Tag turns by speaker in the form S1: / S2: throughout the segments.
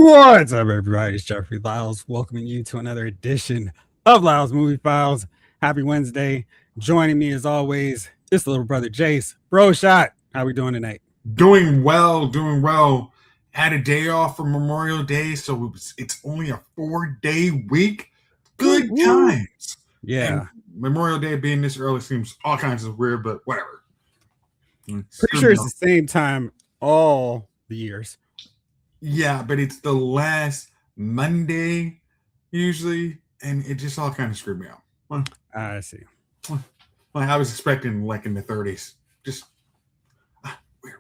S1: What's up, everybody? It's Jeffrey Lyles welcoming you to another edition of Lyles Movie Files. Happy Wednesday. Joining me, as always, this little brother Jace. Bro Shot, how we doing tonight?
S2: Doing well. Had a day off for Memorial Day, so it's only a 4-day week. Good times.
S1: Yeah.
S2: And Memorial Day being this early seems all kinds of weird, but whatever.
S1: Pretty sure it's the same time all the years.
S2: Yeah, but it's the last Monday usually, and it just all kind of screwed me out.
S1: I see.
S2: Like I was expecting like in the 30s. Just weird.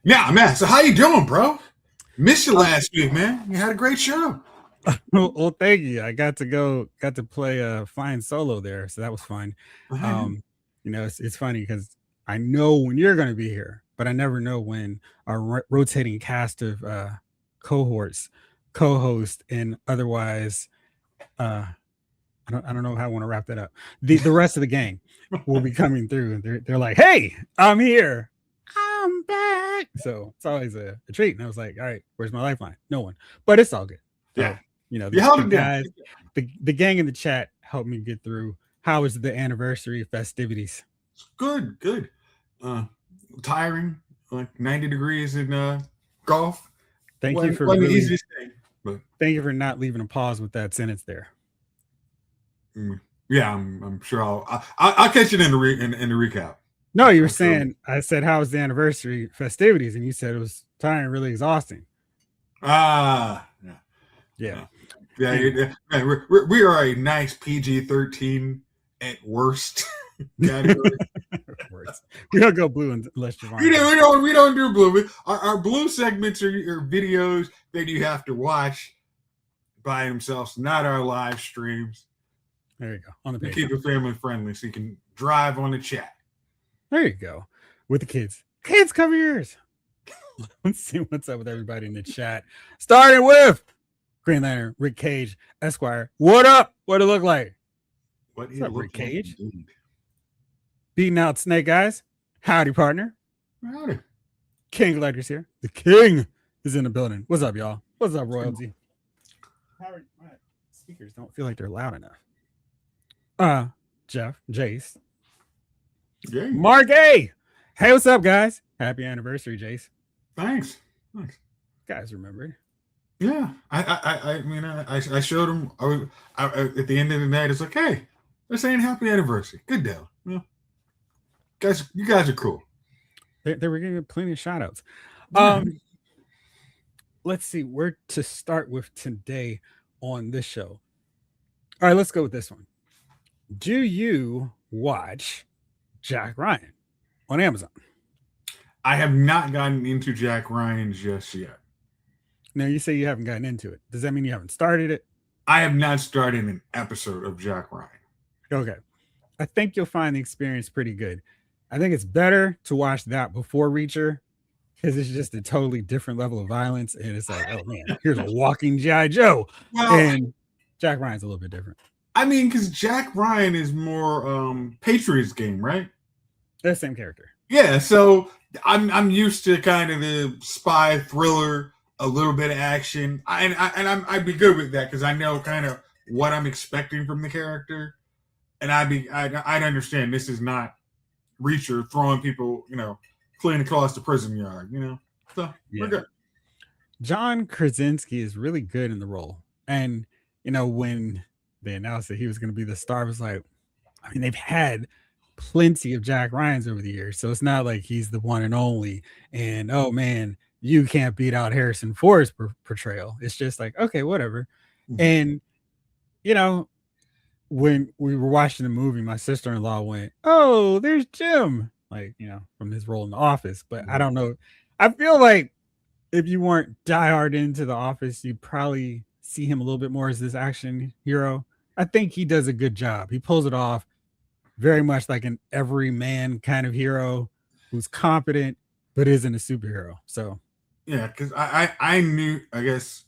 S2: Yeah, man. So how you doing, bro? Missed you last week, man. You had a great show.
S1: Well, thank you. I got to play a fine solo there, so that was fun. It's funny because I know when you're going to be here, but I never know when our rotating cast of cohorts, co-host, and otherwise, I don't know how I want to wrap that up. The rest of the gang will be coming through. They're like, "Hey, I'm here. I'm back." So it's always a treat. And I was like, "All right, where's my lifeline? No one." But it's all good.
S2: Yeah.
S1: The guys, the gang in the chat helped me get through. How was the anniversary festivities?
S2: Good. Tiring, like 90 degrees in golf.
S1: Thank you for the easiest thing. But thank you for not leaving a pause with that sentence there.
S2: Yeah, I'm sure I'll catch it in the recap.
S1: No, you were saying I said how was the anniversary festivities, and you said it was tiring, really exhausting.
S2: Yeah. We are a nice PG-13 at worst category.
S1: We don't go blue unless you're
S2: we don't do blue. Our blue segments are videos that you have to watch by themselves, not our live streams.
S1: There you go. On the page.
S2: Keep it family friendly so you can drive on the chat.
S1: There you go. With the kids. Kids, cover your ears. Let's see what's up with everybody in the chat. Starting with Green Lantern, Nic Cage, Esquire. What up? What it look like?
S2: What's
S1: up, Nic Cage? Beating out Snake Eyes. Howdy, partner.
S2: Howdy.
S1: King Ledger's here. The king is in the building. What's up, y'all? What's up, royalty? My speakers don't feel like they're loud enough. Jeff, Jace.
S2: Yeah.
S1: Mark A. Hey, what's up, guys? Happy anniversary, Jace.
S2: Thanks.
S1: Guys, remembered.
S2: Yeah, I showed him. At the end of the night, it's like, hey, they're saying happy anniversary. Good deal. Yeah. Guys, you guys are cool.
S1: They were giving plenty of shout outs. Let's see where to start with today on this show. All right, let's go with this one. Do you watch Jack Ryan on Amazon?
S2: I have not gotten into Jack Ryan just yet.
S1: Now, you say you haven't gotten into it. Does that mean you haven't started it?
S2: I have not started an episode of Jack Ryan.
S1: Okay. I think you'll find the experience pretty good. I think it's better to watch that before Reacher because it's just a totally different level of violence. And it's like, oh, man, here's a walking G.I. Joe. Well, and Jack Ryan's a little bit different.
S2: I mean, because Jack Ryan is more Patriots game, right?
S1: They're the same character.
S2: Yeah, so I'm used to kind of the spy thriller, a little bit of action, I'd be good with that because I know kind of what I'm expecting from the character, and I'd understand this is not Reacher throwing people, clean across the prison yard, So we're good.
S1: John Krasinski is really good in the role, and when they announced that he was going to be the star, I was like, I mean, they've had plenty of Jack Ryans over the years, so it's not like he's the one and only. And oh man, you can't beat out Harrison Ford's portrayal. It's just like, okay, whatever. Mm-hmm. And when we were watching the movie, my sister-in-law went, "Oh, there's Jim," like from his role in The Office. But I don't know. I feel like if you weren't diehard into The Office, you'd probably see him a little bit more as this action hero. I think he does a good job. He pulls it off very much like an everyman kind of hero who's competent but isn't a superhero. So
S2: yeah, because I knew, I guess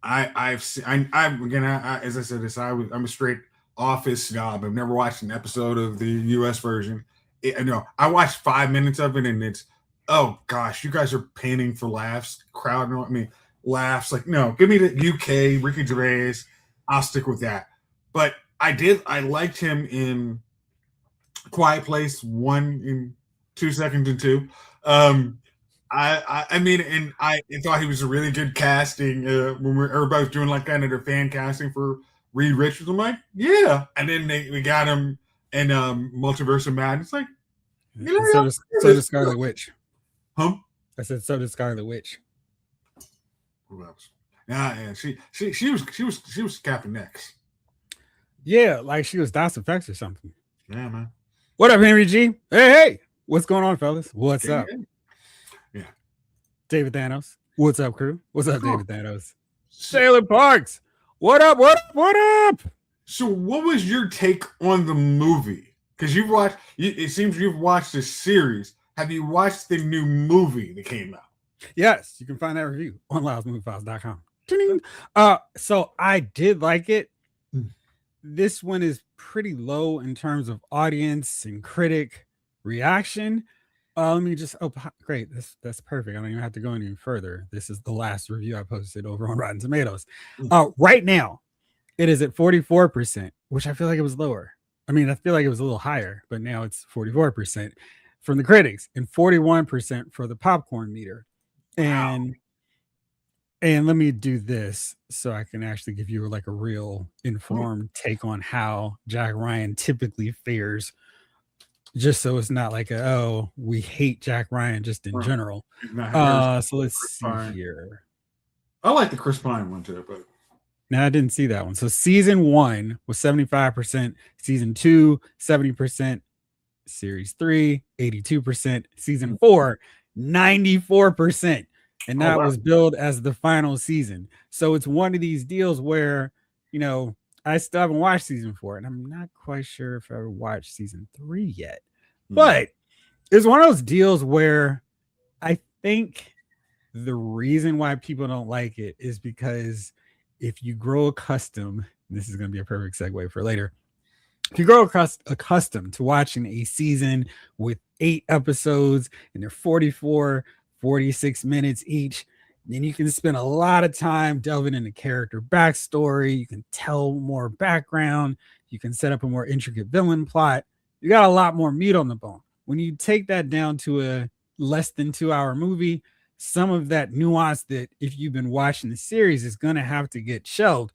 S2: I've seen, as I said this, I'm a straight Office snob. I've never watched an episode of the US version. I watched 5 minutes of it and it's, oh gosh, you guys are painting for laughs, crowd. I mean, laughs. Like, no, give me the UK Ricky Gervais. I'll stick with that. But I liked him in Quiet Place 1 in 2 seconds and 2. Um, I mean, and I thought he was a really good casting when everybody was doing like kind of their fan casting for Reed Richards. I'm like, yeah, and then we got him in Multiverse of Madness. Like, you know,
S1: So does Scarlet Witch.
S2: huh?
S1: I said so does Scarlet Witch.
S2: Who else? Yeah, she was Captain X.
S1: Yeah, like she was DOS Effects or something.
S2: Yeah, man.
S1: What up, Henry G? Hey, what's going on, fellas? What's
S2: Yeah,
S1: up?
S2: yeah.
S1: David Thanos. What's up, crew? What's up,
S2: Oh.
S1: David Thanos? Taylor Parks. What up? What up? What up?
S2: So, what was your take on the movie? Because you've watched, it seems you've watched the series. Have you watched the new movie that came out?
S1: Yes, you can find that review on loudmoviesfiles.com. So I did like it. This one is pretty low in terms of audience and critic reaction. Let me just great. That's perfect. I don't even have to go any further. This is the last review I posted over on Rotten Tomatoes. Right now, it is at 44%, which I feel like it was lower. I mean, I feel like it was a little higher, but now it's 44% from the critics and 41% for the popcorn meter.
S2: Wow.
S1: And let me do this so I can actually give you like a real informed take on how Jack Ryan typically fares, just so it's not like we hate Jack Ryan just in general. So let's see here.
S2: I like the Chris Pine one too, but
S1: now I didn't see that one. So season 1 was 75%, season 2 70%, series 3 82%, season 4 94%. And that was billed as the final season. So it's one of these deals where, you know, I still haven't watched season 4, and I'm not quite sure if I ever watched season 3 yet. But it's one of those deals where I think the reason why people don't like it is because if you grow accustomed, this is going to be a perfect segue for later. If you grow accustomed to watching a season with 8 episodes and they're 44, 46 minutes each, then you can spend a lot of time delving into character backstory. You can tell more background. You can set up a more intricate villain plot. You got a lot more meat on the bone. When you take that down to a less than 2-hour movie, some of that nuance that if you've been watching the series is going to have to get shelved.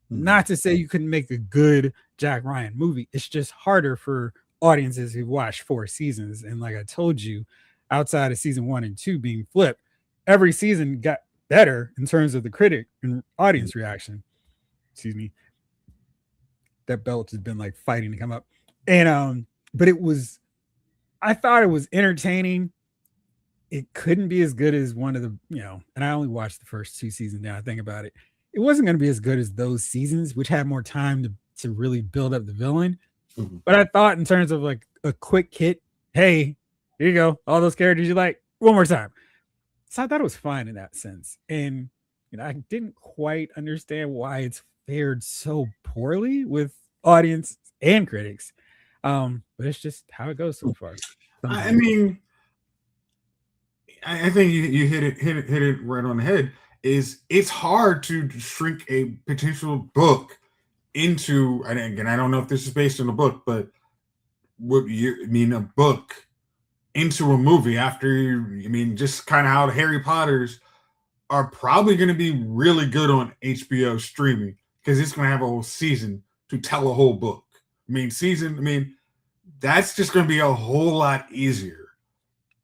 S1: Not to say you couldn't make a good Jack Ryan movie. It's just harder for audiences who've watched 4 seasons. And like I told you, outside of season 1 and 2 being flipped, every season got better in terms of the critic and audience reaction. Excuse me. That belt has been like fighting to come up. And but I thought it was entertaining. It couldn't be as good as one of the, and I only watched the first 2 seasons now I think about it. It wasn't going to be as good as those seasons, which had more time to really build up the villain. But I thought in terms of like a quick hit, hey, here you go, all those characters you like, one more time. So I thought it was fine in that sense. And I didn't quite understand why it's fared so poorly with audience and critics. But it's just how it goes so far.
S2: I mean, I think you hit it right on the head. It's hard to shrink a potential book into, and again, I don't know if this is based on a book, but a book into a movie after, just kind of how Harry Potters are probably going to be really good on HBO streaming because it's going to have a whole season to tell a whole book. That's just going to be a whole lot easier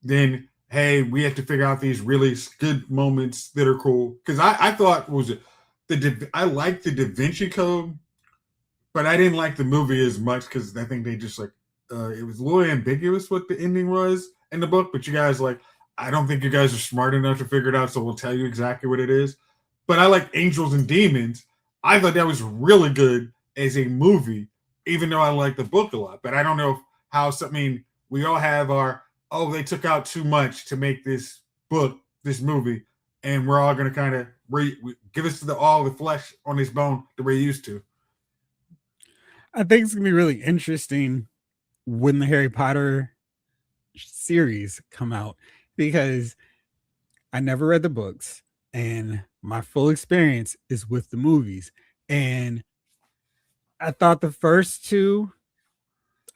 S2: than, hey, we have to figure out these really good moments that are cool. Because I thought, I liked the Da Vinci Code, but I didn't like the movie as much because I think they just it was a little ambiguous what the ending was in the book. But you guys I don't think you guys are smart enough to figure it out, so we'll tell you exactly what it is. But I like Angels and Demons. I thought that was really good as a movie, even though I like the book a lot. But I don't know how we all have they took out too much to make this movie, and we're all going to kind of give us all the flesh on this bone that we're used to.
S1: I think it's going to be really interesting when the Harry Potter series come out, because I never read the books. and my full experience is with the movies. And I thought the first two,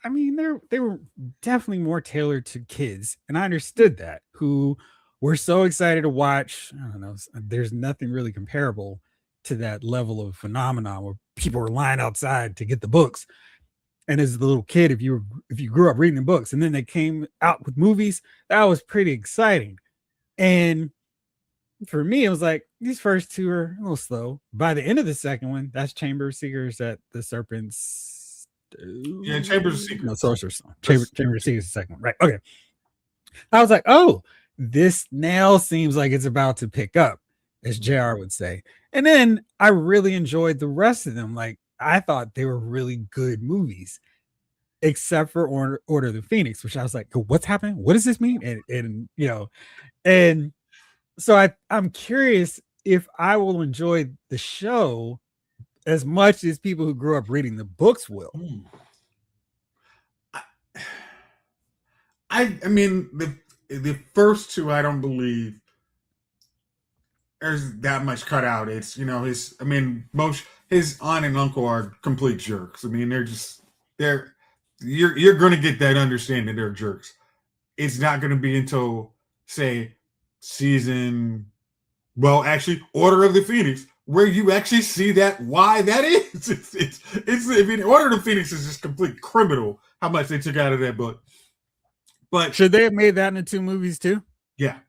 S1: I mean, they were definitely more tailored to kids, and I understood that, who were so excited to watch. I don't know. There's nothing really comparable to that level of phenomenon where people were lying outside to get the books. And as a little kid, if you grew up reading the books and then they came out with movies, that was pretty exciting. And for me, it was like these first two are a little slow. By the end of the second one, that's Chamber of Secrets at the Serpent's.
S2: Yeah, Chambers of
S1: No,
S2: Secrets.
S1: Sorcerer's Stone. Chamber of Secrets is the second one, right? Okay. I was like, oh, this now seems like it's about to pick up, as JR would say. And then I really enjoyed the rest of them. Like, I thought they were really good movies, except for Order of the Phoenix, which I was like, what's happening? What does this mean? And you know, and so I'm curious if I will enjoy the show as much as people who grew up reading the books will.
S2: I mean the first two, I don't believe there's that much cut out. It's his aunt and uncle are complete jerks. I mean, you're gonna get that understanding they're jerks. It's not gonna be until, say, Order of the Phoenix, where you actually see that why that is. I mean, Order of the Phoenix is just complete criminal how much they took out of that book. But
S1: should they have made that into 2 movies too?
S2: Yeah,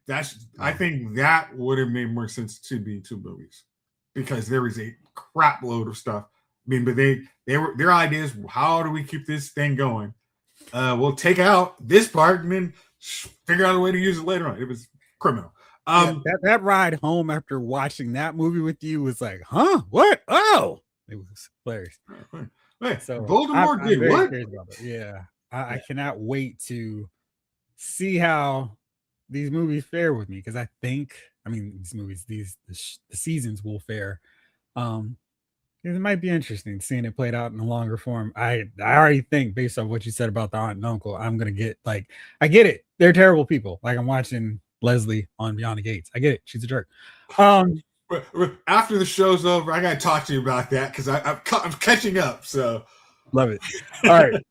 S2: I think that would have made more sense to be 2 movies, because there is a crap load of stuff. I mean, but their ideas, how do we keep this thing going? We'll take out this part and then figure out a way to use it later on. It was criminal.
S1: That ride home after watching that movie with you was like, huh? What? Oh, it was hilarious.
S2: Wait, so Voldemort did what?
S1: Yeah, I cannot wait to see how these movies fare with me, because I mean, the seasons will fare. It might be interesting seeing it played out in a longer form. I already think, based on what you said about the aunt and uncle, I'm gonna get, like, I get it. They're terrible people. Like, I'm watching Leslie on Beyond the Gates. I get it. She's a jerk.
S2: After the show's over, I gotta talk to you about that, because I'm catching up. So
S1: love it. All right.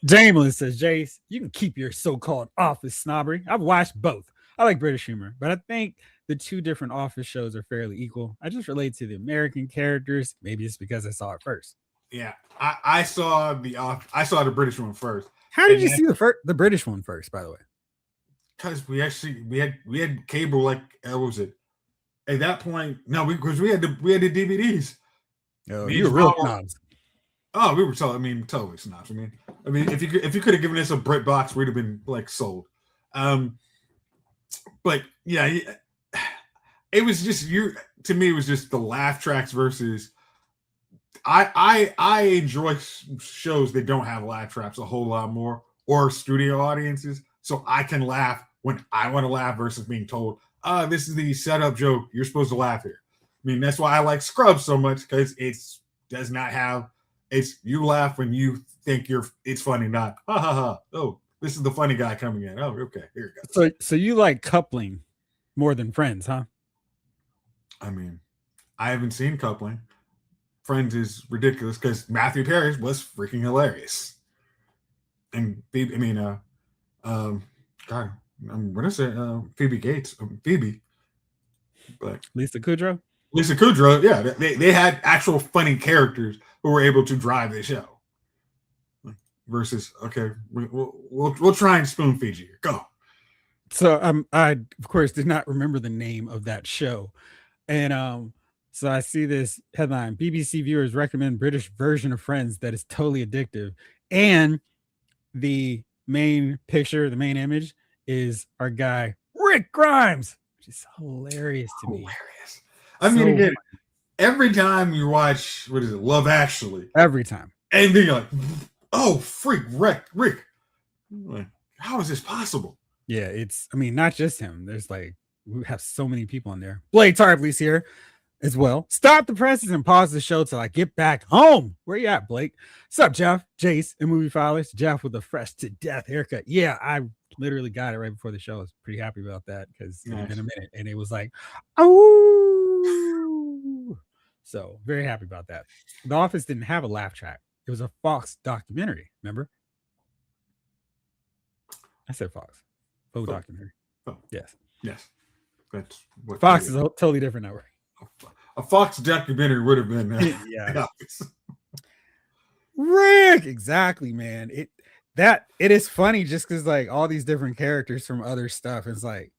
S1: Jamelin says, Jace, you can keep your so-called office snobbery. I've watched both. I like British humor, but I think the 2 different office shows are fairly equal. I just relate to the American characters. Maybe it's because I saw it first.
S2: Yeah, I saw the British one first.
S1: How did you see the British one first, by the way?
S2: Because we had cable, like, what was it? At that point, no, because we had the DVDs.
S1: Oh, you were real snobs.
S2: Oh, we were totally snobs. I mean, if you could have given us a Brit box, we'd have been, like, sold. But yeah, it was just to me, it was just the laugh tracks versus. I enjoy shows that don't have laugh tracks a whole lot more, or studio audiences, so I can laugh when I want to laugh versus being told, this is the setup joke, you're supposed to laugh here. I mean, that's why I like Scrubs so much, because does not have. It's you laugh when you think it's funny, not ha ha ha. Oh, this is the funny guy coming in. Oh, okay, here you
S1: go. So you like coupling more than Friends, huh?
S2: I mean, I haven't seen Coupling. Friends is ridiculous because Matthew Perry was freaking hilarious. And God, I'm gonna say Phoebe, but
S1: Lisa Kudrow,
S2: yeah, they had actual funny characters who were able to drive the show. Versus, okay, we'll try and spoon feed you here. Go.
S1: So I of course did not remember the name of that show, and so I see this headline: BBC viewers recommend British version of Friends that is totally addictive, and the main picture, the main image is our guy Rick Grimes, which is hilarious to me.
S2: Hilarious. I mean, again, every time you watch, what is it, Love Actually?
S1: Every time,
S2: and then you're like, oh, freak, Rick. Like, how is this possible?
S1: Yeah, it's, I mean, not just him. There's like, we have so many people in there. Blake Tarpley's here as well. Stop the presses and pause the show till I get back home. Where you at, Blake? What's up, Jeff? Jace and Movie Filers. Jeff with a fresh to death haircut. Yeah, I literally got it right before the show. I was pretty happy about that because it had been a
S2: Nice.
S1: minute, and it was like, oh, so very happy about that. The Office didn't have a laugh track. It was a Fox documentary. Remember? I said Fox. Faux
S2: Oh,
S1: documentary.
S2: oh,
S1: Yes.
S2: yes. That's what
S1: Fox is a totally different network.
S2: a Fox documentary would have been.
S1: Yeah.
S2: The Office.
S1: Rick, exactly, man. It is funny just because like all these different characters from other stuff is like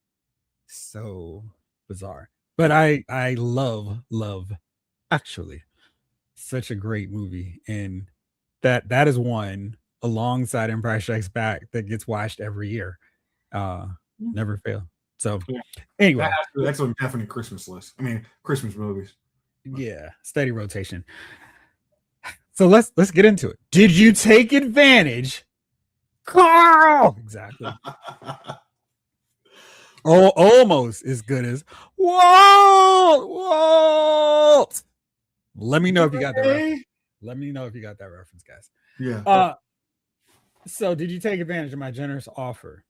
S1: so bizarre. But I love actually such a great movie, and that is one alongside Empire Strikes Back that gets watched every year. Never fail. So
S2: Yeah.
S1: anyway,
S2: That's on definitely Christmas list. I mean, Christmas movies.
S1: yeah, steady rotation. So let's get into it. Did you take advantage, Carl? Exactly. Oh, almost as good as Walt. Let me know if you got that reference. Let me know if you got that reference, guys.
S2: Yeah.
S1: So did you take advantage of my generous offer?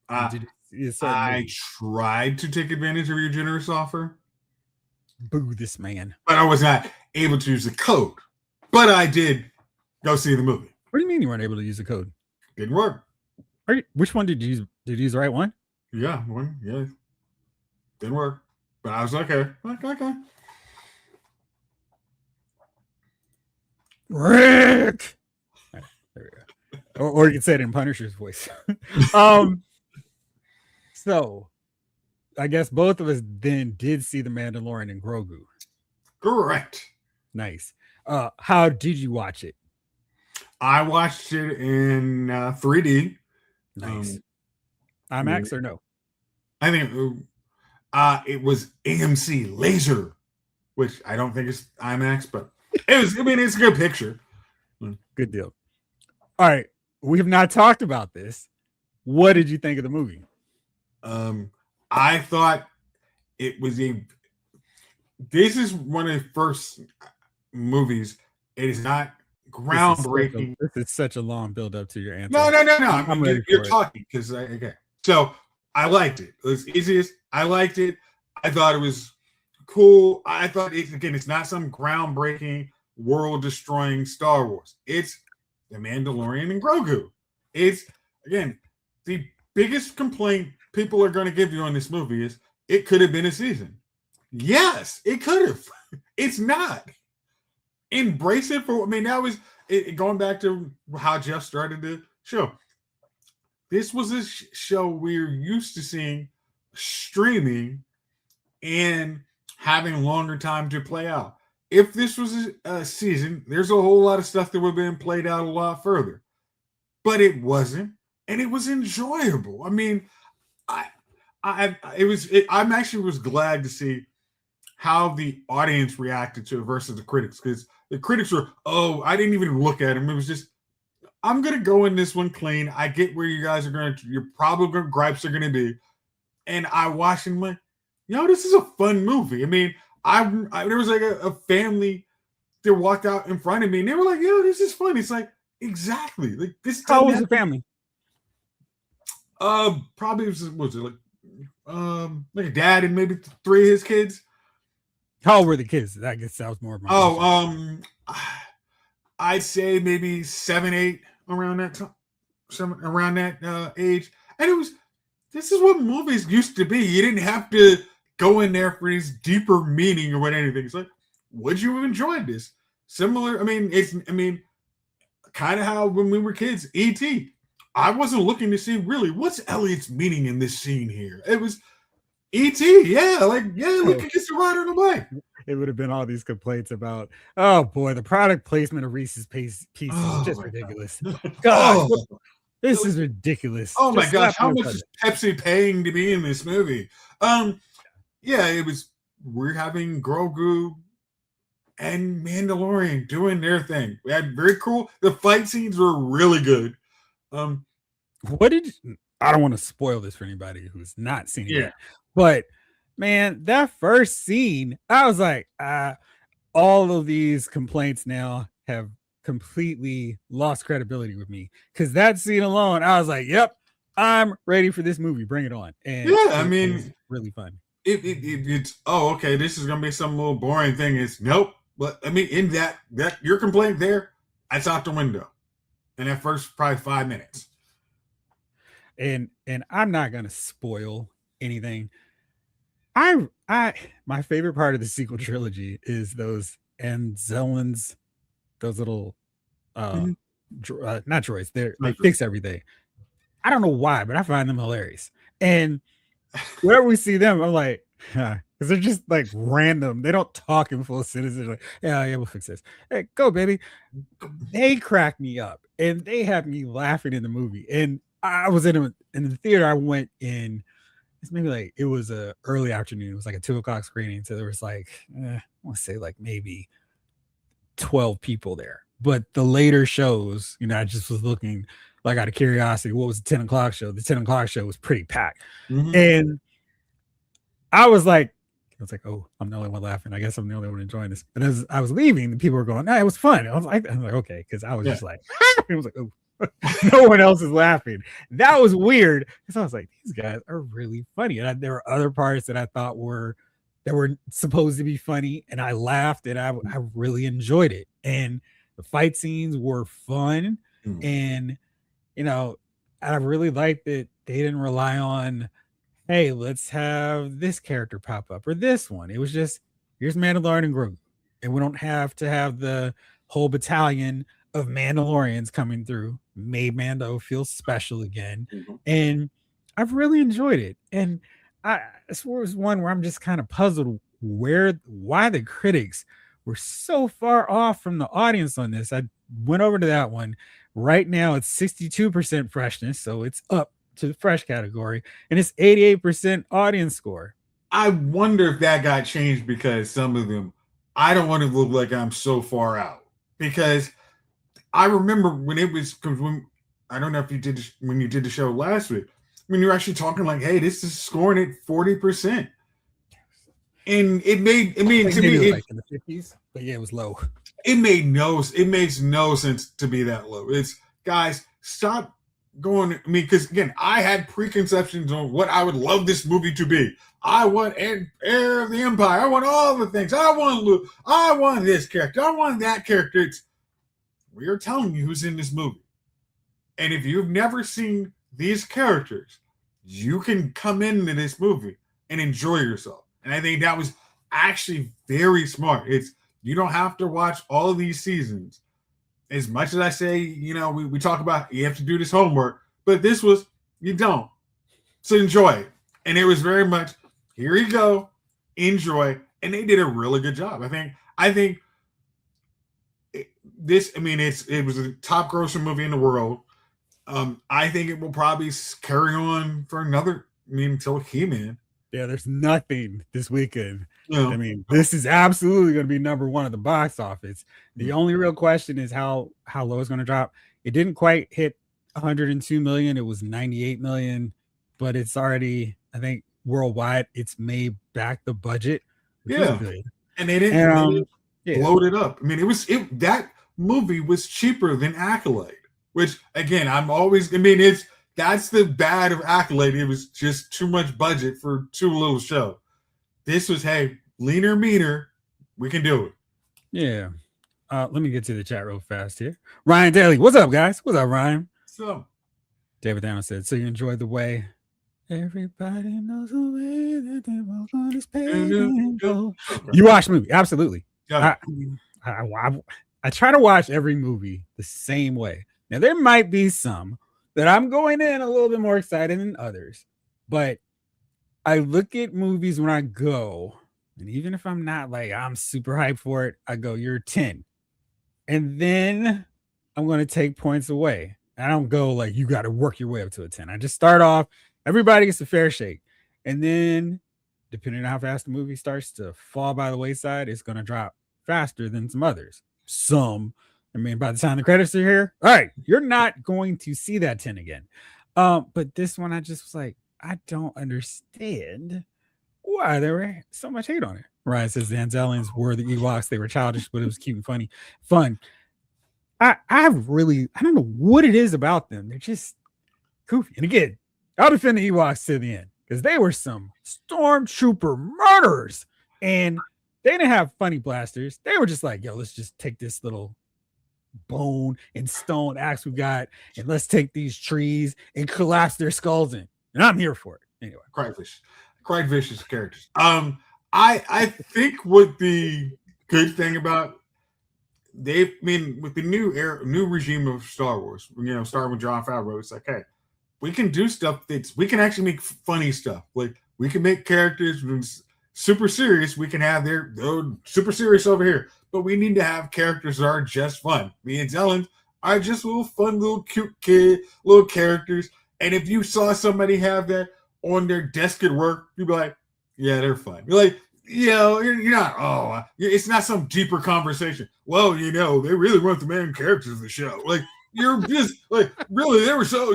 S2: I tried to take advantage of your generous offer.
S1: Boo this man.
S2: But I was not able to use the code. But I did go see the movie.
S1: What do you mean you weren't able to use the code?
S2: Didn't work.
S1: Which one did you use? Did you use the right one?
S2: Yeah, one. Yeah. Didn't work. But I was like, okay.
S1: Rick. Right, there we go. Or you can say it in Punisher's voice. So I guess both of us then did see the Mandalorian and Grogu.
S2: Correct.
S1: Nice. How did you watch it?
S2: I watched it in 3D.
S1: Nice. IMAX or no?
S2: I think it was AMC Laser, which I don't think is IMAX, but it was. I mean, it's a good picture.
S1: Good deal. All right, we have not talked about this. What did you think of the movie?
S2: I thought it was this is one of the first movies. It is not groundbreaking.
S1: This is such a long build up to your answer.
S2: No. I'm ready. You're talking because okay. So I liked it. It was easiest. I liked it. I thought it was cool. I thought it's not some groundbreaking, world destroying Star Wars. It's the Mandalorian and Grogu. It's again the biggest complaint people are going to give you on this movie is it could have been a season. Yes, it could have. It's not. Embrace it for. I mean, that was it, going back to how Jeff started the show. This was a show we're used to seeing streaming and having longer time to play out. If this was a season, there's a whole lot of stuff that would have been played out a lot further. But it wasn't, and it was enjoyable. I mean, I'm actually was glad to see how the audience reacted to it versus the critics, because the critics were, I didn't even look at them. It was just, I'm gonna go in this one clean. I get where you guys are going to, your probably gripes are going to be, and I watched and went, this is a fun movie. I mean, I there was like a family that walked out in front of me, and they were like, this is fun. It's like exactly like this.
S1: How was the family?
S2: Probably was it like a dad and maybe 3 of his kids.
S1: How old were the kids? I guess that was more of my
S2: I'd say maybe 7, 8 around that time, around that age. And this is what movies used to be. You didn't have to go in there for this deeper meaning or what anything. It's like, would you have enjoyed this? Similar, kind of how when we were kids, E.T. I wasn't looking to see really what's Elliot's meaning in this scene here. It was E.T. Look, he gets to ride on the bike.
S1: It would have been all these complaints about, oh boy, the product placement of Reese's Pieces is just ridiculous. God, this is ridiculous.
S2: Oh my gosh, how much is Pepsi paying to be in this movie? It was. We're having Grogu and Mandalorian doing their thing. We had very cool. The fight scenes were really good.
S1: I don't want to spoil this for anybody who's not seen it yet, but man, that first scene, I was like, all of these complaints now have completely lost credibility with me, because that scene alone, I was like, yep, I'm ready for this movie. Bring it on. And
S2: Yeah, I
S1: it was
S2: mean,
S1: really fun.
S2: it's okay. This is gonna be some little boring thing. It's nope. But I mean, in that your complaint there, that's out the window. In that first probably 5 minutes.
S1: And I'm not gonna spoil anything. I my favorite part of the sequel trilogy is those Anzellans, those little
S2: Mm-hmm.
S1: not droids. They fix everything. I don't know why, but I find them hilarious. And wherever we see them, I'm like, huh, because they're just like random. They don't talk in full sentences. Like, yeah, we'll fix this. Hey, go, baby. They crack me up, and they have me laughing in the movie. And I was in the theater. I went in. It's maybe like it was a early afternoon. It was like a 2 o'clock screening, so there was like I want to say like maybe 12 people there. But the later shows, I just was looking like out of curiosity. What was the 10 o'clock show? The 10 o'clock show was pretty packed, and I was like, oh, I'm the only one laughing. I guess I'm the only one enjoying this. And as I was leaving, the people were going, no, it was fun. I was like, okay, because I was just like, it was like, oh, no one else is laughing. That was weird because I was like, these guys are really funny. And there were other parts that I thought were supposed to be funny, and I laughed, and I really enjoyed it. And the fight scenes were fun, and I really liked that they didn't rely on, hey, let's have this character pop up or this one. It was just, here's Mandalorian and Grogu, and we don't have to have the whole battalion of Mandalorians coming through. Made Mando feel special again, and I've really enjoyed it. And this was one where I'm just kind of puzzled why the critics were so far off from the audience on this. I went over to that one. Right now, it's 62% freshness, so it's up to the fresh category, and it's 88% audience score.
S2: I wonder if that got changed because some of them, I don't want to look like I'm so far out, because I remember when it was, I don't know if you did when you did the show last week, when you were actually talking like, hey, this is scoring at 40%. And it made, to me,
S1: it like in the 50s, but yeah, it was low.
S2: It makes no sense to be that low. It's, guys, stop going. I mean, because again, I had preconceptions on what I would love this movie to be. I want Heir of the Empire. I want all the things. I want Luke. I want this character. I want that character. We are telling you who's in this movie. And if you've never seen these characters, you can come into this movie and enjoy yourself. And I think that was actually very smart. You don't have to watch all of these seasons. As much as I say, we talk about you have to do this homework, but this was, you don't. So enjoy it. And it was very much, here you go, enjoy. And they did a really good job. I think this, it was a top grossing movie in the world. I think it will probably carry on for until He-Man.
S1: Yeah, there's nothing this weekend. This is absolutely going to be number one at the box office. The only real question is how low it's going to drop. It didn't quite hit 102 million. It was 98 million, but it's already, I think, worldwide, it's made back the budget. Which is good.
S2: And they didn't bloat it up. That movie was cheaper than Accolade, which again, that's the bad of Accolade. It was just too much budget for too little show. This was, hey, leaner, meaner. We can do it.
S1: Yeah. Let me get to the chat real fast here. Ryan Daly, what's up, guys? What's up, Ryan?
S2: So,
S1: David Down said, so you enjoyed the way everybody knows the way that they walk on this page. You watched the movie, absolutely.
S2: Yeah.
S1: I try to watch every movie the same way. Now, there might be some that I'm going in a little bit more excited than others, but I look at movies when I go, and even if I'm not like, I'm super hyped for it, I go, you're 10. And then I'm going to take points away. I don't go like, you got to work your way up to a 10. I just start off, everybody gets a fair shake. And then, depending on how fast the movie starts to fall by the wayside, it's going to drop faster than some others. By the time the credits are here, all right, you're not going to see that 10 again. But this one, I just was like, I don't understand why there were so much hate on it. Ryan says the Anzellans were the Ewoks. They were childish, but it was cute and funny. Fun. I don't know what it is about them. They're just goofy. And again, I'll defend the Ewoks to the end because they were some stormtrooper murderers, and they didn't have funny blasters. They were just like, yo, let's just take this little bone and stone axe we got, and let's take these trees and collapse their skulls in. And I'm here for it. Anyway,
S2: quite vicious characters. I think what the good thing about with the new regime of Star Wars, starting with Jon Favreau, it's like, hey, we can do stuff we can actually make funny stuff. Like we can make characters super serious. We can have they're super serious over here, but we need to have characters that are just fun. Me and Dylan are just little fun, little cute little characters. And if you saw somebody have that on their desk at work, you'd be like, yeah, they're fun. You're like, you're not, it's not some deeper conversation. Well, they really weren't the main characters of the show. Like, you're just like, really, they were so,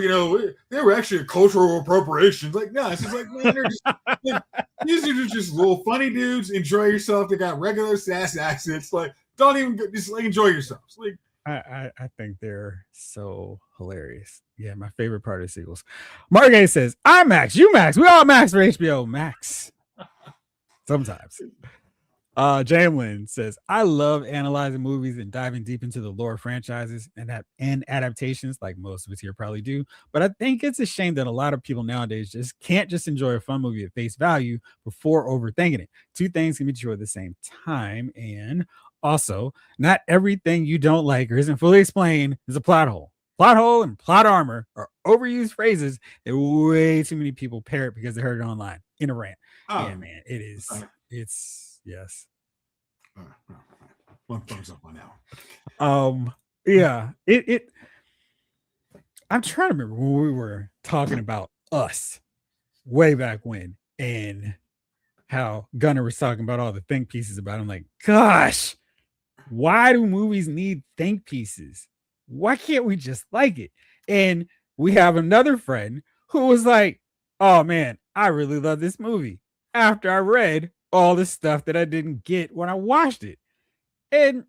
S2: they were actually a cultural appropriation. Like, no, it's just like, man, they're just, like, these are just little funny dudes. Enjoy yourself. They got regular sass accents. Like, don't even, just like, enjoy yourselves. Like,
S1: I think they're so hilarious. Yeah, my favorite part of sequels. Margay says, I'm Max, you Max, we all Max for HBO Max. Sometimes. Jamlin says, I love analyzing movies and diving deep into the lore franchises and adaptations like most of us here probably do. But I think it's a shame that a lot of people nowadays just can't just enjoy a fun movie at face value before overthinking it. Two things can be true at the same time. And also, not everything you don't like or isn't fully explained is a plot hole. Plot hole and plot armor are overused phrases that way too many people parrot because they heard it online in a rant. Yeah, man, it is. It's yes.
S2: One thumbs up on that.
S1: Yeah. It. I'm trying to remember when we were talking about Us way back when, and how Gunnar was talking about all the think pieces about it. I'm like, gosh, why do movies need think pieces? Why can't we just like it? And we have another friend who was like, oh man, I really love this movie after I read all the stuff that I didn't get when I watched it. And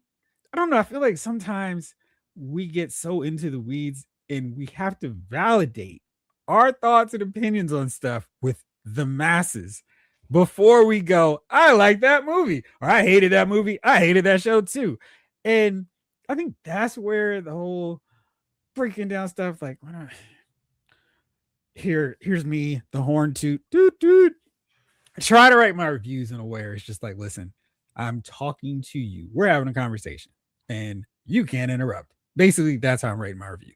S1: I don't know, I feel like sometimes we get so into the weeds and we have to validate our thoughts and opinions on stuff with the masses before we go, I like that movie, or I hated that movie, I hated that show too. And I think that's where the whole breaking down stuff, like, here's me, the horn toot, dude. I try to write my reviews in a way where it's just like, listen, I'm talking to you. We're having a conversation and you can't interrupt. Basically, that's how I'm writing my review.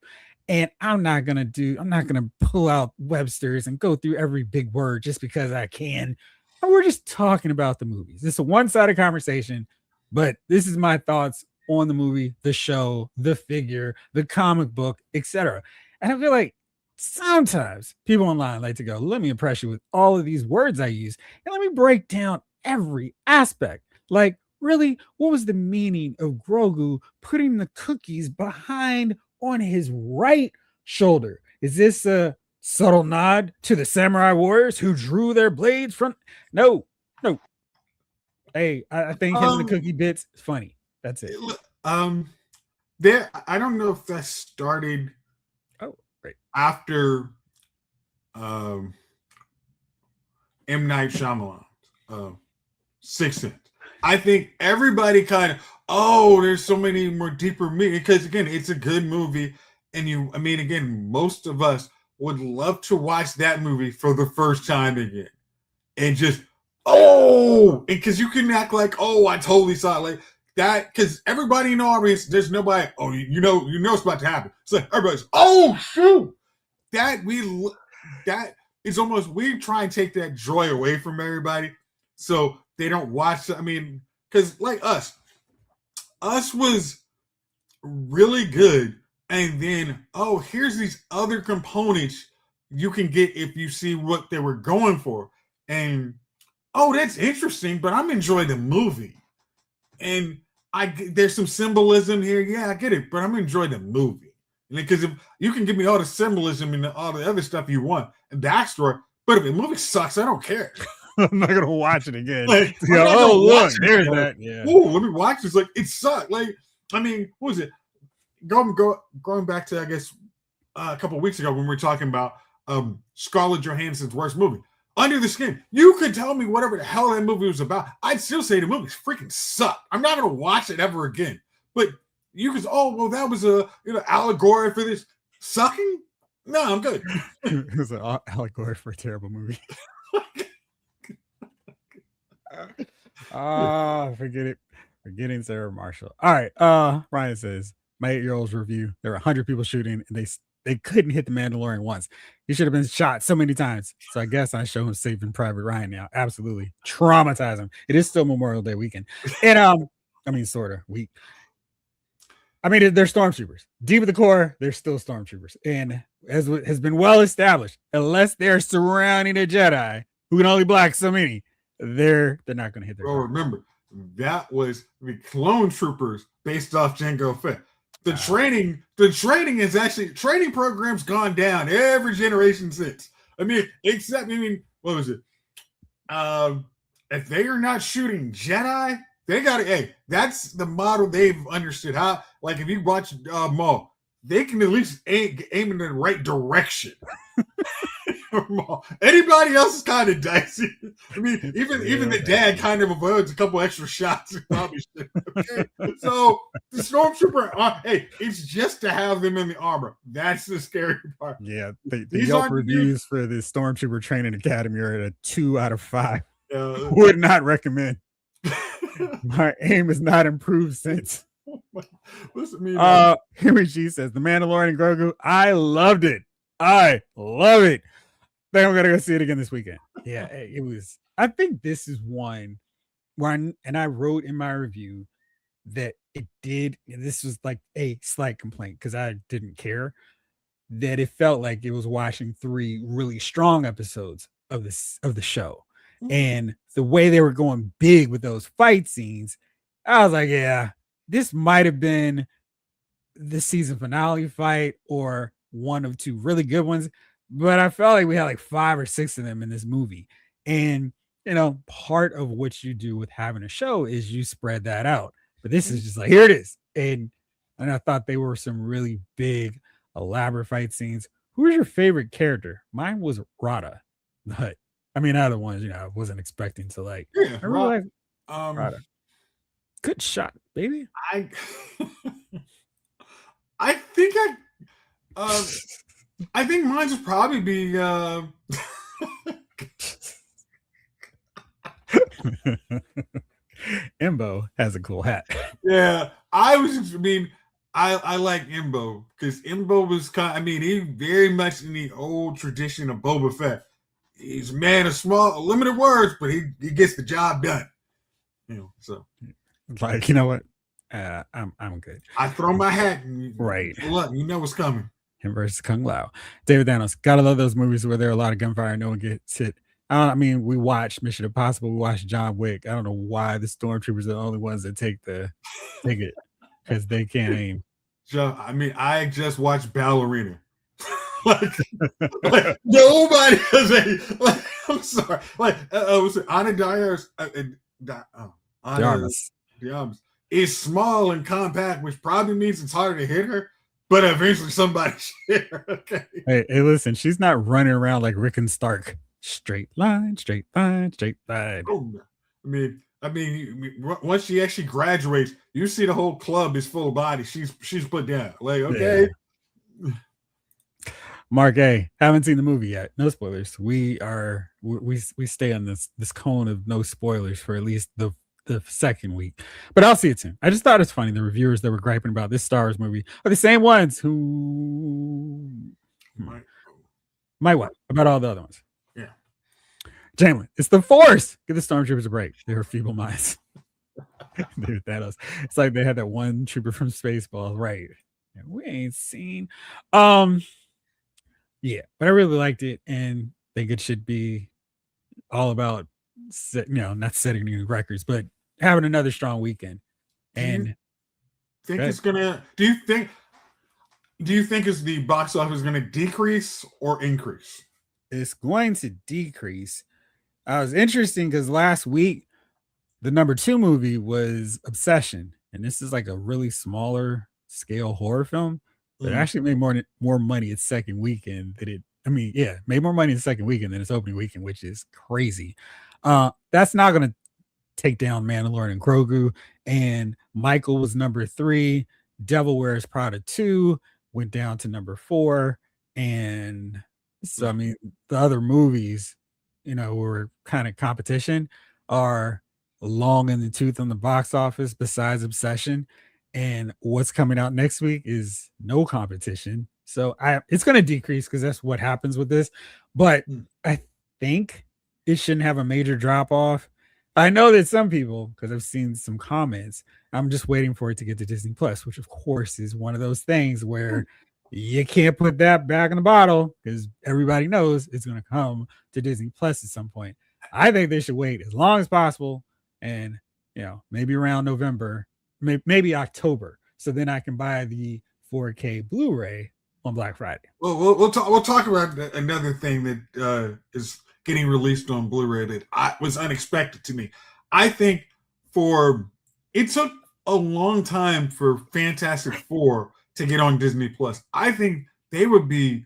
S1: And I'm not going to pull out Webster's and go through every big word just because I can. We're just talking about the movies. It's a one-sided conversation, but this is my thoughts on the movie, the show, the figure, the comic book, etc. And I feel like sometimes people online like to go, let me impress you with all of these words I use, and let me break down every aspect. Like, really, what was the meaning of Grogu putting the cookies behind on his right shoulder? Is this a subtle nod to the samurai warriors who drew their blades from? No. Hey, I think him and the cookie bits is funny. That's it.
S2: I don't know if that started after M. Night Shyamalan, Sixth Sense. I think everybody kind of, there's so many more deeper meaning, because again, it's a good movie, and most of us would love to watch that movie for the first time again, and just because you can act like, I totally saw it like that, because everybody in the audience, there's nobody, you know it's about to happen. So everybody's, shoot, that is almost, we try and take that joy away from everybody, so they don't watch. Because like Us was really good, and then here's these other components you can get if you see what they were going for, and that's interesting, but I'm enjoying the movie, and there's some symbolism here. Yeah, I get it, but I'm enjoying the movie, because if you can give me all the symbolism and all the other stuff you want and backstory, but if the movie sucks, I don't care.
S1: I'm not gonna watch it again.
S2: Like,
S1: look, there's that. Yeah.
S2: Let me watch this. Like, it sucked. Like, what was it? Going back to, I guess, a couple of weeks ago when we were talking about Scarlett Johansson's worst movie. Under the Skin. You could tell me whatever the hell that movie was about. I'd still say the movie freaking sucked. I'm not gonna watch it ever again. But you could, oh well, that was a allegory for this sucking. No, I'm good.
S1: It was an allegory for a terrible movie. Forget it. Forgetting Sarah Marshall. All right. Ryan says, my 8-year-old's review. There were 100 people shooting, and they couldn't hit the Mandalorian once. He should have been shot so many times. So I guess I show him Saving Private Ryan now. Absolutely. Traumatize him. It is still Memorial Day weekend. And I mean, sort of week. I mean, they're stormtroopers. Deep at the core, they're still stormtroopers. And as has been well established, unless they're surrounding a Jedi who can only block so many, they're not going to hit their
S2: goal. Remember, that was the clone troopers based off Jango Fett. The training is actually, training program's gone down every generation since. I mean, what was it? If they are not shooting Jedi, they got to, hey, that's the model they've understood. How, like, if you watch Maul, they can at least aim in the right direction. Anybody else is kind of dicey. I mean, even the dad kind of avoids a couple extra shots. Probably should. Okay? So the stormtrooper, hey, it's just to have them in the armor. That's the scary part.
S1: Yeah, the Yelp reviews for the Stormtrooper Training Academy are at a 2 out of 5. Would not recommend. My aim has not improved since.
S2: Listen,
S1: Henry G says, The Mandalorian and Grogu, I loved it. I love it. I think I'm gonna go see it again this weekend. Yeah, it was. I think this is one where I wrote in my review that it did. This was like a slight complaint because I didn't care that it felt like it was watching 3 really strong episodes of the show, and the way they were going big with those fight scenes, I was like, yeah, this might have been the season finale fight or one of 2 really good ones. But I felt like we had like 5 or 6 of them in this movie. And, part of what you do with having a show is you spread that out. But this is just like, here it is. And I thought they were some really big, elaborate fight scenes. Who was your favorite character? Mine was Rada. But, I mean, other ones, I wasn't expecting to like.
S2: Yeah,
S1: I really like Rada. Good shot, baby.
S2: I think mine would probably be
S1: Imbo has a cool hat.
S2: Yeah, I like Imbo because Imbo was he very much in the old tradition of Boba Fett. He's a man of limited words, but he gets the job done. So
S1: like, you know what? I'm good.
S2: I throw my hat and
S1: right.
S2: Look, you know what's coming.
S1: Him versus Kung Lao. David Thanos. Gotta love those movies where there are a lot of gunfire and no one gets hit. We watched Mission Impossible. We watched John Wick. I don't know why the stormtroopers are the only ones that take it because they can't aim.
S2: I just watched Ballerina. like nobody has a. I'm sorry. Was it Ana Diarmas is small and compact, which probably means it's harder to hit her. But eventually somebody hit her. Okay.
S1: Hey, listen, she's not running around like Rick and Stark. Straight line, straight line, straight line.
S2: Oh, I mean, once she actually graduates, you see the whole club is full of bodies. She's put down. Like, okay.
S1: Yeah. Mark A, haven't seen the movie yet. No spoilers. We stay on this cone of no spoilers for at least the second week, but I'll see it soon. I just thought it's funny the reviewers that were griping about this Star Wars movie are the same ones who might what about all the other ones.
S2: Yeah,
S1: Jamlin, it's the Force. Give the stormtroopers a break. They're feeble minds. Dude, Thanos. It's like they had that one trooper from Spaceballs, right? We ain't seen. Yeah, but I really liked it and think it should be all about not setting new records, but having another strong weekend. And
S2: think it's gonna? Do you think is the box office going to decrease or increase?
S1: It's going to decrease. It was interesting because last week the number 2 movie was Obsession, and this is like a really smaller scale horror film. But it actually made more money its second weekend than it I mean, yeah, made more money the second weekend than its opening weekend, which is crazy. That's not gonna take down Mandalorian and Grogu. And Michael was number 3. Devil Wears Prada 2 went down to number 4. And so, I mean, the other movies, were kind of competition are long in the tooth on the box office besides Obsession. And what's coming out next week is no competition. So it's going to decrease because that's what happens with this. But I think it shouldn't have a major drop off. I know that some people, because I've seen some comments, I'm just waiting for it to get to Disney Plus, which of course is one of those things where you can't put that back in the bottle because everybody knows it's going to come to Disney Plus at some point. I think they should wait as long as possible, and maybe around November, maybe October, so then I can buy the 4K Blu-ray on Black Friday.
S2: Well, we'll talk about another thing that is getting released on Blu-ray that was unexpected to me. I think it took a long time for Fantastic Four to get on Disney Plus. I think they would be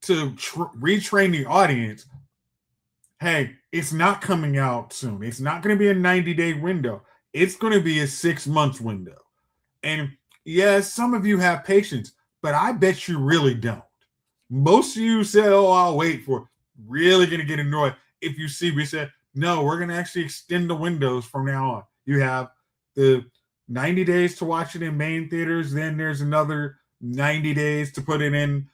S2: to retrain the audience. Hey, it's not coming out soon. It's not going to be a 90-day window. It's going to be a 6-month window. And yes, some of you have patience, but I bet you really don't. Most of you said, "Oh, I'll wait for it." Really going to get annoyed if you see we said, "No, we're going to actually extend the windows from now on." You have the 90 days to watch it in main theaters. Then there's another 90 days to put it in,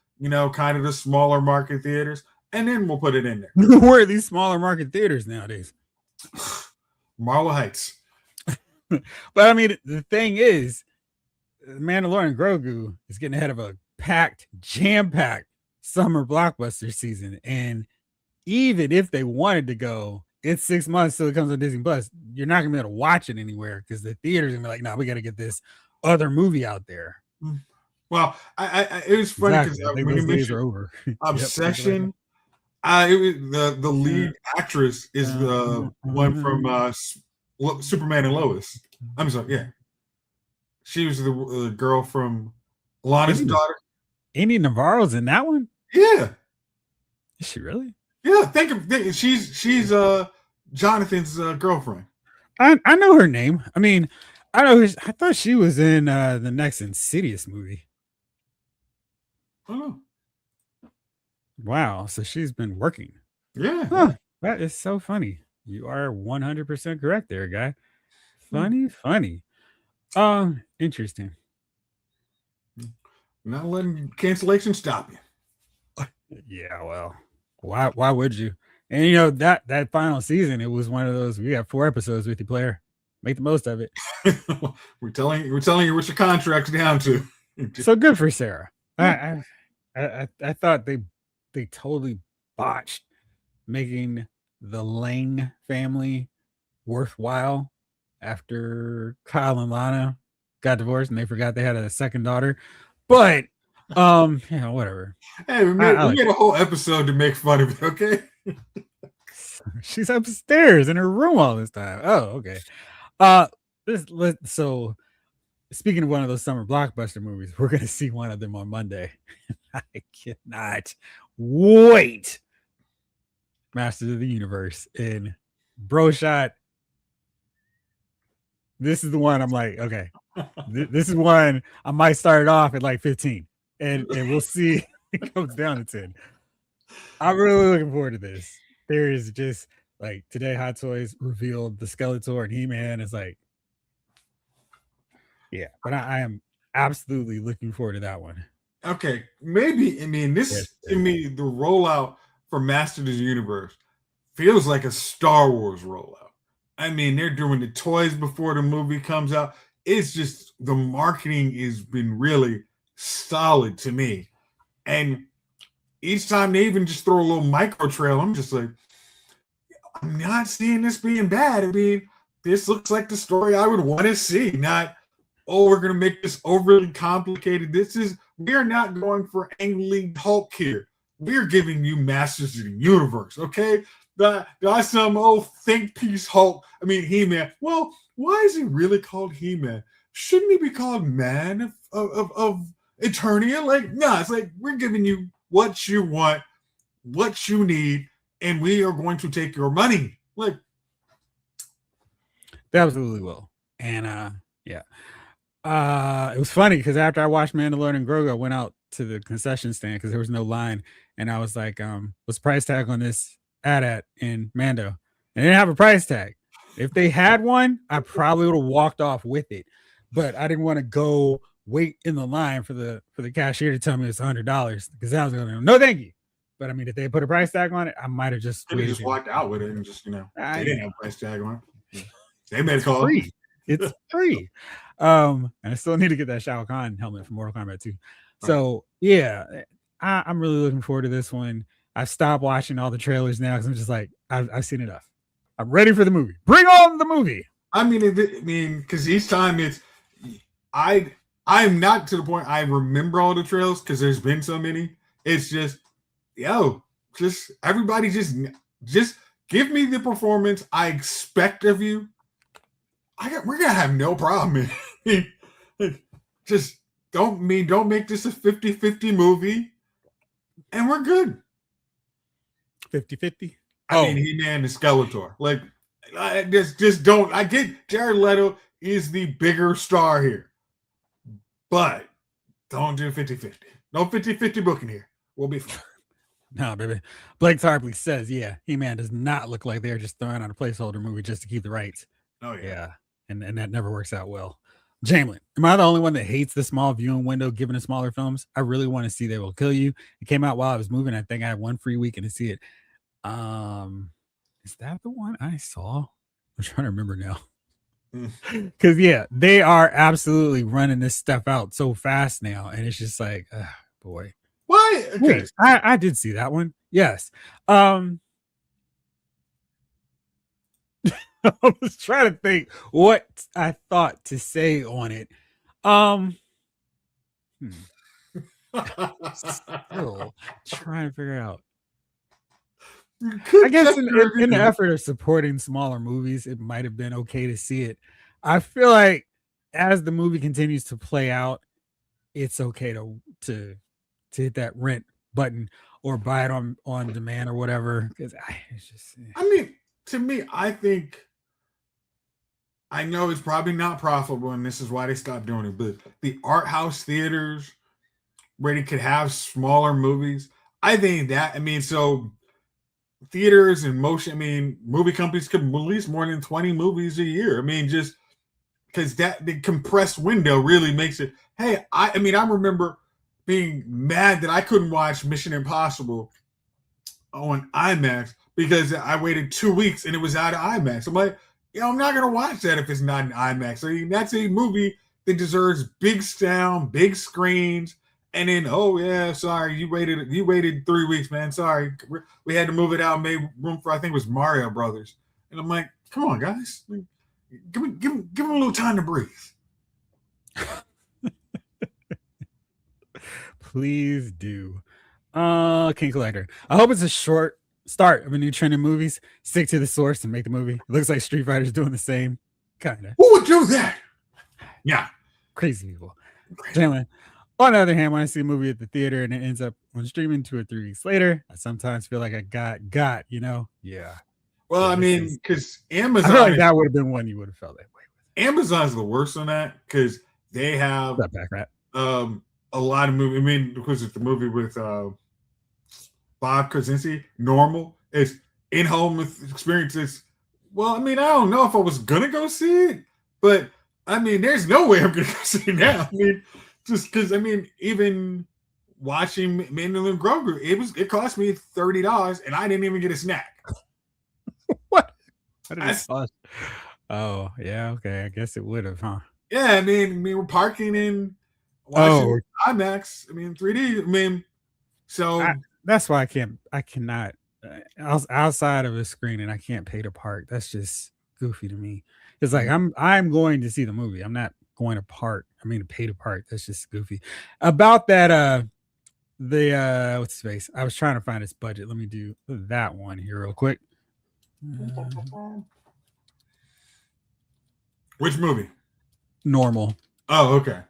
S2: kind of the smaller market theaters. And then we'll put it in there.
S1: Where are these smaller market theaters nowadays?
S2: Marlow Heights.
S1: But I mean, the thing is, Mandalorian and Grogu is getting ahead of a jam-packed summer blockbuster season. And even if they wanted to go, it's 6 months till it comes on Disney Plus. You're not gonna be able to watch it anywhere because the theater's gonna be like, "No, we got to get this other movie out there."
S2: Well, it was funny because when you mentioned
S1: over.
S2: Obsession, it was the lead actress is the one from Superman and Lois. I'm sorry, yeah, she was the girl from Lana's daughter.
S1: Amy Navarro's in that one.
S2: Yeah,
S1: is she really?
S2: Yeah, think she's Jonathan's girlfriend.
S1: I know her name. I mean, I know. I thought she was in the next Insidious movie.
S2: Oh,
S1: wow! So she's been working.
S2: Yeah,
S1: huh, that is so funny. You are 100% correct there, guy. Funny. Interesting.
S2: Not letting cancellation stop you.
S1: Yeah, well, why would you? And that final season, it was one of those. We got 4 episodes with you, player. Make the most of it.
S2: we're telling you what your contract's down to.
S1: So good for Sarah. I thought they totally botched making the Lang family worthwhile after Kyle and Lana got divorced and they forgot they had a second daughter. But whatever.
S2: Hey, we made a whole episode to make fun of it, okay?
S1: She's upstairs in her room all this time. Oh, okay. So speaking of one of those summer blockbuster movies, we're gonna see one of them on Monday. I cannot wait. Masters of the Universe in Bro Shot. This is the one I'm like, okay, this is one I might start it off at like 15, and we'll see it comes down to 10. I'm really looking forward to this. There is just like today, Hot Toys revealed the Skeletor and He-Man. It's like, yeah, but I am absolutely looking forward to that one.
S2: Okay, maybe this to me the rollout for Masters of the Universe feels like a Star Wars rollout. I mean, they're doing the toys before the movie comes out. It's just the marketing has been really solid to me, and each time they even just throw a little micro trail, I'm just like, I'm not seeing this being bad. I mean, this looks like the story I would want to see. Not, oh, we're gonna make this overly complicated. We are not going for Ang Lee Hulk here. We're giving you Masters of the Universe, okay? Not some think piece Hulk. I mean, He-Man. Well, why is he really called He-Man? Shouldn't he be called Man of Eternia? Like, no, it's like we're giving you what you want, what you need, and we are going to take your money. Like,
S1: They absolutely will. And yeah. It was funny because after I watched Mandalorian and Grogu, I went out to the concession stand because there was no line, and I was like, "What's the price tag on this at in Mando?" And they didn't have a price tag. If they had one, I probably would have walked off with it, but I didn't want to go wait in the line for the cashier to tell me it's $100 because I was going, "No, thank you." But I mean, if they put a price tag on it, I might have just
S2: could have
S1: waited.
S2: just walked out with it and just,
S1: I
S2: they didn't
S1: know.
S2: have a price tag on it. They made a call.
S1: Free. It's free. And I still need to get that Shao Kahn helmet from Mortal Kombat 2. So yeah, I'm really looking forward to this one. I've stopped watching all the trailers now because I'm just like, I've seen enough. I'm ready for the movie. Bring on the movie.
S2: I mean, because each time I'm not to the point I remember all the trails because there's been so many. It's just, just everybody just give me the performance I expect of you. We're gonna have no problem. Just don't make this a 50-50 movie, and we're good.
S1: 50-50.
S2: I mean, He-Man and Skeletor. Like, I just don't. I get Jared Leto is the bigger star here, but don't do 50-50. No 50-50 booking here. We'll be fine.
S1: No, baby. Blake Tarpley says, yeah, He-Man does not look like they're just throwing out a placeholder movie just to keep the rights.
S2: Oh yeah.
S1: And that never works out well. Jamlin, am I the only one that hates the small viewing window given to smaller films? I really want to see They Will Kill You. It came out while I was moving. I think I had one free weekend to see it. Is that the one I saw? I'm trying to remember now. Because yeah, they are absolutely running this stuff out so fast now, and it's just like, boy.
S2: Why?
S1: Wait, I did see that one. Yes. I was trying to think what I thought to say on it. Still trying to figure out. I guess in the effort of supporting smaller movies, it might have been okay to see it. I feel like as the movie continues to play out, it's okay to hit that rent button or buy it on demand or whatever. Because it's just.
S2: I mean, to me, I think. I know it's probably not profitable, and this is why they stopped doing it. But the art house theaters where they could have smaller movies, I think that. I mean, so theaters and movie companies could release more than 20 movies a year. I mean, just because the compressed window really makes it. Hey, I remember being mad that I couldn't watch Mission Impossible on IMAX because I waited 2 weeks and it was out of IMAX. I'm like, I'm not gonna watch that if it's not in IMAX. I mean, that's a movie that deserves big sound, big screens. And then, sorry, you waited 3 weeks, man. Sorry, we had to move it out, made room for I think it was Mario Brothers. And I'm like, come on, guys, give me a little time to breathe.
S1: Please do. King Collector. I hope it's a short start of a new trend in movies. Stick to the source and make the movie. It looks like Street Fighter's doing the same. Kinda.
S2: Who would do that? Yeah.
S1: Crazy people. Jalen. On the other hand, when I see a movie at the theater and it ends up on streaming 2 or 3 weeks later, I sometimes feel like I got, Yeah.
S2: Well, I mean, because Amazon.
S1: I feel like that would have been one you would have felt that way with.
S2: Amazon's the worst on that because they have a lot of movies. I mean, because it's the movie with Bob Krasinski, Normal. It's in-home experiences. Well, I mean, I don't know if I was gonna go see it, but I mean, there's no way I'm gonna go see it now. I mean, just because even watching Mandalorian and Grogu, it cost me $30 and I didn't even get a snack.
S1: What? Oh, yeah, okay. I guess it would have, huh?
S2: Yeah, I mean, we're parking in watching IMAX. I mean, 3D. I mean, so
S1: that's why I cannot outside of a screen and I can't pay to park. That's just goofy to me. It's like I'm going to see the movie. I'm not going to park. I mean, to pay to park. That's just goofy. About that, what's his face? I was trying to find its budget. Let me do that one here real quick.
S2: Which movie?
S1: Normal.
S2: Oh, okay.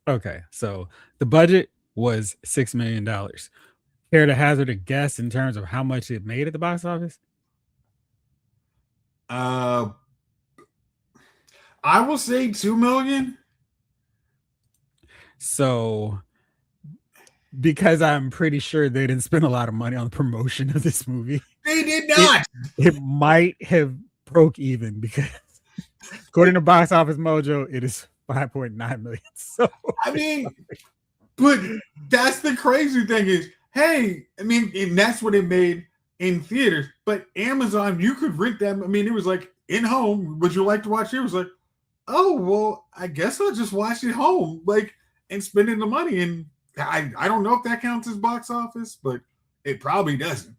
S1: Okay, so the budget was $6 million. Care to hazard a guess in terms of how much it made at the box office?
S2: Uh, I will say 2 million.
S1: So, because I'm pretty sure they didn't spend a lot of money on the promotion of this movie,
S2: They did
S1: it
S2: not.
S1: it might have broke even because according to Box Office Mojo, it is 5.9 million. So,
S2: I mean, but that's the crazy thing is, hey, I mean, and that's what it made in theaters. But Amazon, you could rent them. I mean, it was like in home. Would you like to watch it? It was like, oh well, I guess I'll just watch it home, like, and spending the money. And I don't know if that counts as box office, but it probably doesn't.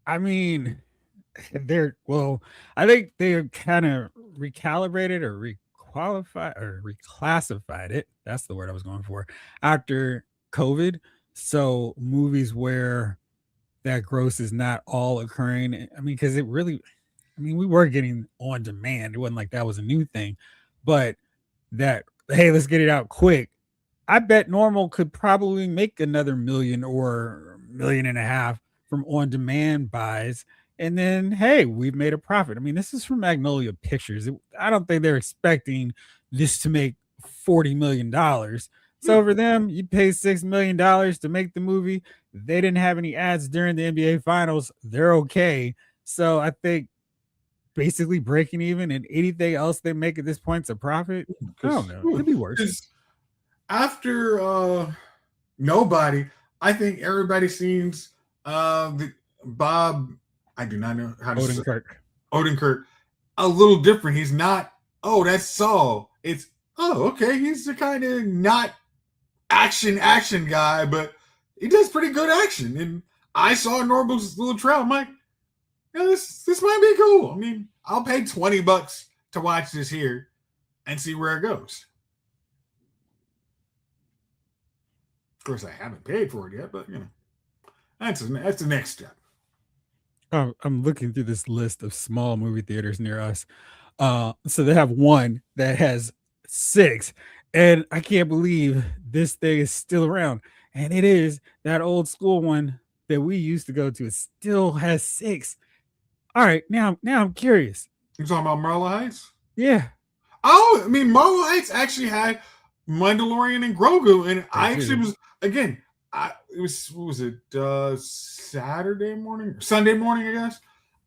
S1: I mean, I think they kind of recalibrated or requalified or reclassified it. That's the word I was going for after COVID. So movies where that gross is not all occurring. I mean, because it really, I mean, we were getting on demand. It wasn't like that was a new thing, but that, hey, let's get it out quick. I bet Normal could probably make another million or million and a half from on demand buys. And then, hey, we've made a profit. I mean, this is from Magnolia Pictures. I don't think they're expecting this to make $40 million. So for them, you pay $6 million to make the movie. They didn't have any ads during the NBA Finals. They're okay. So I think basically breaking even and anything else they make at this point is a profit. I don't know. Could be worse.
S2: After Nobody, I think everybody seems Bob. I do not know how to say Odenkirk a little different. He's not. Oh, that's Saul. It's okay. He's the kind of not action guy, but he does pretty good action. And I saw Normal's little trailer. I'm like, yeah, this might be cool. I mean, I'll pay $20 to watch this here and see where it goes. Of course, I haven't paid for it yet, but that's the next step.
S1: I'm looking through this list of small movie theaters near us. So they have one that has 6, and I can't believe this thing is still around. And it is that old school one that we used to go to. It still has 6. All right, now I'm curious.
S2: You talking about Marla Heights?
S1: Yeah.
S2: Oh, I mean, Marla Heights actually had Mandalorian and Grogu, and I actually was again. It was what was it? Saturday morning, Sunday morning, I guess.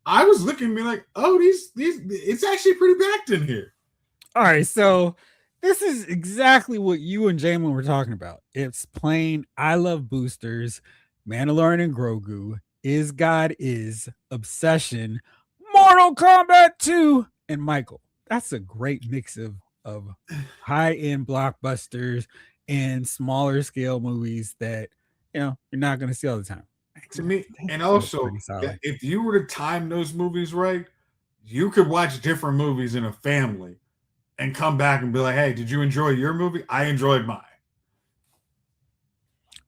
S2: I was looking, be like, oh, these, it's actually pretty packed in here.
S1: All right, so this is exactly what you and Jalen were talking about. It's plain I love boosters, Mandalorian and Grogu, Is God Is, Obsession, Mortal Kombat 2, and Michael. That's a great mix of high-end blockbusters and smaller scale movies that you're not going to see all the time.
S2: To me, and also, if you were to time those movies right, you could watch different movies in a family and come back and be like, hey, did you enjoy your movie? I enjoyed mine.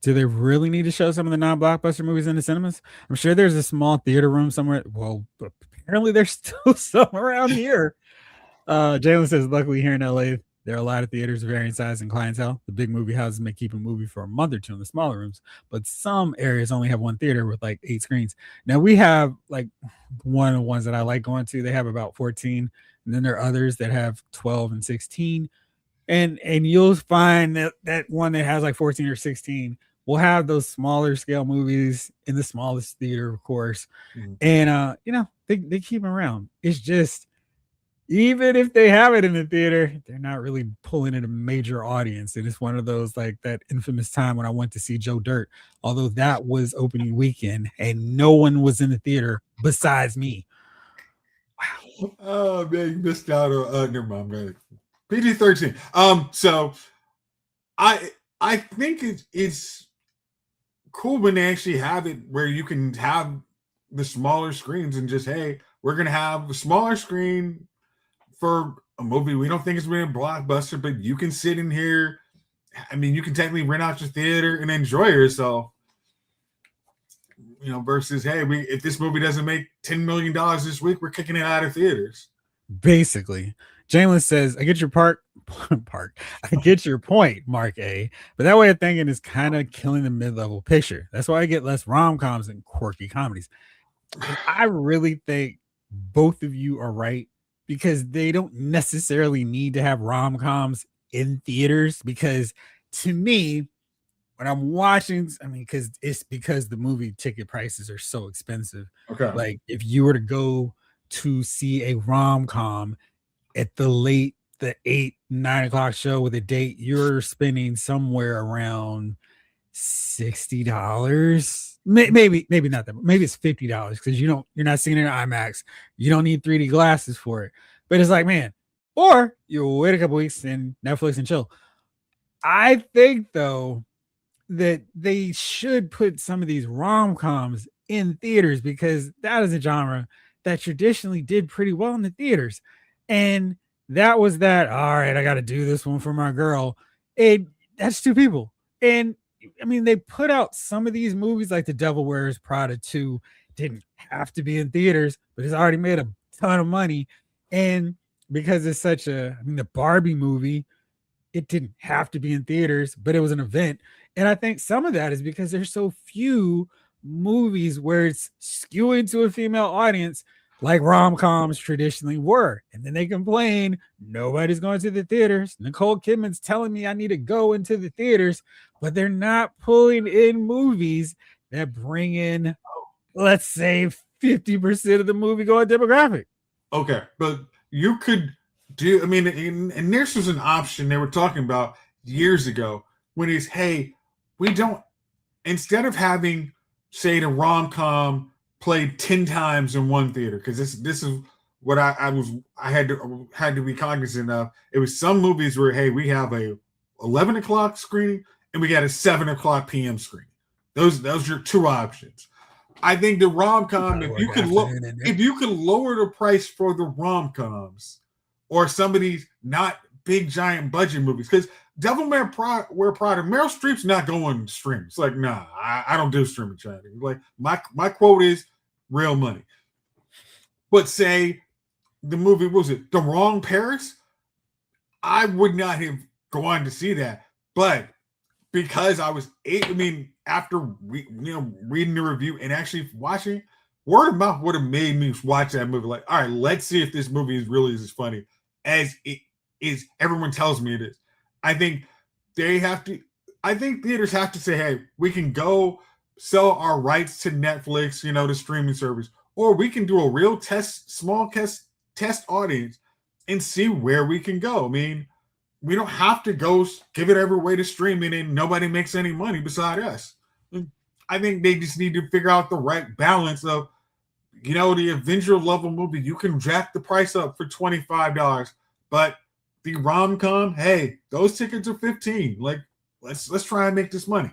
S1: Do they really need to show some of the non-blockbuster movies in the cinemas? I'm sure there's a small theater room somewhere. Well, apparently there's still some around here. Jalen says, luckily here in LA, there are a lot of theaters of varying size and clientele. The big movie houses may keep a movie for a month or two in the smaller rooms, but some areas only have one theater with like 8 screens. Now we have like one of the ones that I like going to. They have about 14, and then there are others that have 12 and 16. And you'll find that one that has like 14 or 16 will have those smaller scale movies in the smallest theater, of course. Mm-hmm. And they keep them around. It's just, even if they have it in the theater, they're not really pulling in a major audience. And it's one of those, like that infamous time when I went to see Joe Dirt, although that was opening weekend and no one was in the theater besides me.
S2: Wow. Oh man, you missed out on never mind, man. PG-13. So I think it's cool when they actually have it where you can have the smaller screens and just, hey, we're gonna have a smaller screen for a movie we don't think is really a blockbuster, but you can sit in here. I mean, you can technically rent out your theater and enjoy yourself. Versus, hey, if this movie doesn't make $10 million this week, we're kicking it out of theaters.
S1: Basically. Jalen says, I get your park. I get your point, Mark A. But that way of thinking is kind of killing the mid-level picture. That's why I get less rom-coms and quirky comedies. And I really think both of you are right because they don't necessarily need to have rom-coms in theaters. Because to me, when I'm watching, I mean, because the movie ticket prices are so expensive.
S2: Okay.
S1: Like if you were to go to see a rom-com at the 8, 9 o'clock show with a date, you're spending somewhere around $60. Maybe not that. Maybe it's $50 because you're not seeing it in IMAX. You don't need 3D glasses for it. But it's like, man, or you'll wait a couple weeks and Netflix and chill. I think though that they should put some of these rom-coms in theaters because that is a genre that traditionally did pretty well in the theaters. And that was that, all right, I got to do this one for my girl. And that's two people. And I mean, they put out some of these movies like The Devil Wears Prada 2 didn't have to be in theaters, but it's already made a ton of money. And because it's I mean, the Barbie movie, it didn't have to be in theaters, but it was an event. And I think some of that is because there's so few movies where it's skewing to a female audience like rom-coms traditionally were. And then they complain, nobody's going to the theaters. Nicole Kidman's telling me I need to go into the theaters, but they're not pulling in movies that bring in, let's say, 50% of the movie-going demographic.
S2: Okay, but you could do, I mean, and this was an option they were talking about years ago when it's, hey, we don't, instead of having, say, the rom-com played 10 times in one theater, because this is what I had to be cognizant of. It was some movies where, hey, we have a 11 o'clock screening and we got a 7 o'clock p.m. screening. Those are your two options. I think the rom-com, if you could lower the price for the rom-coms or some of these not big giant budget movies, because Devil Wear Prada, Meryl Streep's not going stream. It's like, nah, I don't do streaming China. Like my quote is real money. But say the movie, what was it, The Wrong Paris? I would not have gone to see that. But because after reading the review and actually watching, word of mouth would have made me watch that movie. Like, all right, let's see if this movie is really as funny as it is. Everyone tells me it is. I think theaters have to say, hey, we can go sell our rights to Netflix, the streaming service, or we can do a real small test audience and see where we can go. I mean, we don't have to go give it every way to streaming and nobody makes any money beside us. I think they just need to figure out the right balance of, the Avenger level movie, you can jack the price up for $25, but the rom-com, hey, those tickets are $15. Like, let's try and make this money.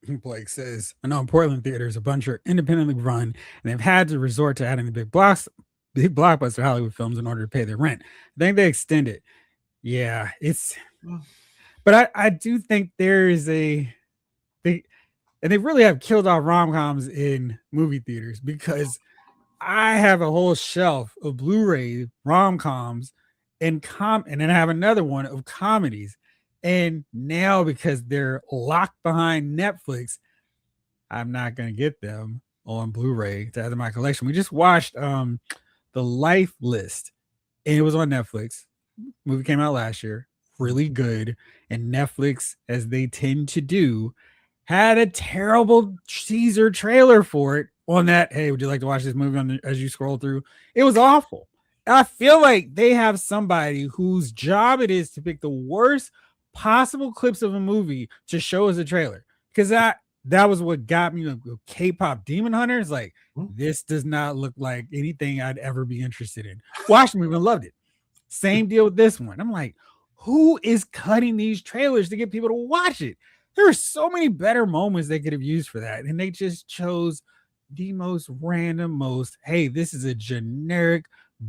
S1: Blake says, I know in Portland theaters, a bunch are independently run, and they've had to resort to adding the big blockbuster Hollywood films in order to pay their rent. I think they extend it. Yeah, but I do think there is and they really have killed off rom-coms in movie theaters because I have a whole shelf of Blu-ray rom-coms and then I have another one of comedies. And now because they're locked behind Netflix, I'm not going to get them on Blu-ray to add to my collection. We just watched The Life List, and it was on Netflix. Movie came out last year, really good. And Netflix, as they tend to do, had a terrible teaser trailer for it on that. Hey, would you like to watch this movie as you scroll through? It was awful. I feel like they have somebody whose job it is to pick the worst possible clips of a movie to show as a trailer, because that was what got me with K-pop Demon Hunters. Like, this does not look like anything I'd ever be interested in. Watched the movie and loved it. Same deal with this one. I'm like, who is cutting these trailers to get people to watch it? There are so many better moments they could have used for that, and they just chose the most random, hey, this is a generic,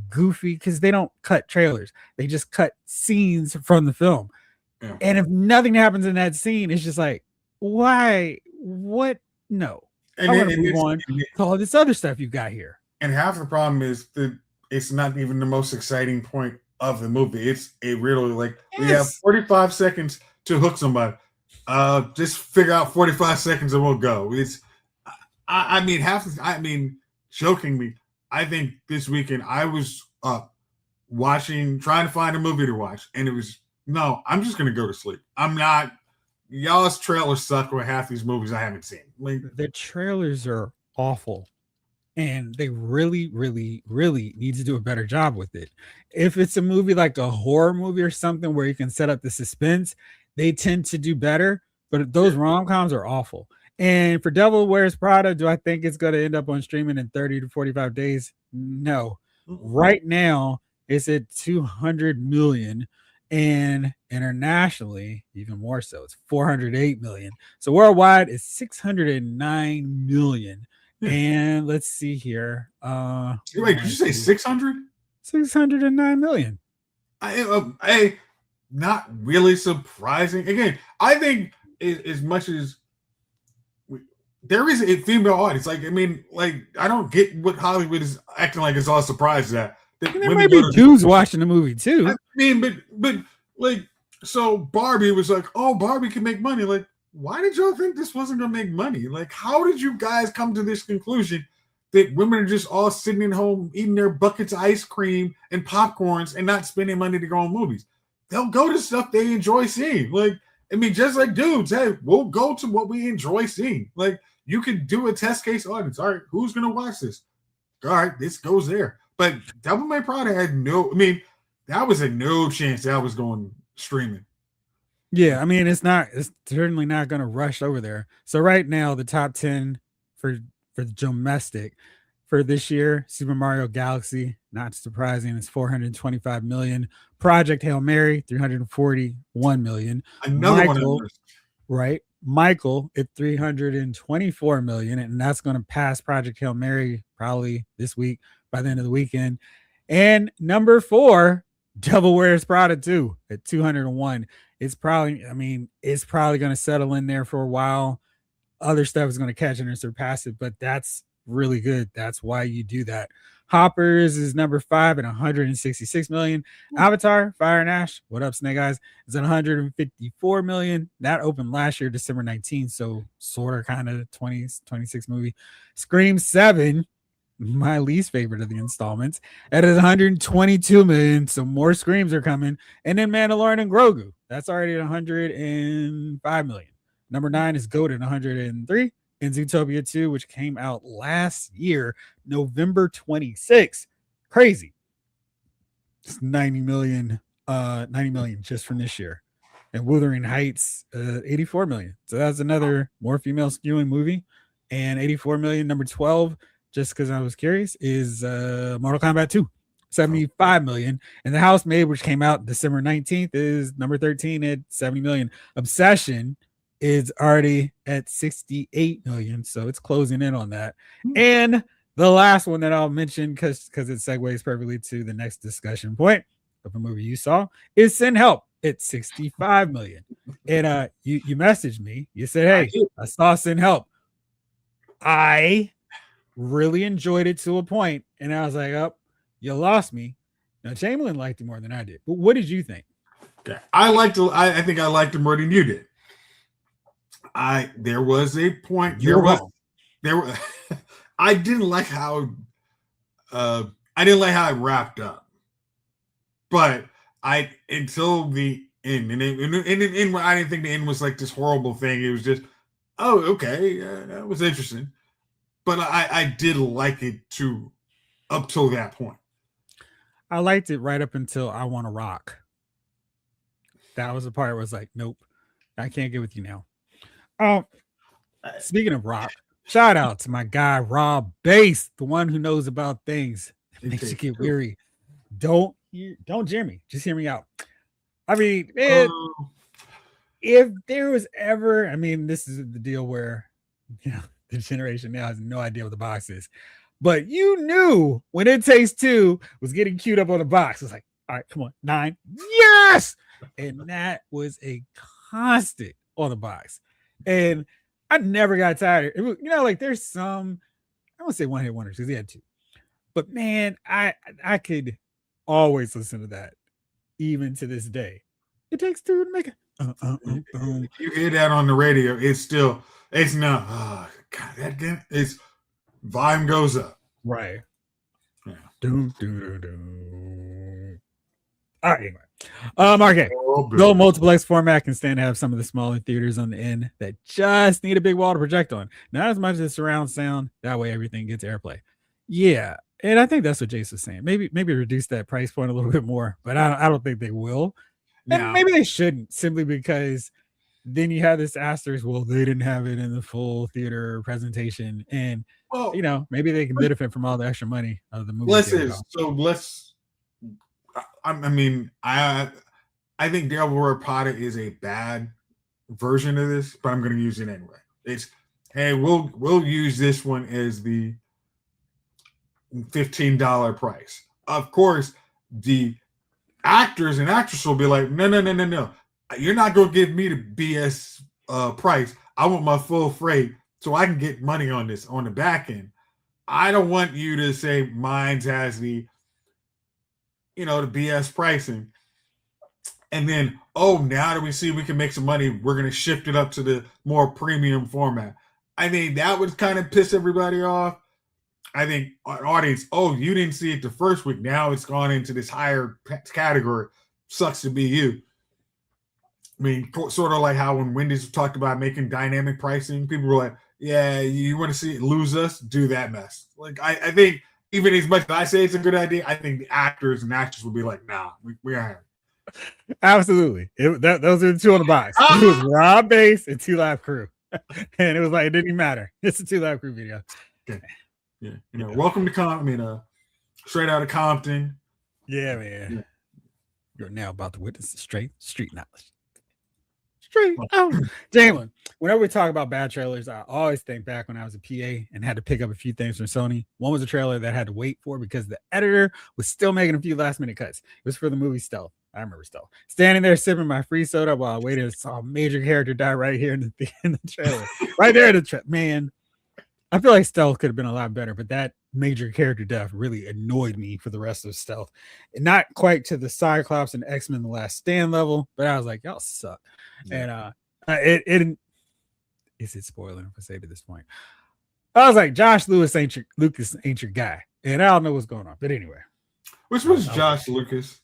S1: goofy, because they don't cut trailers. They just cut scenes from the film. Yeah. And if nothing happens in that scene, it's just like, why? What? No.
S2: And
S1: I want to move on to all this other stuff you got here.
S2: And half the problem is it's not even the most exciting point of the movie. It really like we have
S1: Yes.
S2: 45 seconds to hook somebody. Just figure out 45 seconds and we'll go. I mean, jokingly, I think this weekend I was up watching, trying to find a movie to watch, and it was no, I'm just gonna go to sleep. I'm not. Y'all's trailers suck with half these movies I haven't seen. Like,
S1: The trailers are awful. And they really, really, really need to do a better job with it. If it's a movie like a horror movie or something where you can set up the suspense, they tend to do better. But those rom-coms are awful. And for Devil Wears Prada, do I think it's going to end up on streaming in 30 to 45 days? No. Right now, it's at 200 million. And internationally, even more so, it's 408 million. So worldwide, it's 609 million. And let's see here.
S2: wait, did you say 600?
S1: 609 million.
S2: Not really surprising. Again, I think as much as there is a female audience, like I don't get what Hollywood is acting like it's all surprised at. That
S1: there might be dudes watching the movie too.
S2: I mean, but like, so Barbie was like, oh, Barbie can make money. Like, why did y'all think this wasn't gonna make money? Like, how did you guys come to this conclusion that women are just all sitting at home eating their buckets of ice cream and popcorns and not spending money to go on movies? They'll go to stuff they enjoy seeing. Like, I mean, just like dudes, hey, we'll go to what we enjoy seeing. Like, you could do a test case audience. All right, who's gonna watch this? All right, this goes there. But Devil May Cry had no. I mean, that was a no chance that was going streaming.
S1: Yeah, I mean, it's certainly not going to rush over there. So right now, the top 10 for the domestic for this year, Super Mario Galaxy, not surprising, it's 425 million. Project Hail Mary, 341 million.
S2: Another
S1: Michael,
S2: one.
S1: Right? Michael at 324 million, and that's going to pass Project Hail Mary probably this week by the end of the weekend. And number 4, Devil Wears Prada 2 at 201. It's probably going to settle in there for a while. Other stuff is going to catch it and surpass it, but that's really good. That's why you do that. Hoppers is number 5 at 166 million. Avatar, Fire and Ash, what up, Snake Eyes, is at 154 million. That opened last year, December 19th, so sort of kind of 26 movie. Scream 7, my least favorite of the installments, at 122 million. So more Screams are coming. And then Mandalorian and Grogu, that's already at 105 million. Number 9 is Goat at 103. And Zootopia 2, which came out last year, November 26th. Crazy. It's 90 million just from this year. And Wuthering Heights, 84 million. So that's another more female skewing movie. And 84 million. Number 12, just because I was curious, is Mortal Kombat 2, 75 million. And The Housemaid, which came out December 19th, is number 13 at 70 million. Obsession is already at 68 million, so it's closing in on that. And the last one that I'll mention, because it segues perfectly to the next discussion point of a movie you saw, is Send Help at 65 million. And you messaged me, you said, hey, I saw Send Help. I really enjoyed it to a point, and I was like, oh, you lost me. Now Chamberlain liked it more than I did, but what did you think?
S2: Okay. I think I liked it more than you did. There was a point. I didn't like how it wrapped up, but until the end, and I didn't think the end was like this horrible thing. It was just, oh, okay, that was interesting, but I did like it too up till that point.
S1: I liked it right up until I Want to Rock. That was the part where I was like, nope, I can't get with you now. Speaking of Rob, shout out to my guy Rob Bass, the one who knows about things that makes you get weary. Don't jeer me, just hear me out. I mean, if there was ever, I mean, this is the deal where the generation now has no idea what the box is, but you knew when It Takes Two was getting queued up on the box. It's like, all right, come on, 9, yes, and that was a constant on the box. And I never got tired. Like there's some, I won't say one hit wonders because he had 2, But man, I could always listen to that, even to this day. It takes two to make it.
S2: If you hear that on the radio, it's not. Oh, God, that again. It's volume goes up.
S1: Right.
S2: Yeah.
S1: Doom, doom, doom, doom. All right, anyway. Okay.
S2: Oh,
S1: Though multiplex format can stand to have some of the smaller theaters on the end that just need a big wall to project on. Not as much as surround sound. That way everything gets airplay. Yeah. And I think that's what Jace was saying. Maybe reduce that price point a little bit more, but I don't think they will. And
S2: Now,
S1: maybe they shouldn't, simply because then you have this asterisk. Well, they didn't have it in the full theater presentation, and
S2: well,
S1: maybe they can benefit from all the extra money of the movie.
S2: I think Devil Wears Prada is a bad version of this, but I'm going to use it anyway. It's, hey, we'll use this one as the $15 price. Of course, the actors and actresses will be like, no. You're not going to give me the BS price. I want my full freight so I can get money on this on the back end. I don't want you to say mine's has the BS pricing. And then, now that we see we can make some money, we're going to shift it up to the more premium format. I mean, that would kind of piss everybody off. I think our audience, you didn't see it the first week. Now it's gone into this higher category. Sucks to be you. I mean, sort of like how when Wendy's talked about making dynamic pricing, people were like, yeah, you want to see it lose us? Do that mess. Like, I think even as much as I say it's a good idea, I think the actors and actresses will be like, nah, we are.
S1: Absolutely. Those are the two on the box. It was Rob Base and Two Live Crew. And it was like, it didn't even matter. It's a Two Live Crew video.
S2: Okay. Yeah. Welcome to Compton. Straight out of Compton.
S1: Yeah, man. Yeah. You're now about to witness the straight street knowledge. Straight out. Jalen, whenever we talk about bad trailers, I always think back when I was a PA and had to pick up a few things from Sony. One was a trailer that I had to wait for because the editor was still making a few last minute cuts. It was for the movie Stealth. I remember Stealth. Standing there sipping my free soda while I waited, and saw a major character die right here in the trailer. Right there in the trailer. Man, I feel like Stealth could have been a lot better, but that major character death really annoyed me for the rest of Stealth. And not quite to the Cyclops and X-Men The Last Stand level, but I was like, y'all suck. Yeah. And is it spoiling if I say to this point? I was like, Lucas ain't your guy. And I don't know what's going on. But anyway.
S2: Which was Josh Lucas?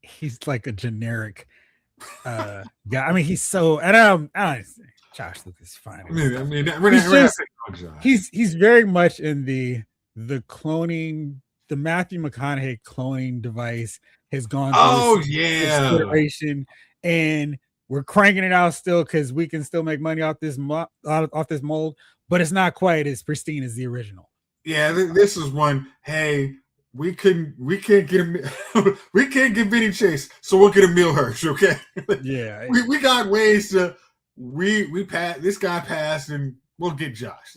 S1: He's like a generic guy. I mean, he's so, and I don't Josh Lucas fine. He's very much in the cloning, the Matthew McConaughey cloning device has gone through iteration, and we're cranking it out still because we can still make money off this mold, but it's not quite as pristine as the original.
S2: Yeah, this is one. Hey, we can't get Vinny Chase, so we'll get Emil Hirsch. Okay.
S1: Yeah,
S2: we got ways to. We passed, this guy passed, and we'll get Josh.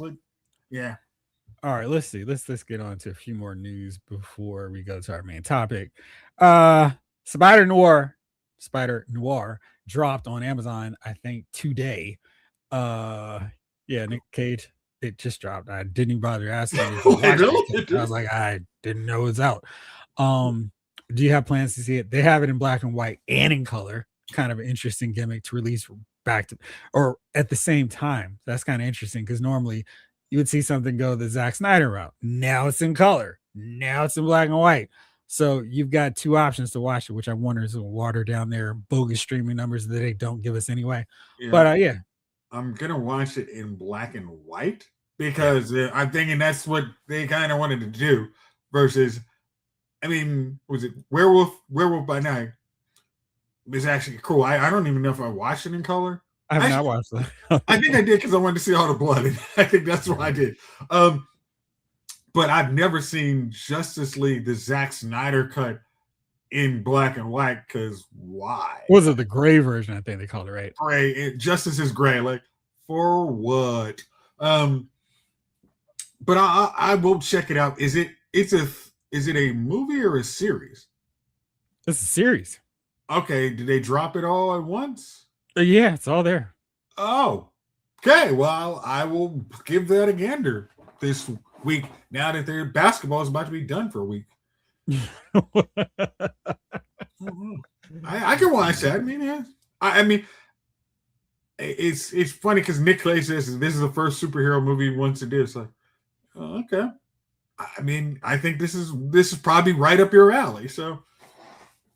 S2: Yeah.
S1: All right, let's see. Let's get on to a few more news before we go to our main topic. Spider-Noir dropped on Amazon, I think today. Nic Cage, it just dropped. I didn't even bother asking. I was like, I didn't know it's out. Do you have plans to see it? They have it in black and white and in color. Kind of an interesting gimmick to release back to or at the same time. That's kind of interesting because normally you would see something go the Zack Snyder route. Now it's in color. Now it's in black and white. So you've got two options to watch it, which I wonder is will water down their bogus streaming numbers that they don't give us anyway. Yeah. But
S2: I'm gonna watch it in black and white because I'm thinking that's what they kind of wanted to do. Versus, I mean, was it Werewolf by Night? It's actually cool. I don't even know if I watched it in color.
S1: I have not watched that.
S2: I think I did because I wanted to see all the blood. And I think that's what I did. But I've never seen Justice League, the Zack Snyder cut, in black and white. Because why?
S1: Was it the gray version? I think they called it, right?
S2: Gray. Justice is gray. Like, for what? But I will check it out. Is it a movie or a series?
S1: It's a series.
S2: Okay, did they drop it all at once?
S1: Yeah, it's all there.
S2: Oh, okay. Well, I will give that a gander this week now that their basketball is about to be done for a week. I can watch that. I mean, yeah. I mean, it's funny because Nic Cage says this is the first superhero movie he wants to do. It's like, oh, okay. I mean, I think this is probably right up your alley. So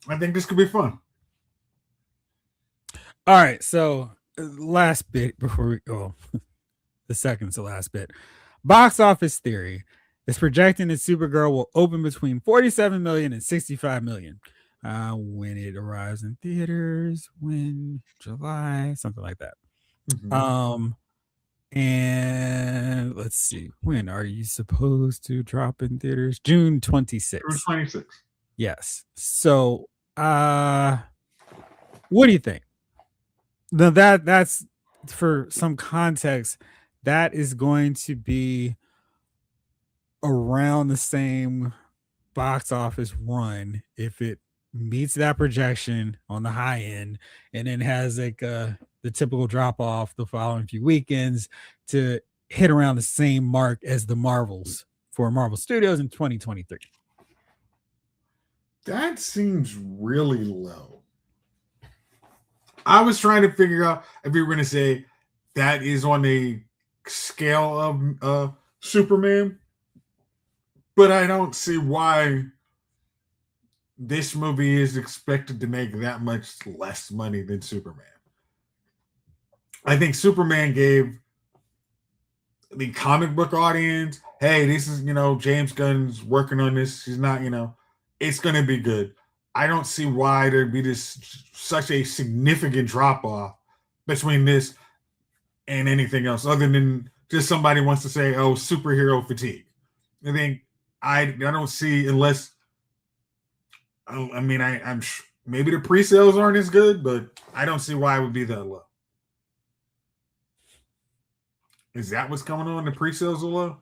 S2: I think this could be fun.
S1: All right, so last bit before we go, the second to last bit. Box office theory is projecting that Supergirl will open between 47 million and 65 million when it arrives in theaters, when July, something like that. Mm-hmm. And let's see, when are you supposed to drop in theaters? June 26th.
S2: June 26th.
S1: Yes. So, what do you think? Now that's for some context. That is going to be around the same box office run if it meets that projection on the high end, and then has like the typical drop off the following few weekends to hit around the same mark as the Marvels for Marvel Studios in 2023.
S2: That seems really low. I was trying to figure out if you were going to say that is on a scale of Superman, but I don't see why this movie is expected to make that much less money than Superman. I think Superman gave the comic book audience, hey, this is, James Gunn's working on this. He's not, it's going to be good. I don't see why there'd be such a significant drop off between this and anything else, other than just somebody wants to say, "Oh, superhero fatigue." I think I don't see, unless I mean I'm maybe the pre-sales aren't as good, but I don't see why it would be that low. Is that what's coming on? The pre-sales are low?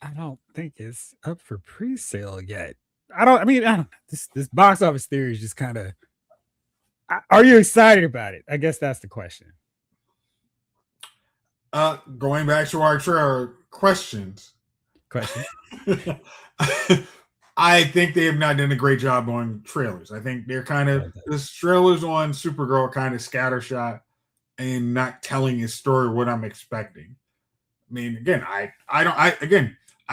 S1: I don't think it's up for pre-sale yet. I don't know. This box office theory is just kind of. Are you excited about it? I guess that's the question.
S2: Going back to our questions. I think they have not done a great job on trailers. I think they're kind of the trailers on Supergirl kind of scattershot and not telling a story what I'm expecting. I mean, again, I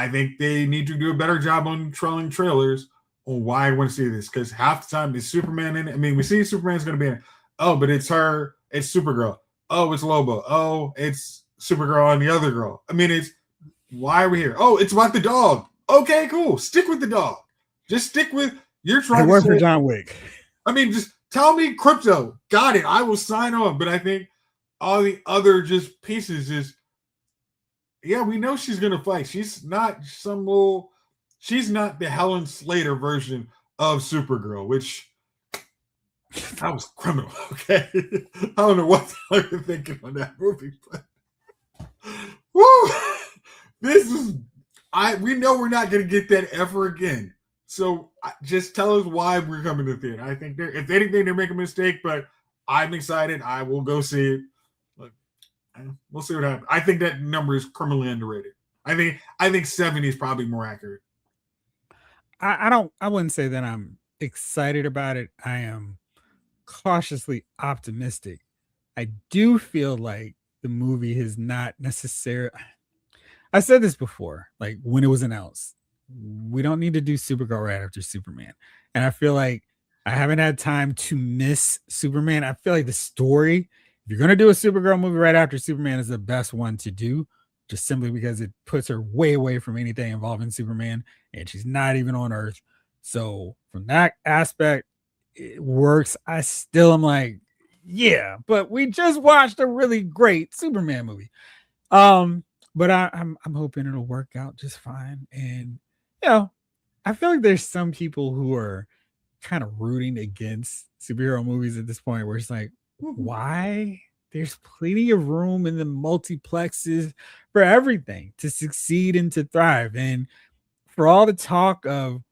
S2: think they need to do a better job on telling trailers on why I want to see this, because half the time is Superman in it. I mean, we see Superman's going to be in it. Oh, but it's her. It's Supergirl. Oh, it's Lobo. Oh, it's Supergirl and the other girl. I mean, it's why are we here? Oh, it's about the dog. Okay, cool. Stick with the dog. Just stick with you're trying.
S1: I work for John Wick.
S2: I mean, just tell me crypto. Got it. I will sign on. But I think all the other just pieces is, yeah, we know she's gonna fight. She's not she's not the Helen Slater version of Supergirl, which that was criminal. Okay, I don't know what you're thinking on that movie, but woo, we know we're not gonna get that ever again. So just tell us why we're coming to the theater. I think if anything, they're making a mistake, but I'm excited. I will go see it. We'll see what happens. I think that number is criminally underrated. I think 70 is probably more accurate.
S1: I wouldn't say that I'm excited about it. I am cautiously optimistic. I do feel like the movie has not necessarily. I said this before, like when it was announced, we don't need to do Supergirl right after Superman. And I feel like I haven't had time to miss Superman. I feel like the story, if you're going to do a Supergirl movie right after Superman, is the best one to do, just simply because it puts her way away from anything involving Superman, and she's not even on Earth. So from that aspect, it works. I still am like, yeah, but we just watched a really great Superman movie. But I'm hoping it'll work out just fine. And I feel like there's some people who are kind of rooting against superhero movies at this point, where it's like, why? There's plenty of room in the multiplexes for everything to succeed and to thrive. And for all the talk of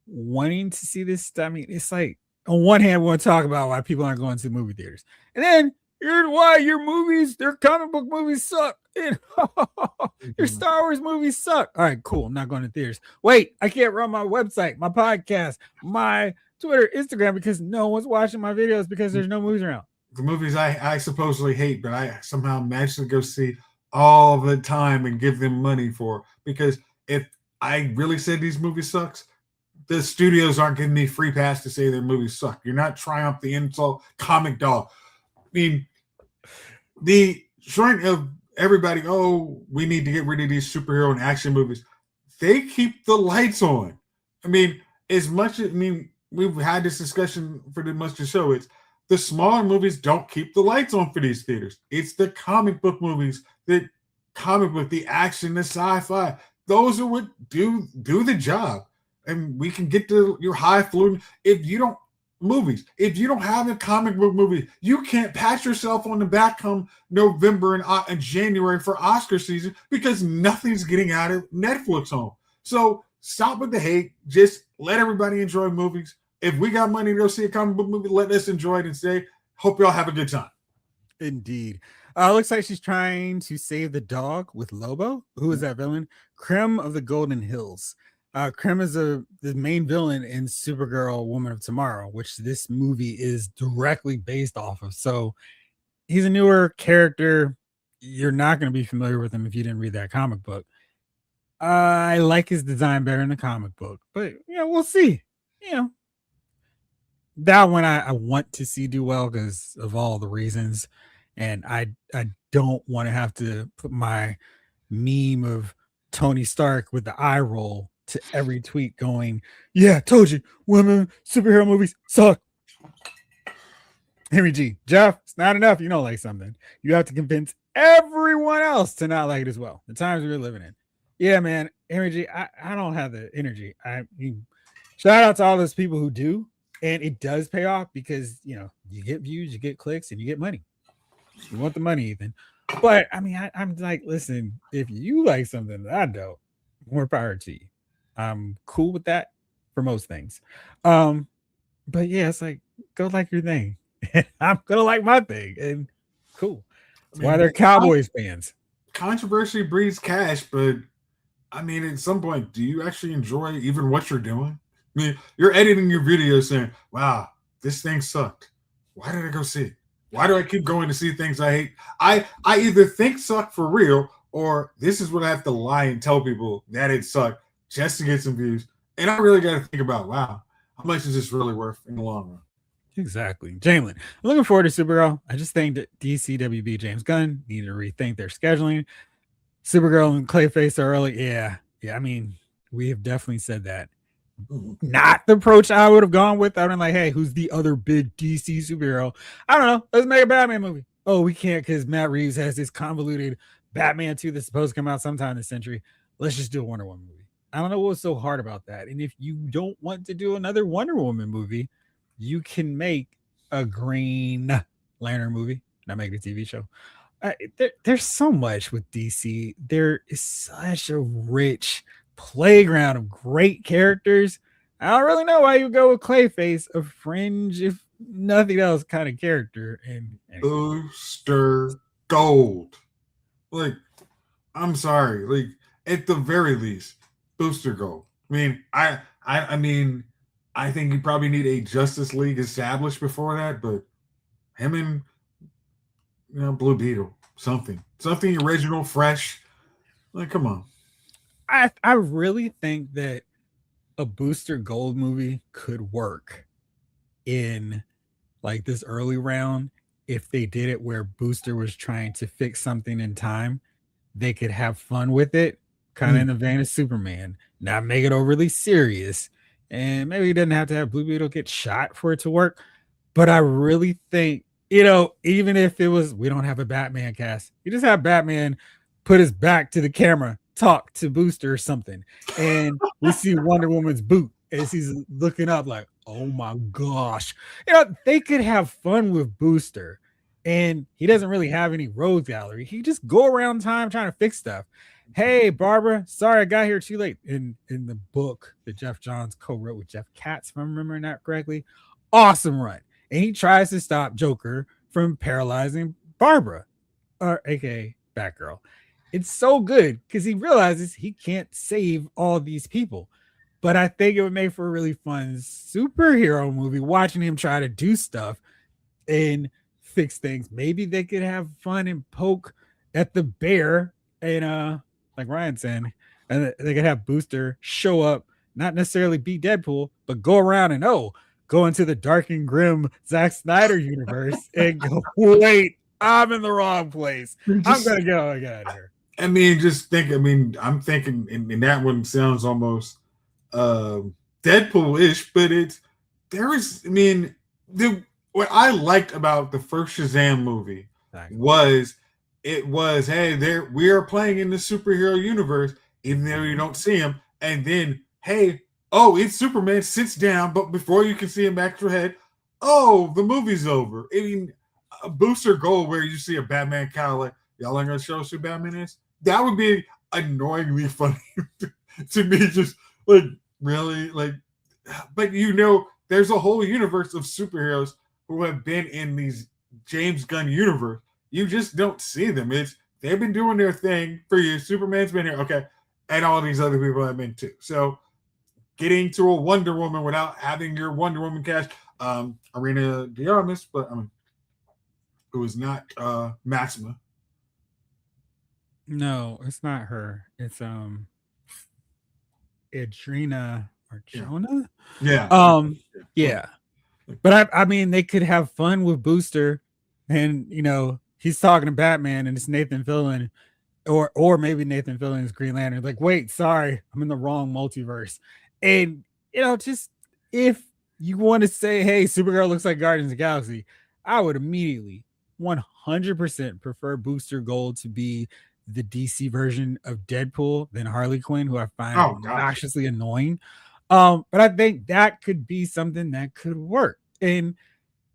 S1: wanting to see this, I mean, it's like, on one hand, we want to talk about why people aren't going to movie theaters. And then here's why your movies, their comic book movies suck. Your Star Wars movies suck. All right, cool. I'm not going to theaters. Wait, I can't run my website, my podcast, my Twitter, Instagram because no one's watching my videos because there's no movies around.
S2: The movies I supposedly hate, but I somehow managed to go see all the time and give them money for. Because if I really said these movies sucks, the studios aren't giving me free pass to say their movies suck. You're not Triumph the insult comic dog. I mean, the joint of everybody, oh, we need to get rid of these superhero and action movies. They keep the lights on. I mean, as much as we've had this discussion for the much of the show. It's the smaller movies don't keep the lights on for these theaters. It's the comic book movies, the action, the sci-fi. Those are what do the job. And we can get to your highfalutin. If you don't have a comic book movie, you can't pat yourself on the back come November and January for Oscar season because nothing's getting out of Netflix home. So stop with the hate. Just let everybody enjoy movies. If we got money to go see a comic book movie, let us enjoy it and say, hope y'all have a good time.
S1: Indeed. Looks like she's trying to save the dog with Lobo. Who is that villain? Krim of the Golden Hills. Krim is the main villain in Supergirl Woman of Tomorrow, which this movie is directly based off of. So he's a newer character. You're not going to be familiar with him if you didn't read that comic book. I like his design better in the comic book, but we'll see. That one I want to see do well because of all the reasons. And I don't want to have to put my meme of Tony Stark with the eye roll to every tweet going, yeah, told you, women superhero movies suck. Henry G. Jeff, it's not enough. You don't like something. You have to convince everyone else to not like it as well. The times we're living in. Yeah, man. Henry G, I don't have the energy. Shout out to all those people who do. And it does pay off because, you get views, you get clicks, and you get money. You want the money, Ethan. But, I'm like, listen, if you like something that I don't, more power to you. I'm cool with that for most things. But yeah, it's like, go like your thing. I'm going to like my thing. And cool. That's why they're Cowboys fans.
S2: Controversy breeds cash, but, at some point, do you actually enjoy even what you're doing? You're editing your video saying, wow, this thing sucked. Why did I go see it? Why do I keep going to see things I hate? I either think suck for real or this is what I have to lie and tell people that it sucked just to get some views. And I really got to think about, wow, how much is this really worth in the long run?
S1: Exactly. Jalen, I'm looking forward to Supergirl. I just think that DCWB James Gunn need to rethink their scheduling. Supergirl and Clayface are early. Yeah. We have definitely said that. Not the approach I would have gone with. I would have been like, hey, who's the other big DC superhero? I don't know. Let's make a Batman movie. Oh, we can't because Matt Reeves has this convoluted Batman 2 that's supposed to come out sometime this century. Let's just do a Wonder Woman movie. I don't know what was so hard about that. And if you don't want to do another Wonder Woman movie, you can make a Green Lantern movie, not make a TV show. There's so much with DC. There is such a rich playground of great characters. I don't really know why you go with Clayface, a fringe, if nothing else, kind of character. And
S2: Booster Gold. I'm sorry. At the very least, Booster Gold. I think you probably need a Justice League established before that, but him and Blue Beetle, something original, fresh. Come on.
S1: I really think that a Booster Gold movie could work in this early round if they did it where Booster was trying to fix something in time. They could have fun with it, kind of in the vein of Superman, not make it overly serious. And maybe he doesn't have to have Blue Beetle get shot for it to work. But I really think, even if it was, we don't have a Batman cast, you just have Batman put his back to the camera, talk to Booster or something, and we see Wonder Woman's boot as he's looking up like, oh my gosh. They could have fun with Booster, and he doesn't really have any road gallery. He just go around time trying to fix stuff. Hey, Barbara, sorry I got here too late. In the book that Jeff Johns co-wrote with Jeff Katz, if I'm remembering that correctly, awesome run. And he tries to stop Joker from paralyzing Barbara, or aka Batgirl. it's so good because he realizes he can't save all these people. But I think it would make for a really fun superhero movie watching him try to do stuff and fix things. Maybe they could have fun and poke at the bear and like Ryan said, and they could have Booster show up, not necessarily be Deadpool, but go around and go into the dark and grim Zack Snyder universe and go, wait, I'm in the wrong place. I'm gonna get out of here.
S2: I mean, just think. I mean, I'm thinking, and that one sounds almost Deadpool-ish, but there is. I mean, what I liked about the first Shazam movie was hey, there we are playing in the superhero universe, even though you don't see him, and then hey, it's Superman sits down, but before you can see him back to head, the movie's over. I mean, a Booster Gold where you see a Batman cowl like, y'all ain't gonna show us who Batman is? That would be annoyingly funny to me. Just like, really, like, but there's a whole universe of superheroes who have been in these James Gunn universe. You just don't see them. They've been doing their thing for years. Superman's been here, okay, and all these other people have been too. So getting to a Wonder Woman without having your Wonder Woman cast, Arena de Armas, but it was not Maxima.
S1: No, it's not her. It's Adrena or Jonah.
S2: Yeah.
S1: Yeah. But I mean, they could have fun with Booster, and he's talking to Batman, and it's Nathan Fillion, or maybe Nathan Fillion's Green Lantern. Like, wait, sorry, I'm in the wrong multiverse. And just if you want to say, hey, Supergirl looks like Guardians of the Galaxy, I would immediately 100% prefer Booster Gold to be the DC version of Deadpool than Harley Quinn, who I find obnoxiously annoying. But I think that could be something that could work. And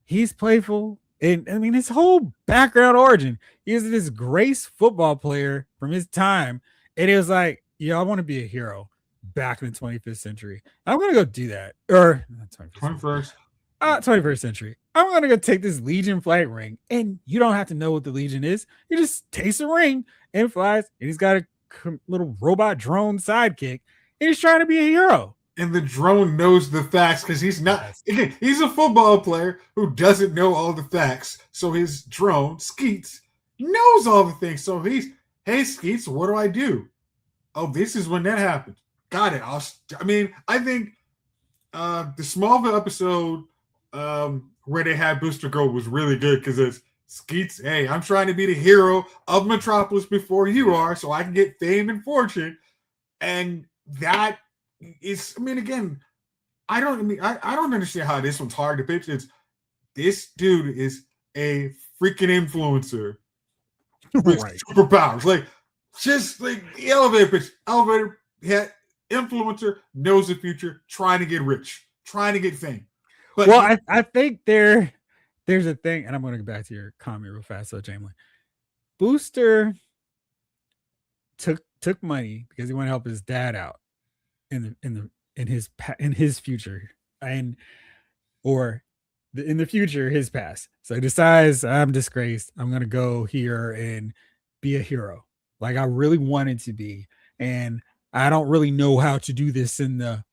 S1: he's playful. And I mean, his whole background origin, he was this Grace football player from his time. And it was like, I want to be a hero back in the 25th century. I'm going to go do that. Or 21st century. I'm going to go take this Legion flight ring. And you don't have to know what the Legion is. You just takes a ring and flies. And he's got a little robot drone sidekick. And he's trying to be a hero.
S2: And the drone knows the facts because he's not. Again, he's a football player who doesn't know all the facts. So his drone, Skeets, knows all the things. So hey, Skeets, what do I do? Oh, this is when that happens. Got it. I think the Smallville episode where they had Booster Gold was really good because it's Skeets, hey, I'm trying to be the hero of Metropolis before you are so I can get fame and fortune. And that is, again, I don't understand how this one's hard to pitch. This dude is a freaking influencer with superpowers. Like, just like the elevator pitch. Influencer knows the future, trying to get rich, trying to get fame. But
S1: I think there's a thing, and I'm going to go back to your comment real fast. So, Jamie, Booster took money because he wanted to help his dad out in his future, in the future, his past. So he decides, I'm disgraced. I'm going to go here and be a hero, like I really wanted to be, and I don't really know how to do this in the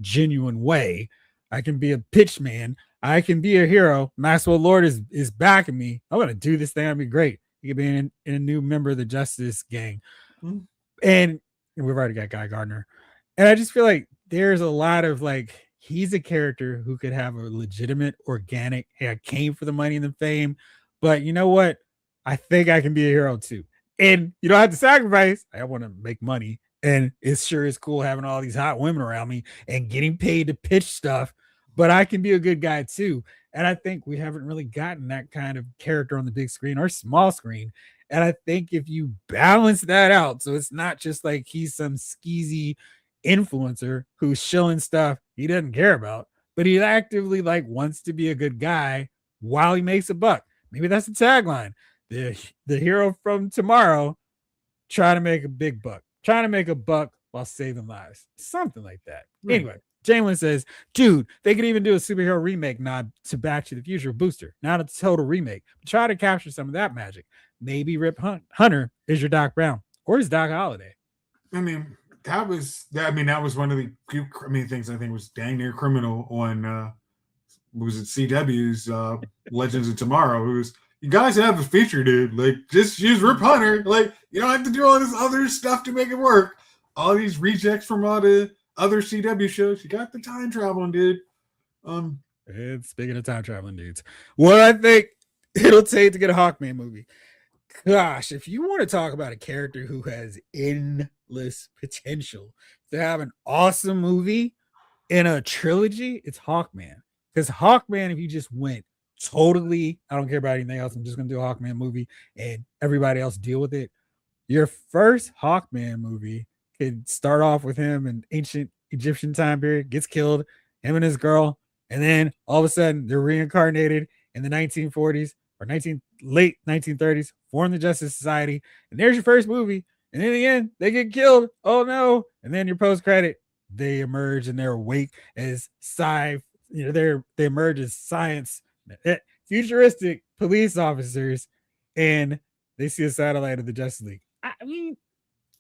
S1: genuine way. I can be a pitch man. I can be a hero. Maxwell Lord is backing me. I'm going to do this thing. I'll be great. He could be in a new member of the Justice Gang. Mm-hmm. And we've already got Guy Gardner. And I just feel like there's a lot of he's a character who could have a legitimate, organic, hey, I came for the money and the fame. But you know what? I think I can be a hero too. And you don't have to sacrifice. I want to make money. And it sure is cool having all these hot women around me and getting paid to pitch stuff. But I can be a good guy too. And I think we haven't really gotten that kind of character on the big screen or small screen. And I think if you balance that out, so it's not just like he's some skeezy influencer who's shilling stuff he doesn't care about, but he actively wants to be a good guy while he makes a buck. Maybe that's the tagline. The hero from tomorrow, trying to make a big buck. Trying to make a buck while saving lives. Something like that. Right. Anyway, Jalen says, dude, they could even do a superhero remake nod to Back to the Future Booster. Not a total remake. But try to capture some of that magic. Maybe Rip Hunter is your Doc Brown. or is Doc Holliday.
S2: I mean, that was one of the few things I think was dang near criminal on was it CW's Legends of Tomorrow. It was, you guys have a feature, dude. Like, just use Rip Hunter. Like, you don't have to do all this other stuff to make it work. All these rejects from all the other CW shows. You got the time traveling, dude.
S1: And speaking of time traveling dudes, what I think it'll take to get a Hawkman movie. Gosh, if you want to talk about a character who has endless potential to have an awesome movie in a trilogy, it's Hawkman. Because Hawkman, if you just went totally, I don't care about anything else, I'm just going to do a Hawkman movie and everybody else deal with it. Your first Hawkman movie could start off with him in ancient Egyptian time period, gets killed, him and his girl, and then all of a sudden they're reincarnated in the 1940s or late 1930s, form the Justice Society, and there's your first movie. And in the end, they get killed. Oh no! And then your post credit, they emerge and they're awake as they emerge as science, futuristic police officers, and they see a satellite of the Justice League. I mean,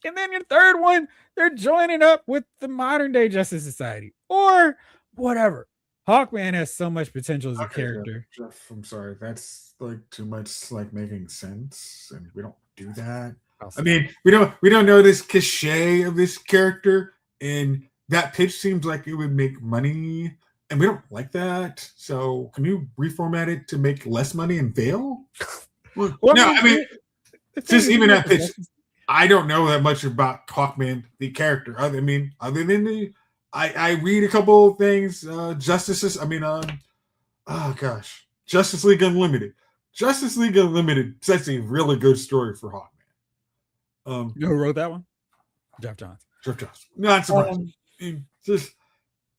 S1: and then your third one, they're joining up with the modern day Justice Society or whatever. Hawkman has so much potential as a character.
S2: Jeff, I'm sorry, that's like too much like making sense, and we don't do that. I mean, we don't know this cachet of this character, and that pitch seems like it would make money, and we don't like that. So, can you reformat it to make less money and fail? Well, no, I mean, just even that pitch. I don't know that much about Hawkman, the character. Other than I read a couple of things. Justice League Unlimited. Justice League Unlimited sets a really good story for Hawkman.
S1: You know who wrote that one? Jeff Johns.
S2: Not surprising.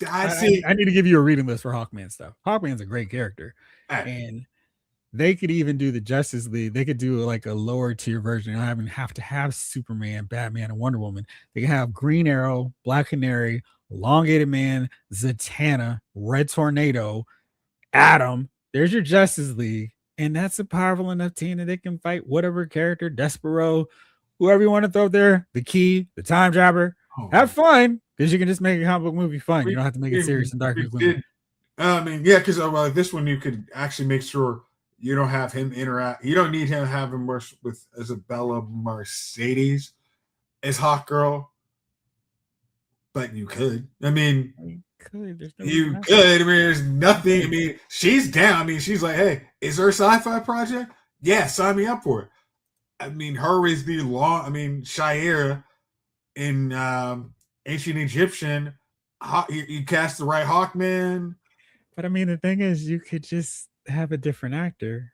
S1: I need to give you a reading list for Hawkman stuff. Hawkman's a great character. And they could even do the Justice League. They could do like a lower tier version. They don't even have to have Superman, Batman, and Wonder Woman. They can have Green Arrow, Black Canary, Elongated Man, Zatanna, Red Tornado, Atom. There's your Justice League. And that's a powerful enough team that they can fight whatever character, Despero, whoever you want to throw there, the Key, the Time Jabber. Have fun, because you can just make a comic book movie fun. You don't have to make it serious and dark.
S2: Because this one you could actually make sure you don't have him interact. You don't need him to have him work with Isabella Mercedes as Hawk Girl, but you could. I mean, you could. I mean, there's nothing. I mean, she's down. I mean, she's like, hey, is there a sci-fi project? Yeah, sign me up for it. I mean, her is the law. I mean, Shayera in ancient Egyptian. You cast the right Hawkman.
S1: But I mean, the thing is, you could just have a different actor.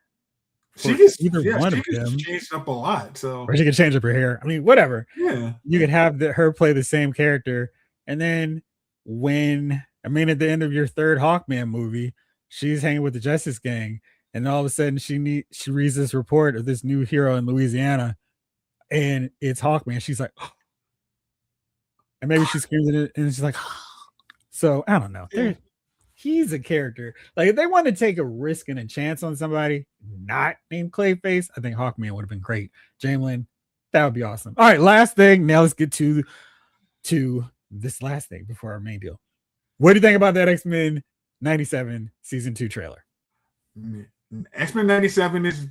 S2: She could change up a lot. So,
S1: or she could change up her hair. I mean, whatever.
S2: Yeah,
S1: you could have her play the same character, and then at the end of your third Hawkman movie, she's hanging with the Justice Gang, and all of a sudden she reads this report of this new hero in Louisiana, and it's Hawkman. She's like, oh. And maybe she screams at it, and she's like, oh. So I don't know. He's a character. Like, if they want to take a risk and a chance on somebody not named Clayface, I think Hawkman would have been great. Jamelin, that would be awesome. All right, last thing. Now let's get to this last thing before our main deal. What do you think about that X-Men 97 season 2 trailer?
S2: X-Men 97 is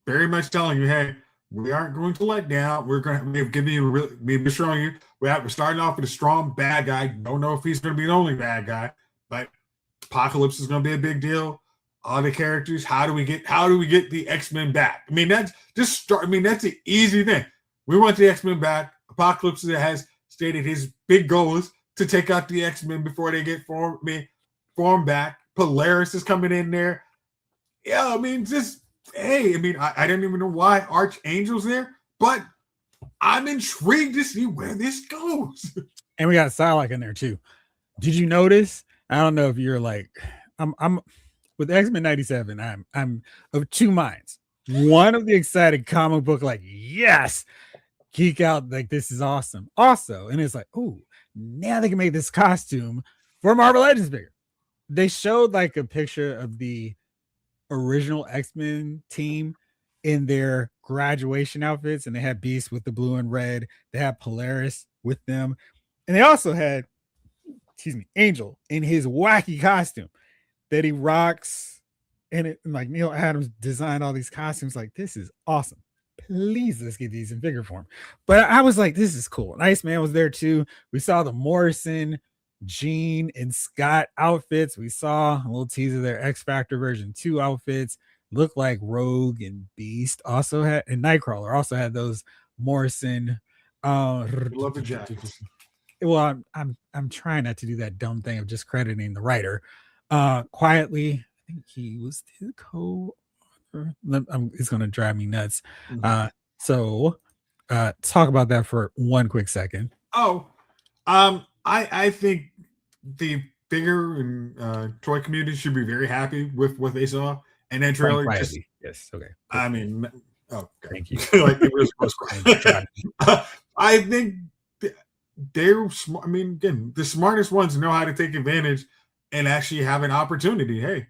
S2: very much telling you, hey, we aren't going to let down. We've been showing you we're starting off with a strong bad guy. Don't know if he's going to be the only bad guy, but Apocalypse is going to be a big deal. All the characters. How do we get the X-Men back? I mean, that's the easy thing. We want the X-Men back. Apocalypse has stated his big goal is to take out the X-Men before they get formed back. Polaris is coming in there. Yeah, I mean, I don't even know why Archangel's there, but I'm intrigued to see where this goes.
S1: And we got Psylocke in there too. Did you notice? I don't know if you're like, I'm with X-Men 97. I'm of two minds. One of the excited comic book, like, yes, geek out, like, this is awesome. Also, and it's like, oh, now they can make this costume for Marvel Legends bigger. They showed like a picture of the original X-Men team in their graduation outfits, and they had Beast with the blue and red. They had Polaris with them, and they also had, Angel in his wacky costume that he rocks. And like Neil Adams designed all these costumes. Like, this is awesome. Please, let's get these in figure form. But I was like, this is cool. And Iceman was there too. We saw the Morrison, Gene, and Scott outfits. We saw a little teaser of their X Factor version 2 outfits. Looked like Rogue and Beast also had, and Nightcrawler also had those Morrison.
S2: Love the jackets.
S1: Well, I'm trying not to do that dumb thing of just crediting the writer. Quietly, I think he was the co-author. It's going to drive me nuts. So talk about that for one quick second.
S2: I think the figure and toy community should be very happy with what they saw. And then trailer,
S1: yes, okay.
S2: I mean,
S1: thank you.
S2: Like it was I think they're smart. I mean, again, the smartest ones know how to take advantage and actually have an opportunity. Hey,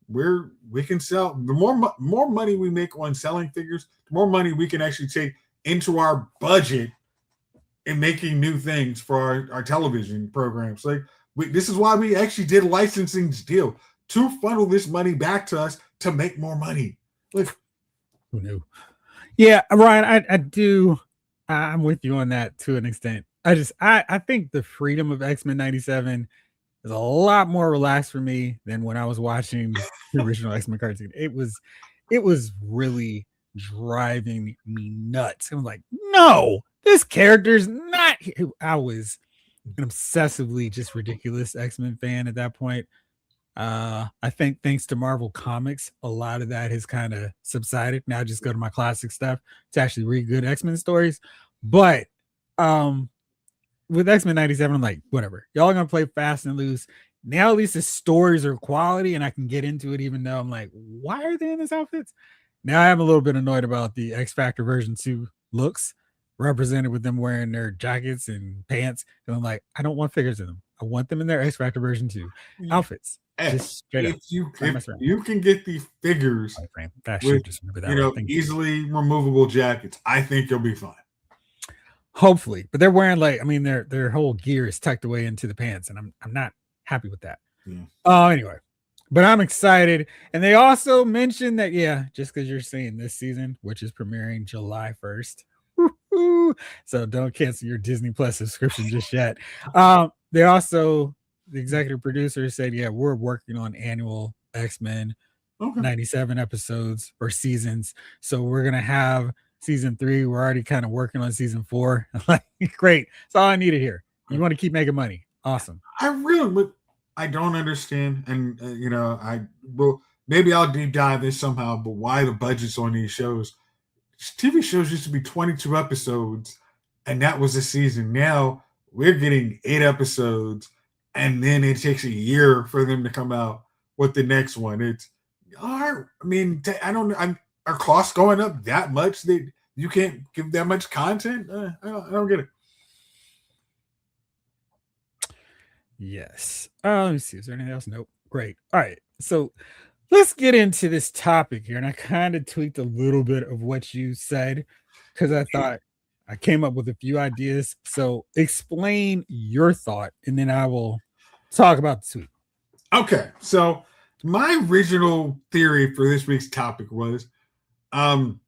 S2: we can sell. The more money we make on selling figures, the more money we can actually take into our budget and making new things for our television programs. Like this is why we actually did a licensing deal to funnel this money back to us to make more money. Like,
S1: who knew? Yeah, Ryan, I do. I'm with you on that to an extent. I think the freedom of X-Men 97 is a lot more relaxed for me than when I was watching the original X-Men cartoon. It was really driving me nuts. I'm like, no, this character's not. I was an obsessively just ridiculous X-Men fan at that point. I think thanks to Marvel Comics, a lot of that has kind of subsided. Now I just go to my classic stuff to actually read good X-Men stories. But with X-Men 97, I'm like, whatever. Y'all are gonna play fast and loose. Now at least the stories are quality and I can get into it, even though I'm like, why are they in these outfits? Now I am a little bit annoyed about the X Factor version 2 looks represented with them wearing their jackets and pants. And I'm like, I don't want figures in them. I want them in their X Factor version 2 outfits. Just
S2: if you can get the figures with, easily removable jackets, I think you'll be fine.
S1: Hopefully, but they're wearing like, I mean, their whole gear is tucked away into the pants, and I'm not happy with that. Anyway, but I'm excited, and they also mentioned that just because you're seeing this season, which is premiering July 1st, so don't cancel your Disney Plus subscription just yet. They also, the executive producer said, we're working on annual X-Men 97 episodes or seasons. So we're going to have season 3. We're already kind of working on season 4. Like, great. That's all I needed here. You want to keep making money. Awesome.
S2: I don't understand. And, maybe I'll deep dive this somehow, but why the budgets on these shows? TV shows used to be 22 episodes, and that was a season. Now we're getting 8 episodes. And then it takes a year for them to come out with the next one. It's hard. I mean, I don't know. Are costs going up that much that you can't give that much content? I don't get it.
S1: Yes. Let me see. Is there anything else? Nope. Great. All right. So let's get into this topic here. And I kind of tweaked a little bit of what you said because I thought I came up with a few ideas. So explain your thought, and then I will talk about the tweet.
S2: Okay. So my original theory for this week's topic was kind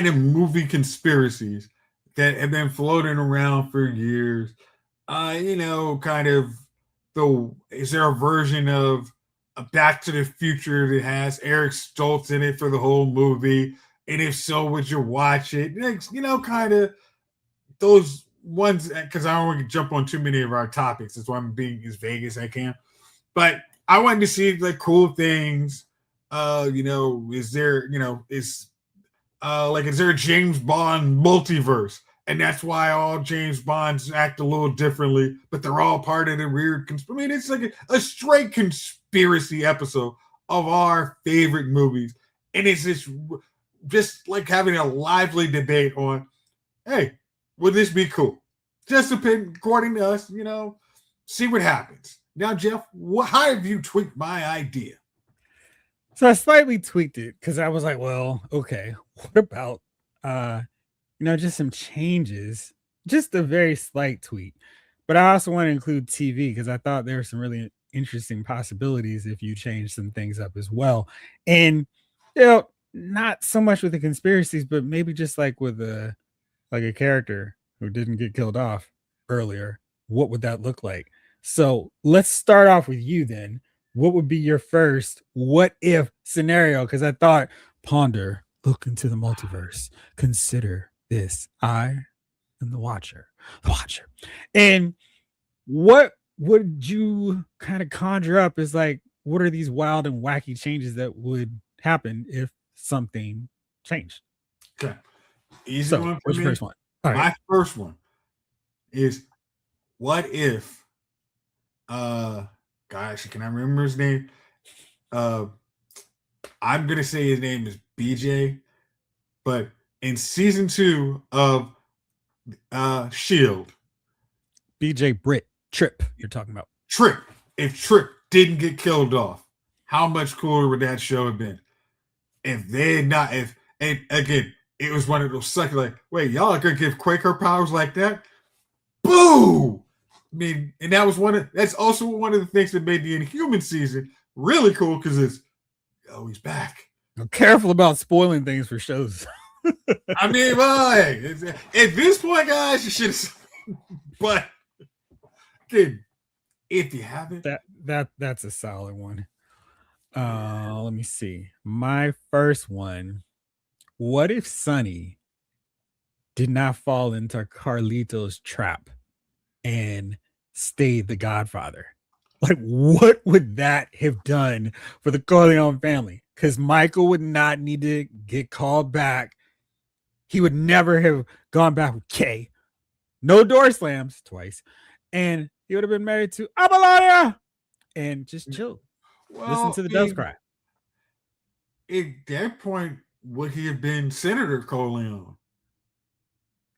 S2: of movie conspiracies that have been floating around for years. Kind of is there a version of a Back to the Future that has Eric Stoltz in it for the whole movie? And if so, would you watch it? Kind of those ones, because I don't want to jump on too many of our topics. That's why I'm being as vague as I can. But I wanted to see like cool things. Is there, is there a James Bond multiverse? And that's why all James Bonds act a little differently, but they're all part of the weird. It's like a straight conspiracy episode of our favorite movies. And it's just like having a lively debate on, hey, would this be cool? Just according to us, see what happens. Now, Jeff, how have you tweaked my idea?
S1: So I slightly tweaked it because I was like, well, okay, what about uh, just some changes, just a very slight tweak. But I also want to include TV because I thought there were some really interesting possibilities if you change some things up as well. And not so much with the conspiracies, but maybe just like with a character who didn't get killed off earlier. What would that look like? So let's start off with you then. What would be your first what if scenario? Because I thought ponder, look into the multiverse, consider this. I am the watcher, the watcher. And what would you kind of conjure up as like, what are these wild and wacky changes that would happen if something changed?
S2: Okay. Easy
S1: So,
S2: one for
S1: what's your
S2: me.
S1: first one? All right.
S2: My first one is what if gosh, can I remember his name? I'm gonna say his name is BJ, but in season 2 of Shield,
S1: BJ Britt Trip, you're talking about.
S2: Trip. If Trip didn't get killed off, how much cooler would that show have been? If they had not, if and again, it was one of those suckers like, wait, y'all are gonna give Quaker powers like that? Boo! I mean, and that's also one of the things that made the Inhuman season really cool because he's back.
S1: I'm careful about spoiling things for shows.
S2: I mean, well, hey, at this point, guys, you should have. But again, if you haven't,
S1: That's a solid one. Let me see. My first one. What if Sonny did not fall into Carlito's trap and stayed the Godfather? Like, what would that have done for the Corleone family? Because Michael would not need to get called back. He would never have gone back with Kay. No door slams twice. And he would have been married to Abelania and just chill. Listen to the doves cry.
S2: At that point, would he have been Senator Corleone?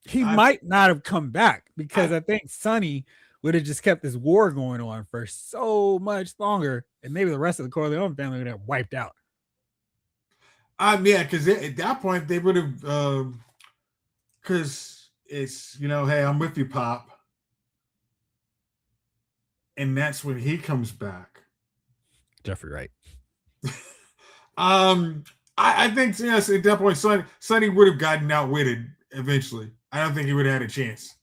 S1: He might not have come back because I think Sonny would have just kept this war going on for so much longer, and maybe the rest of the Corleone family would have wiped out.
S2: Yeah, because at that point they would have, because it's hey, I'm with you, Pop, and that's when he comes back.
S1: Jeffrey, right?
S2: I think yes, at that point, Sonny would have gotten outwitted eventually. I don't think he would have had a chance.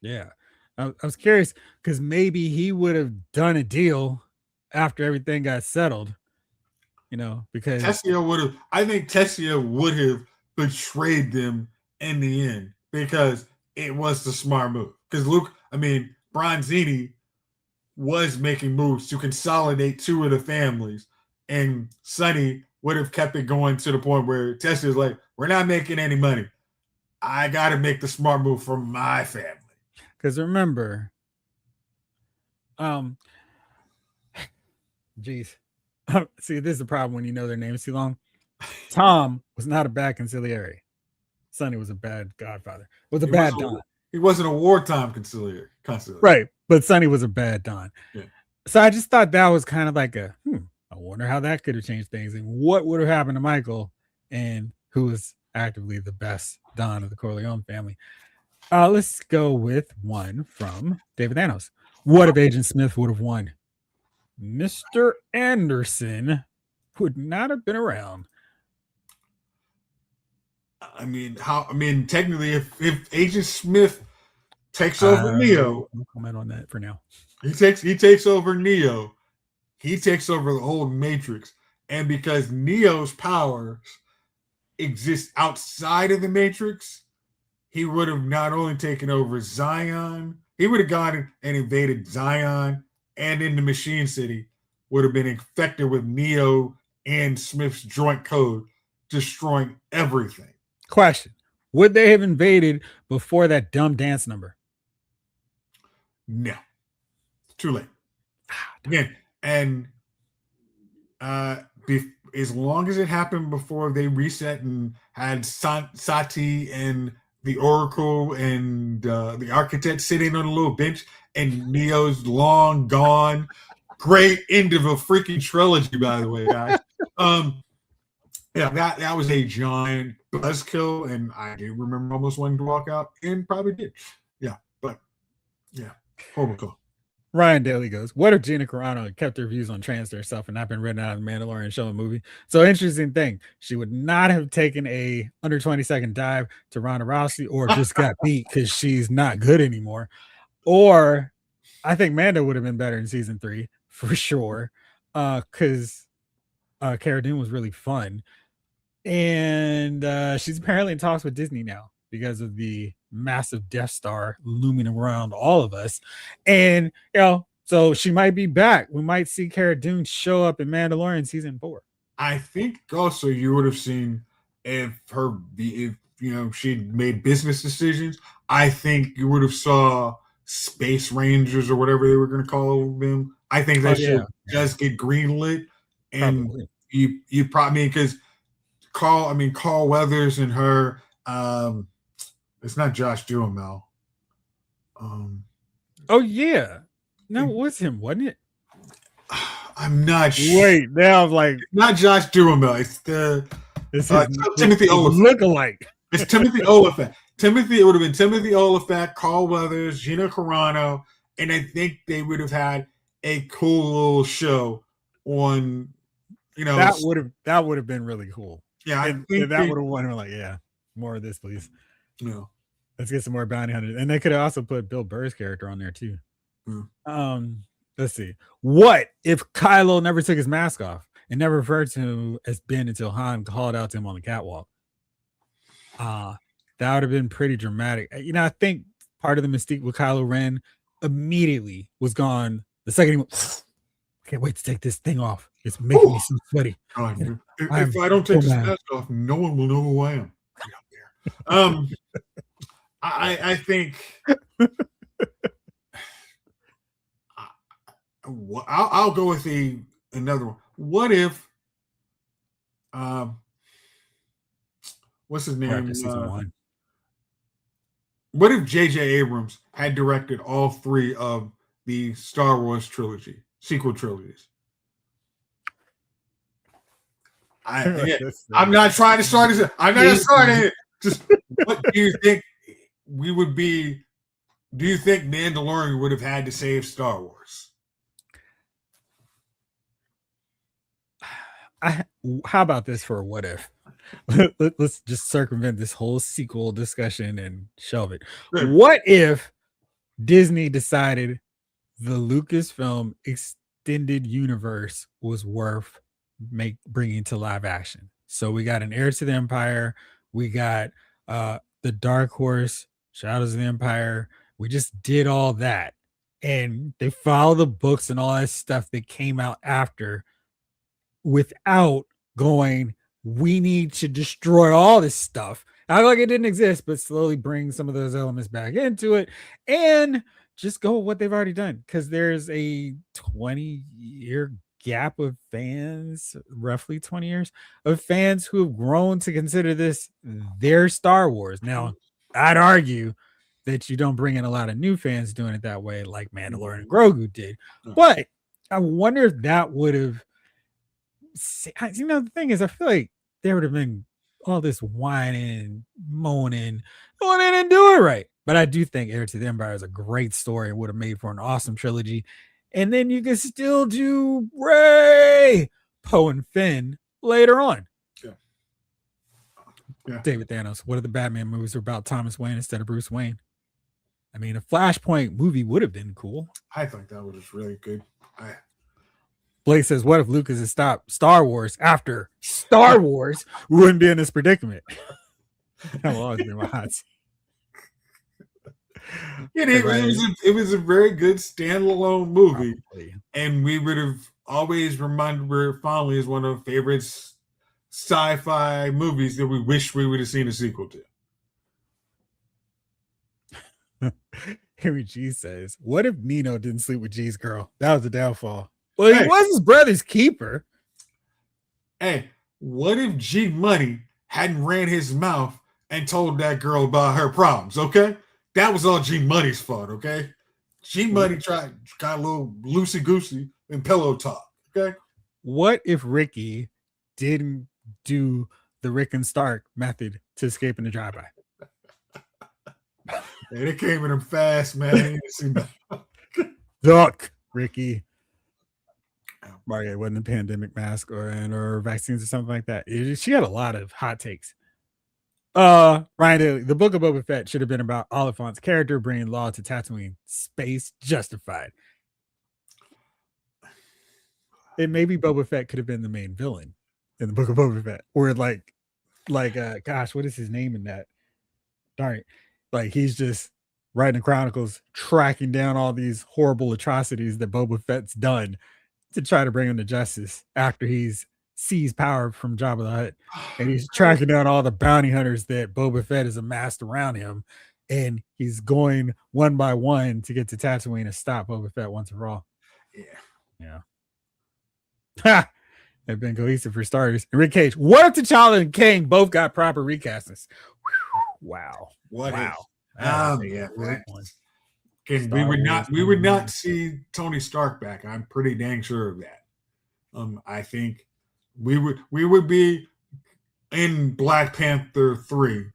S1: Yeah, I was curious because maybe he would have done a deal after everything got settled. Because
S2: Tessia would have. I think Tessia would have betrayed them in the end because it was the smart move. Because Bronzini was making moves to consolidate two of the families, and Sonny would have kept it going to the point where Tessia's like, "We're not making any money. I got to make the smart move for my family."
S1: Because remember, geez. See, this is the problem when you know their names too long. Tom was not a bad consigliere. Sonny was a bad godfather. Was a bad Don.
S2: He wasn't a wartime consigliere.
S1: Right. But Sonny was a bad Don.
S2: Yeah.
S1: So I just thought that was kind of like I wonder how that could have changed things and what would have happened to Michael and who was actively the best Don of the Corleone family. Let's go with one from David Thanos. What if Agent Smith would have won? Mr. Anderson would not have been around.
S2: Technically, if Agent Smith takes over Neo,
S1: I'll comment on that for now.
S2: He takes over Neo. He takes over the whole Matrix, and because Neo's powers exist outside of the Matrix, he would have not only taken over Zion, he would have gone and invaded Zion, and in the Machine City would have been infected with Neo and Smith's joint code, destroying everything.
S1: Question: would they have invaded before that dumb dance number?
S2: No, too late. Again, and as long as it happened before they reset and had Sati and the Oracle and the Architect sitting on a little bench, and Neo's long gone, great end of a freaking trilogy, by the way, guys. Yeah, that was a giant buzzkill, and I do remember almost wanting to walk out, and probably did. Yeah, but yeah, horrible call.
S1: Ryan Daly goes, what if Gina Carano had kept her views on trans to herself and not been written out of the Mandalorian show and movie? So interesting thing, she would not have taken a under 20-second dive to Ronda Rousey or just got beat because she's not good anymore. Or I think Manda would have been better in season 3 for sure. Because Cara Dune was really fun. And she's apparently in talks with Disney now because of the massive Death Star looming around all of us. And, so she might be back. We might see Cara Dune show up in Mandalorian season 4.
S2: I think also you would have seen if she'd made business decisions. I think you would have saw Space Rangers or whatever they were going to call them. I think that should just get greenlit, and probably. you probably because Carl Weathers and her. It's not Josh Duhamel.
S1: Oh yeah, no, it was him, wasn't it?
S2: I'm not sure.
S1: Wait, now I'm like,
S2: not Josh Duhamel. It's Timothy Oliphant.
S1: Look alike.
S2: It's Timothy Oliphant. It would have been Timothy Oliphant, Carl Weathers, Gina Carano, and I think they would have had a cool little show on.
S1: That would have been really cool.
S2: Yeah,
S1: I think that would have won. Like, yeah, more of this, please.
S2: Yeah,
S1: let's get some more bounty hunters, and they could have also put Bill Burr's character on there too. Let's see. What if Kylo never took his mask off and never referred to him as Ben until Han called out to him on the catwalk? That would have been pretty dramatic. I think part of the mystique with Kylo Ren immediately was gone the second he I can't wait to take this thing off. It's making me so sweaty.
S2: If I don't take this mask off, no one will know who I am. I think I'll go with another one. What if what's his name? What if J.J. Abrams had directed all 3 of the Star Wars sequel trilogies? I'm not trying to start this. I'm not starting it. Just what do you think we would be? Do you think Mandalorian would have had to save Star Wars?
S1: How about this for a what if? Let's just circumvent this whole sequel discussion and shelve it. Sure. What if Disney decided the Lucasfilm extended universe was worth bringing to live action? So we got an Heir to the Empire, we got the Dark Horse, Shadows of the Empire. We just did all that, and they followed the books and all that stuff that came out after, without going, we need to destroy all this stuff. Act like it didn't exist, but slowly bring some of those elements back into it and just go with what they've already done. Because there's a 20-year gap of fans, roughly 20 years of fans who have grown to consider this their Star Wars. Now, I'd argue that you don't bring in a lot of new fans doing it that way, like Mandalorian and Grogu did. But I wonder if that would have, the thing is, I feel like there would have been all this whining and moaning, oh, they didn't do it right. But I do think Heir to the Empire is a great story and would have made for an awesome trilogy. And then you can still do Rey, Poe, and Finn later on. Yeah. David Thanos, what if the Batman movies were about Thomas Wayne instead of Bruce Wayne? I mean, a Flashpoint movie would have been cool.
S2: I think that was really good.
S1: Blake says, what if Lucas had stopped Star Wars after Star Wars? We wouldn't be in this predicament. That will always be my hot seat.
S2: It was a very good standalone movie. Probably. And we would have always remembered fondly as one of our favorite sci-fi movies that we wish we would have seen a sequel
S1: to. Henry G says, what if Nino didn't sleep with G's girl? That was the downfall. Well, he was his brother's keeper.
S2: Hey, what if G Money hadn't ran his mouth and told that girl about her problems, okay? That was all G Money's fault, okay? She might have got a little loosey goosey and pillow talk. Okay.
S1: What if Ricky didn't do the Rick and Stark method to escape in the drive-by?
S2: And it came in him fast, man.
S1: Duck, Ricky. Margaret wasn't a pandemic mask or vaccines or something like that. She had a lot of hot takes. Ryan Daly, the Book of Boba Fett should have been about Oliphant's character bringing law to Tatooine. Space justified. And maybe Boba Fett could have been the main villain in the Book of Boba Fett, or gosh, what is his name in that? Darn it, like he's just writing the chronicles, tracking down all these horrible atrocities that Boba Fett's done to try to bring him to justice after he's seized power from Jabba the Hutt, and he's tracking down all the bounty hunters that Boba Fett has amassed around him, and he's going one by one to get to Tatooine and stop Boba Fett once and for all. Yeah. Ha! They've been cohesive for starters. And Nic Cage. What if T'Challa and Kang both got proper recastings? Wow.
S2: Yeah. We would not see Tony Stark back. I'm pretty dang sure of that. I think we would be in Black Panther 3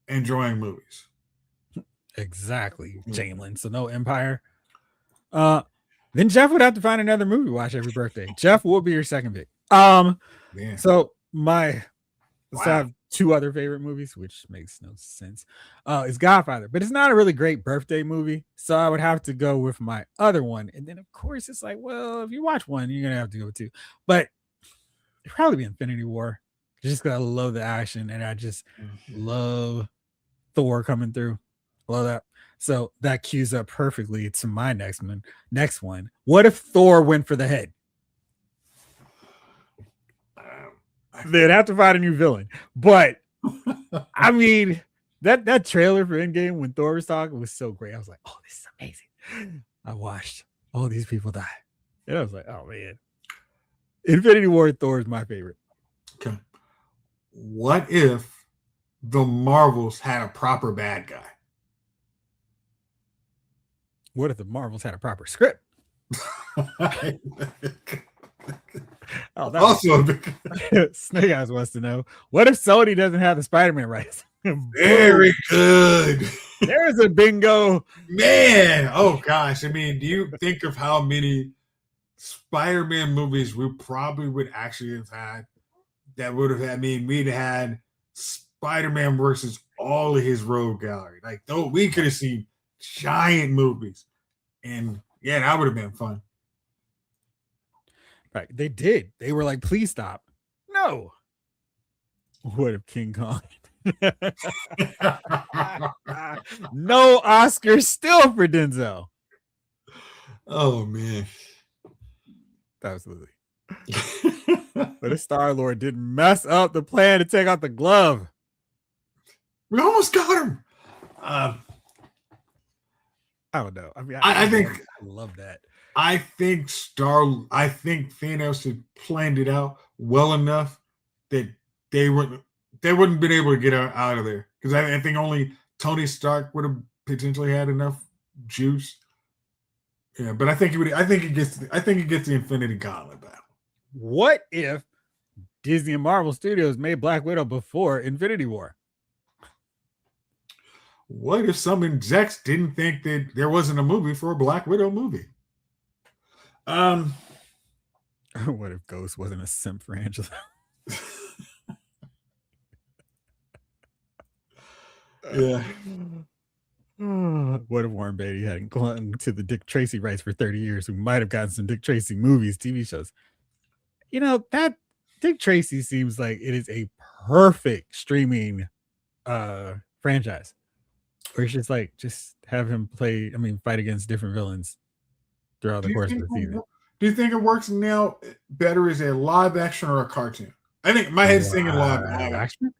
S2: enjoying movies.
S1: Exactly, Jalen. So no Empire. Then Jeff would have to find another movie to watch every birthday. Jeff, what would be your second pick? So I have two other favorite movies, which makes no sense. It's Godfather, but it's not a really great birthday movie. So I would have to go with my other one. And then of course it's like, well, if you watch one, you're gonna have to go with two. But it'd probably be Infinity War. Just because I love the action and I just love Thor coming through. Love that. So that cues up perfectly to my next one. What if Thor went for the head? They'd have to find a new villain. But I mean, that trailer for Endgame when Thor was talking was so great. I was like, oh, this is amazing. I watched all these people die. And I was like, oh man. Infinity War Thor is my favorite.
S2: Okay. What if the Marvels had a proper bad guy?
S1: What if the Marvels had a proper script?
S2: Also,
S1: Snake Eyes wants to know, what if Sony doesn't have the Spider-Man rights?
S2: Very good.
S1: There's a bingo.
S2: Man, oh gosh. I mean, do you think of how many Spider-Man movies we probably would actually have had that would have had, I mean, we'd had Spider-Man versus all of his rogue gallery. Like, though we could have seen giant movies. And yeah, that would have been fun.
S1: Right. They did. They were like, please stop. No. What if King Kong? No Oscar still for Denzel.
S2: Oh man.
S1: Absolutely. But if Star-Lord didn't mess up the plan to take out the glove.
S2: We almost got him.
S1: I don't know. I mean,
S2: I think
S1: I love that.
S2: I think Thanos had planned it out well enough that they wouldn't been able to get out of there, because I think only Tony Stark would have potentially had enough juice. Yeah, but I think he gets the Infinity Gauntlet battle.
S1: What if Disney and Marvel Studios made Black Widow before Infinity War?
S2: What if some execs didn't think that there wasn't a movie for a Black Widow movie?
S1: What if Ghost wasn't a simp for Angela?
S2: Yeah.
S1: What if Warren Beatty hadn't clung to the Dick Tracy rights for 30 years? We might have gotten some Dick Tracy movies, TV shows. You know, that Dick Tracy seems like it is a perfect streaming franchise. Where it's just have him fight against different villains throughout the course of the season.
S2: Do you think it works now better as a live action or a cartoon? I think my head's thinking live action.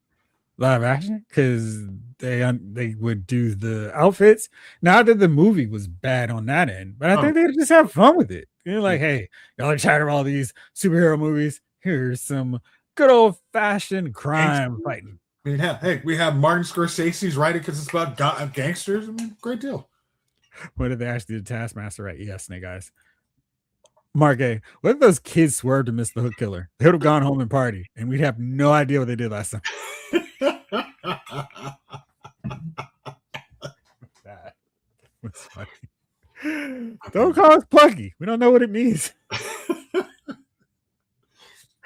S1: Live action, because they would do the outfits. Not that the movie was bad on that end, but I think they just have fun with it. You're like, hey, y'all are tired of all these superhero movies. Here's some good old fashioned crime fighting.
S2: I mean, we have Martin Scorsese's writing because it's about gangsters. I mean, great deal.
S1: What if they actually did Taskmaster right? Yes, Snake Eyes. Mark A. What if those kids swerved to miss the hook killer? They would have gone home and party, and we'd have no idea what they did last time. That was funny. Don't call us plucky. We don't know what it means.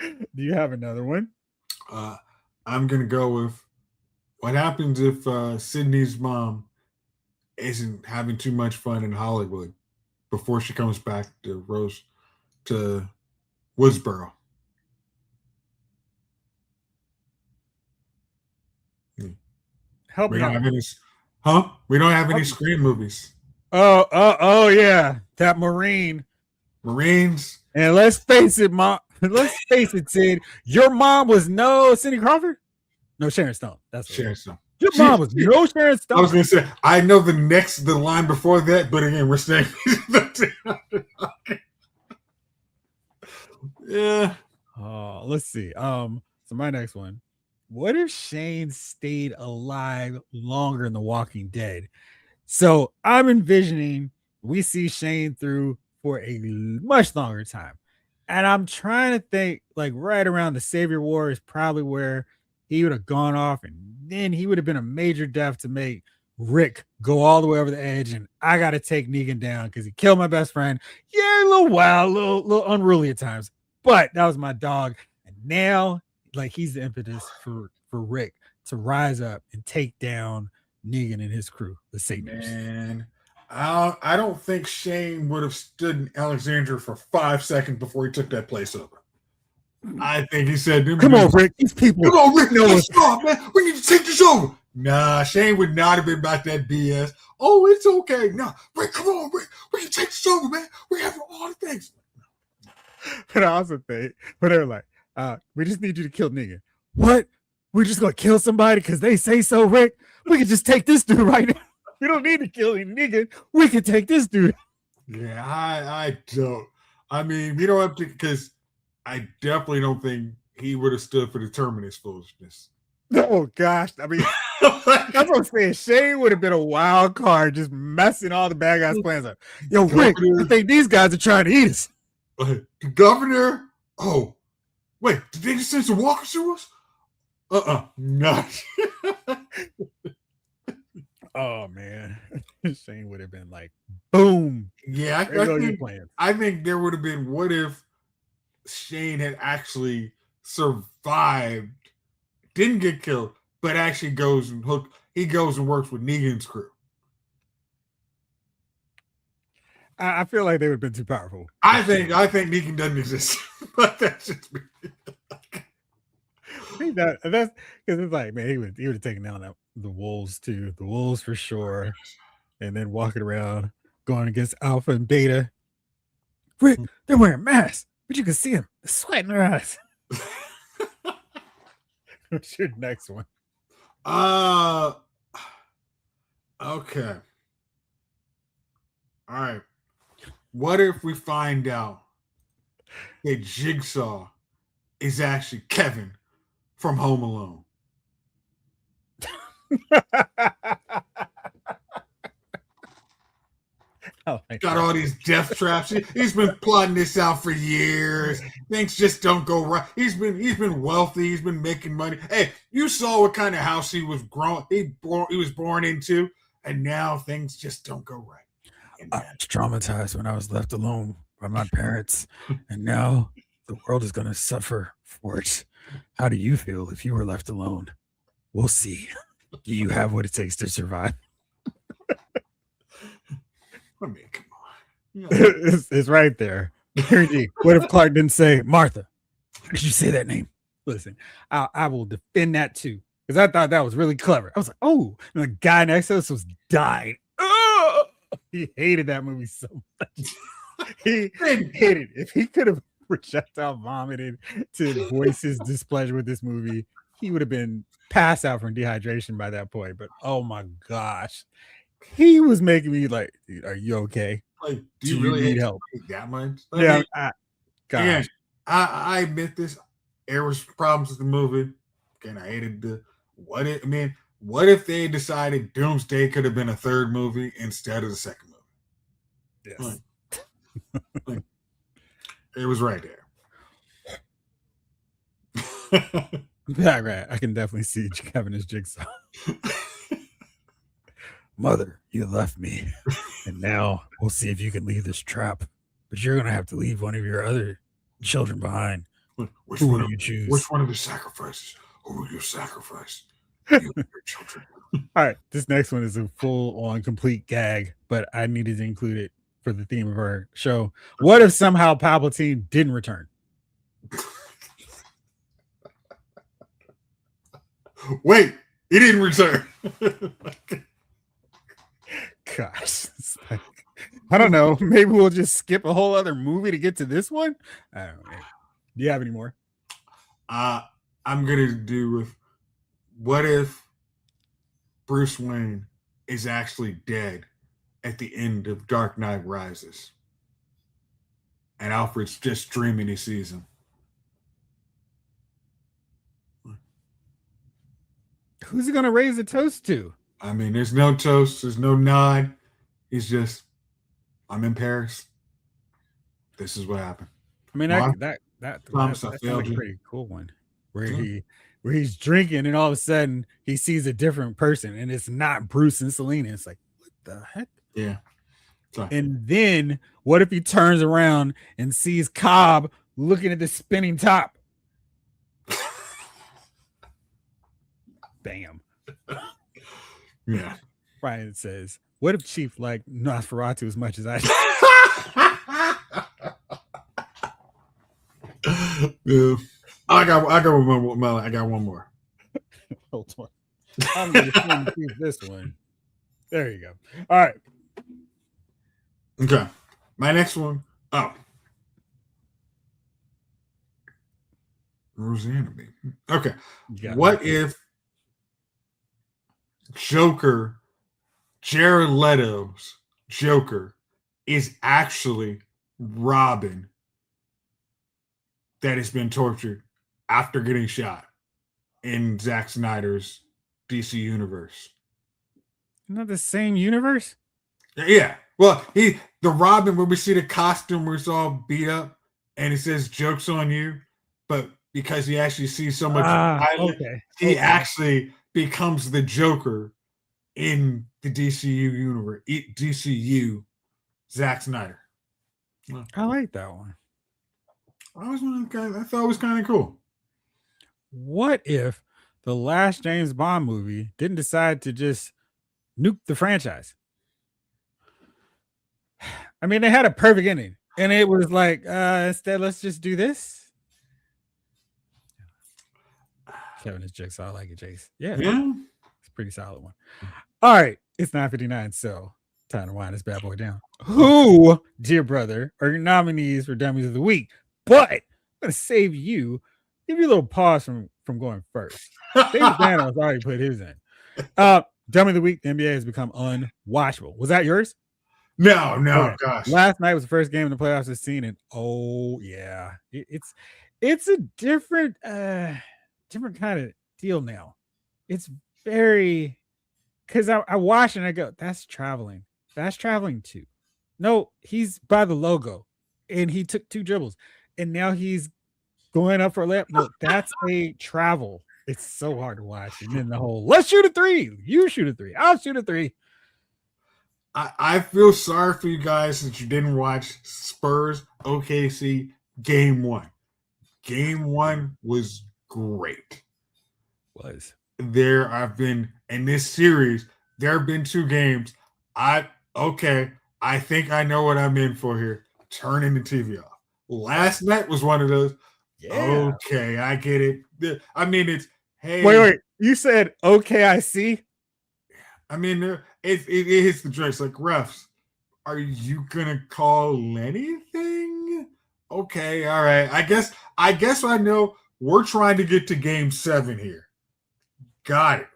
S1: Do you have another one?
S2: I'm gonna go with what happens if Sydney's mom isn't having too much fun in Hollywood before she comes back to Woodsboro.
S1: Help
S2: We
S1: me
S2: don't
S1: out.
S2: have any, huh? We don't have any Scream movies.
S1: Oh, yeah. That Marines.
S2: And
S1: let's face it, Mom. Let's face it, Sid. Your mom was no Cindy Crawford? No, Sharon Stone. That's
S2: Sharon Stone.
S1: Your mom was no Sharon Stone.
S2: I was gonna say I know the line before that, but again, we're staying. Yeah.
S1: Oh, let's see. So my next one. What if Shane stayed alive longer in The Walking Dead? So I'm envisioning we see Shane through for a much longer time. And I'm trying to think like right around the Savior War is probably where he would have gone off, and then he would have been a major death to make Rick go all the way over the edge. And I got to take Negan down because he killed my best friend. Yeah, a little wild, a little unruly at times, but that was my dog. And now, like, he's the impetus for Rick to rise up and take down Negan and his crew, the Saviors.
S2: Man, I don't think Shane would have stood in Alexandria for 5 seconds before he took that place over. I think he said,
S1: "Come on, Rick, these people.
S2: Come on, Rick, let's stop, man. We need to take this over." Nah, Shane would not have been about that BS. Oh, it's okay. No, Rick, come on, Rick. We can take this over, man. We have all the things.
S1: But I also think, but they're like, we just need you to kill Negan. What? We're just gonna kill somebody because they say so, Rick? We can just take this dude right now. We don't need to kill him, Negan. We can take this dude.
S2: Yeah, I don't. I mean, we don't have to, because I definitely don't think he would have stood for the Terminus foolishness.
S1: Oh gosh, I mean, that's what I'm saying. Shane would have been a wild card, just messing all the bad guys' plans up. Yo, Rick, I think these guys are trying to eat us.
S2: The governor? Oh, wait, did they just send some walkers to us? Not.
S1: Oh man, Shane would have been like, boom.
S2: Yeah, I think there would have been, what if Shane had actually survived, didn't get killed, but actually goes and works with Negan's crew.
S1: I feel like they would have been too powerful.
S2: I think Negan doesn't exist, but that's just me.
S1: That's because it's like, man, he would have taken down the wolves too, the wolves for sure, and then walking around going against Alpha and Beta. Rick, they're wearing masks, but you can see them, the sweat in their eyes. What's your next one?
S2: Okay. All right. What if we find out that Jigsaw is actually Kevin from Home Alone? Got all these death traps. He's been plotting this out for years. Things just don't go right. He's been wealthy. He's been making money. Hey, you saw what kind of house he was born into, and now things just don't go right.
S1: I was traumatized when I was left alone by my parents, and now the world is going to suffer for it. How do you feel if you were left alone? We'll see. Do you have what it takes to survive?
S2: I mean, come on.
S1: It's right there. What if Clark didn't say, Martha? How did you say that name? Listen, I will defend that too, because I thought that was really clever. I was like, oh, and the guy next to us was dying. Oh! He hated that movie so much. He hated it. If he could have projectile vomited to voice his displeasure with this movie, he would have been passed out from dehydration by that point. But oh my gosh, he was making me like, dude, are you okay?
S2: Like, do you really need help that much? I admit this. There was problems with the movie. Again, I hated what if they decided Doomsday could have been a third movie instead of the second movie?
S1: Yes.
S2: Like, it was right there.
S1: Yeah, right. I can definitely see Kevin as Jigsaw. Mother, you left me. And now we'll see if you can leave this trap. But you're going to have to leave one of your other children behind. Who will you choose?
S2: Which one of the sacrifices? Who will you sacrifice? You and your children.
S1: All right. This next one is a full on complete gag, but I needed to include it for the theme of our show. What if somehow Palpatine didn't return?
S2: Wait, he didn't return.
S1: Gosh. Like, I don't know. Maybe we'll just skip a whole other movie to get to this one. I don't know. Do you have any more?
S2: I'm gonna do with what if Bruce Wayne is actually dead at the end of Dark Knight Rises, and Alfred's just dreaming he sees him.
S1: Who's he gonna raise a toast to?
S2: I mean, there's no toast, there's no nod. He's just, I'm in Paris. This is what happened.
S1: I mean, that's a pretty cool one where he's drinking and all of a sudden he sees a different person and it's not Bruce and Selena. It's like, what the heck?
S2: Yeah.
S1: Sorry. And then what if he turns around and sees Cobb looking at the spinning top? Bam.
S2: Yeah.
S1: Ryan says, what if Chief liked Nosferatu as much as I
S2: did? Yeah. I got one more.
S1: Hold on. I'm going to keep this one. There you go. All right.
S2: Okay. My next one. Oh. Where's the enemy? Okay. What if Joker, Jared Leto's Joker, is actually Robin that has been tortured after getting shot in Zack Snyder's DC universe?
S1: Not the same universe?
S2: Yeah. Well, the Robin where we see the costume where it's all beat up and it says "Joke's on you," but because he actually sees so much violence, he actually becomes the Joker in the DCU universe. DCU, Zack Snyder.
S1: I like that one.
S2: I thought it was kind of cool.
S1: What if the last James Bond movie didn't decide to just nuke the franchise? I mean, they had a perfect ending, and it was like, instead, let's just do this. Kevin is Jigsaw. I like it, Jace. Yeah. It's a pretty solid one. All right. It's 9:59, so time to wind this bad boy down. Who, dear brother, are your nominees for Dummies of the Week? But I'm going to save you, give you a little pause from going first. David Thanos already put his in. Dummy of the Week, the NBA has become unwatchable. Was that yours?
S2: No, okay. Gosh.
S1: Last night was the first game in the playoffs I've seen, and oh yeah, it's a different kind of deal now. It's very, because I watch and I go, that's traveling too. No, he's by the logo, and he took 2 dribbles, and now he's going up for a layup. No, that's a travel. It's so hard to watch, and then the whole let's shoot a 3, you shoot a 3, I'll shoot a 3.
S2: I feel sorry for you guys that you didn't watch Spurs OKC Game 1. Game 1 was great. There have been, in this series, there have been 2 games. I think I know what I'm in for here. Turning the TV off. Last night was one of those. Yeah. Okay, I get it. I mean, it's, hey.
S1: Wait. You said, okay, I see?
S2: I mean, it hits the dress like, refs, are you gonna call anything? Okay, all right. I guess I know we're trying to get to game 7 here. Got it.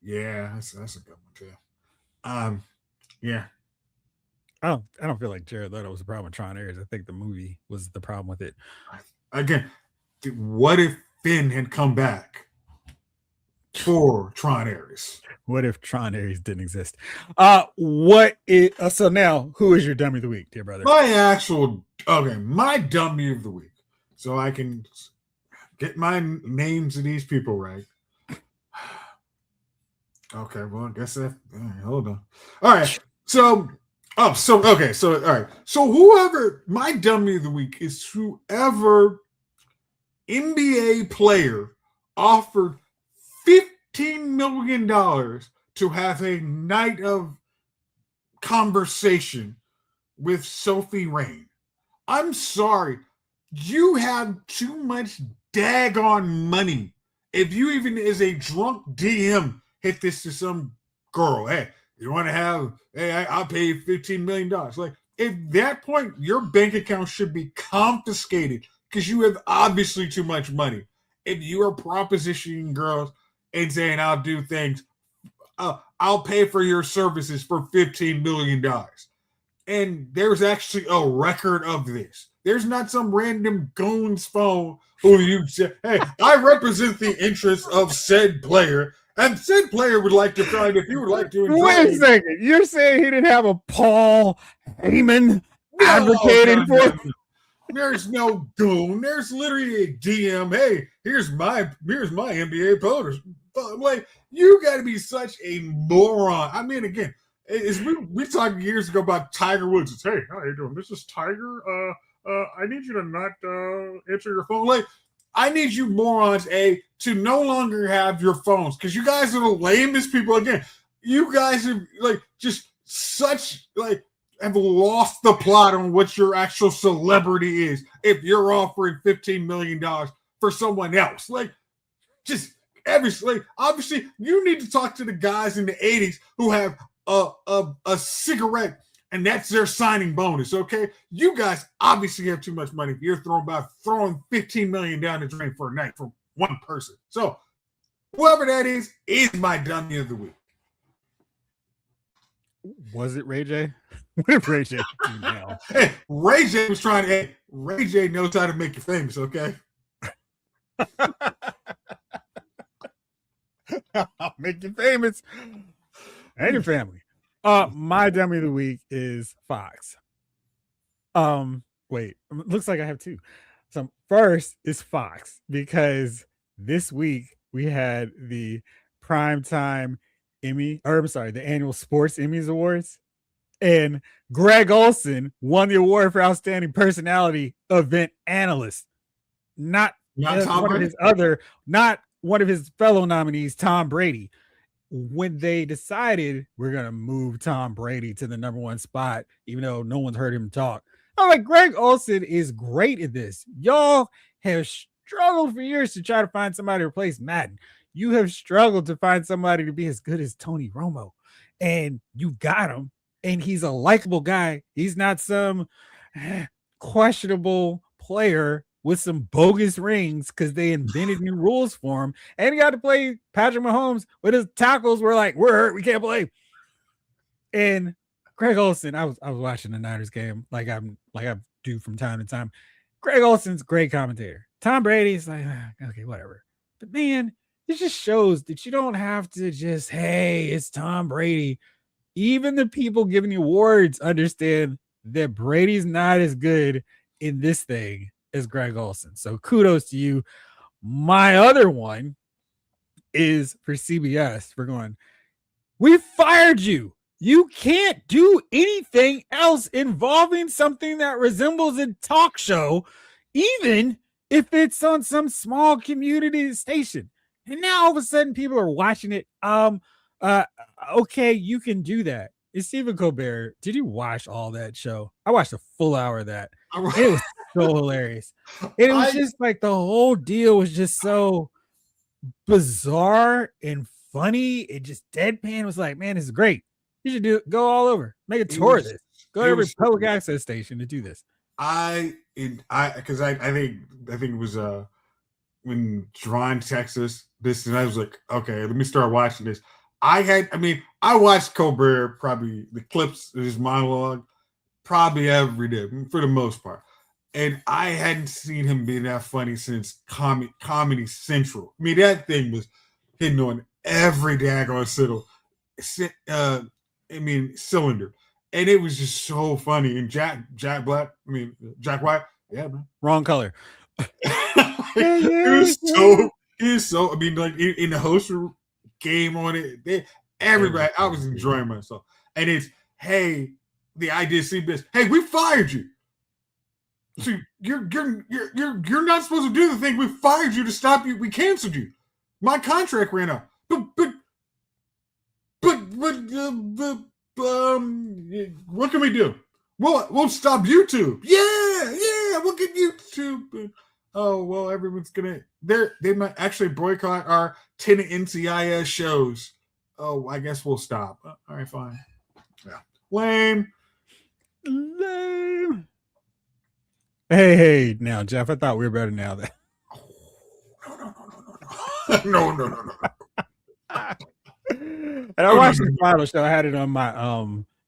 S2: Yeah, that's a good one too. Yeah.
S1: I don't feel like Jared Leto was the problem with Tron Ares. I think the movie was the problem with it.
S2: Again, what if Finn had come back? for Tron Ares.
S1: What if Tron Ares didn't exist? So now who is your dummy of the week, dear brother?
S2: My dummy of the week. So I can get my names of these people right. Okay, well, I guess that. Hold on. All right. So all right. So whoever my dummy of the week is whoever NBA player offered $15 million to have a night of conversation with Sophie Rain. I'm sorry. You have too much daggone money. If you even as a drunk DM hit this to some girl, hey, you want to have, hey, I'll pay you $15 million. Like, at that point, your bank account should be confiscated because you have obviously too much money. If you are propositioning girls and saying, I'll do things, I'll pay for your services for $15 million. And there's actually a record of this. There's not some random goon's phone who you say, hey, I represent the interests of said player. And said player would like to find if you would like to enjoy.
S1: Wait a second. You're saying he didn't have a Paul Heyman advocating for?
S2: There's no goon. There's literally a DM. Hey, here's my NBA photos. Like, you got to be such a moron. I mean, again, we talked years ago about Tiger Woods. It's, hey, how you doing? This is Tiger. I need you to not answer your phone. Like, I need you morons, to no longer have your phones because you guys are the lamest people. Again, you guys are have lost the plot on what your actual celebrity is. If you're offering $15 million for someone else, obviously, you need to talk to the guys in the '80s who have a cigarette. And that's their signing bonus, okay? You guys obviously have too much money if you're throwing $15 million down the drain for a night for one person. So, whoever that is my dummy of the week.
S1: Was it Ray J? What did Ray J do now?
S2: Hey, Ray J was trying to. Hey, Ray J knows how to make you famous, okay?
S1: I'll make you famous and your family. My dummy of the week is Fox. Wait, looks like I have two. So first is Fox because this week we had the primetime the annual Sports Emmys Awards, and Greg Olson won the award for Outstanding Personality Event Analyst. Not one of his fellow nominees, Tom Brady. When they decided we're going to move Tom Brady to the number one spot, even though no one's heard him talk, I'm like, Greg Olson is great at this. Y'all have struggled for years to try to find somebody to replace Madden. You have struggled to find somebody to be as good as Tony Romo, and you got him, and he's a likable guy. He's not some questionable player with some bogus rings because they invented new rules for him. And he got to play Patrick Mahomes with his tackles were like, we're hurt, we can't play. And Greg Olson, I was watching the Niners game like I do from time to time. Greg Olson's great commentator. Tom Brady's like, okay, whatever. But man, it just shows that you don't have to just, hey, it's Tom Brady. Even the people giving you awards understand that Brady's not as good in this thing as Greg Olson. So kudos to you. My other one is for CBS. We're going, we fired you. You can't do anything else involving something that resembles a talk show, even if it's on some small community station. And now all of a sudden people are watching it. Okay, you can do that. It's Stephen Colbert. Did you watch all that show? I watched a full hour of that. It was so hilarious. And it was just like the whole deal was just so bizarre and funny. It just deadpan. It was like, man, this is great. You should go all over. Make a tour of this. Go to every public access station to do this.
S2: I think it was when John Texas this, and I was like, okay, let me start watching this. I watched Colbert, probably the clips of his monologue, probably every day for the most part. And I hadn't seen him be that funny since Comedy Central. I mean, that thing was hitting on every daggone cylinder, and it was just so funny. And Jack White, yeah, man,
S1: Wrong color.
S2: It was so. I mean, like in the host game on it, everybody, I was enjoying myself. And it's, hey, the idea seemed this. Hey, we fired you. So you're not supposed to do the thing. We fired you to stop you. We canceled you. My contract ran out. But what can we do? We'll stop YouTube. Yeah, we'll get YouTube. Oh well, everyone's gonna. They might actually boycott our 10 NCIS shows. Oh, I guess we'll stop. All right, fine. Yeah, lame.
S1: Hey, now Jeff, I thought we were better now. That
S2: No.
S1: And I watched the final show. I had it on my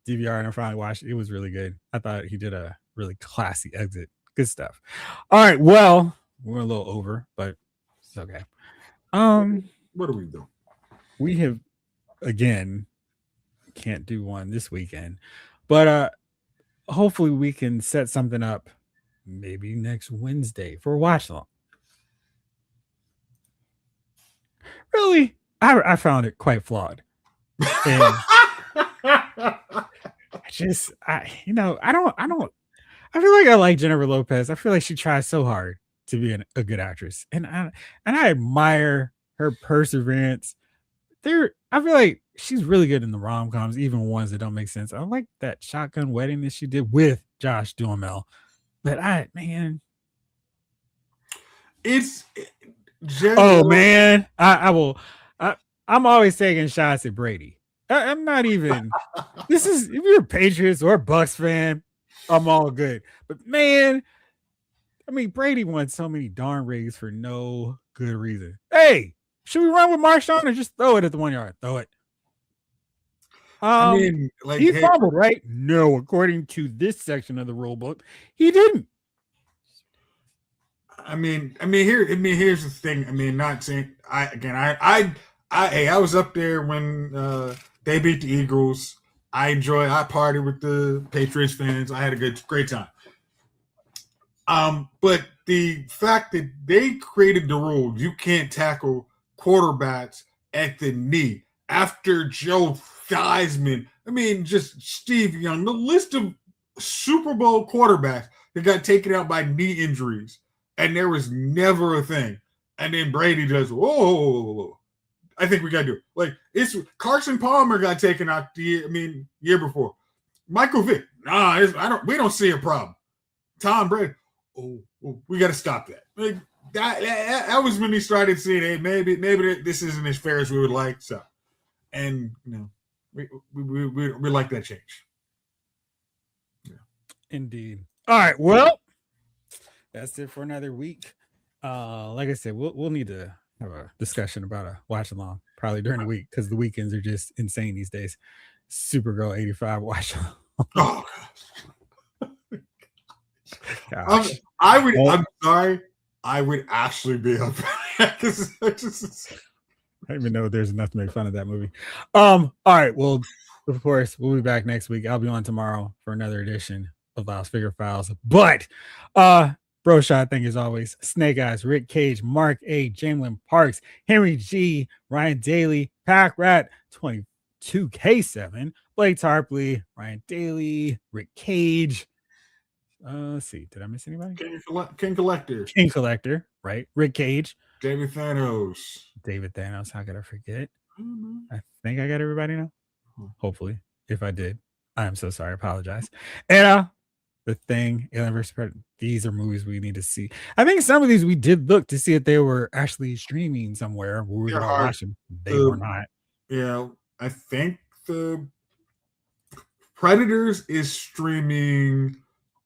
S1: DVR, and I finally watched it. It was really good. I thought he did a really classy exit. Good stuff. All right, well, we're a little over, but it's okay.
S2: What do we do?
S1: We have again can't do one this weekend, but hopefully we can set something up maybe next Wednesday for a watch along. Really, I found it quite flawed. And I feel like I like Jennifer Lopez. I feel like she tries so hard to be a good actress, and I admire her perseverance. I feel like she's really good in the rom-coms, even ones that don't make sense. I like that Shotgun Wedding that she did with Josh Duhamel, but man, I will. I'm always taking shots at Brady. I'm not even. This is if you're a Patriots or a Bucks fan, I'm all good. But man, I mean, Brady won so many darn rigs for no good reason. Hey, should we run with Marshawn or just throw it at the 1 yard? Throw it.
S2: I mean, like
S1: he fumbled, right? No, according to this section of the rule book, he didn't.
S2: Here's the thing. I mean, not saying I was up there when they beat the Eagles. I partied with the Patriots fans. I had a great time. But the fact that they created the rule, you can't tackle quarterbacks at the knee after Joe Theismann. I mean, just Steve Young, the list of Super Bowl quarterbacks that got taken out by knee injuries. And there was never a thing. And then Brady does, whoa. I think we got to do it. Like, it's Carson Palmer got taken out year before. Michael Vick, we don't see a problem. Tom Brady, we got to stop that. Like, that was when he started seeing, hey, maybe this isn't as fair as we would like. So, and, we like that change. Yeah.
S1: Indeed. All right, well, that's it for another week. Like I said, we'll need to have a discussion about a watch along probably during the week because the weekends are just insane these days. Supergirl 85 watch along.
S2: Oh gosh. I'm sorry. I would actually be up because
S1: I don't even know if there's enough to make fun of that movie. All right. Well, of course, we'll be back next week. I'll be on tomorrow for another edition of Lost Figure Files. But Bro Shot, thank you as always. Snake Eyes, Rick Cage, Mark A, Jamelin Parks, Henry G, Ryan Daly, Pack Rat, 22K7, Blake Tarpley, Ryan Daly, Rick Cage. Let's see. Did I miss anybody?
S2: King Collector.
S1: King Collector, right? Rick Cage.
S2: David Thanos.
S1: How could I forget? I think I got everybody now. Hopefully. If I did, I am so sorry. I apologize. And The Thing, Alien vs. Predator. These are movies we need to see. I think some of these we did look to see if they were actually streaming somewhere where we were going to watch them. They were not.
S2: Yeah, I think the Predators is streaming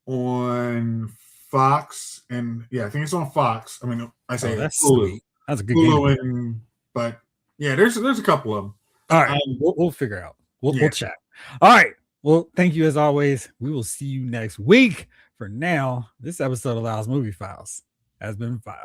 S2: on Fox, and I think it's on Fox. I mean, I say
S1: that's
S2: Hulu.
S1: Sweet. That's a good
S2: Hulu game. But yeah, there's a couple of them.
S1: All right, we'll figure out. We'll chat. All right. Well, thank you as always. We will see you next week. For now, this episode of Lyle's Movie Files has been filed.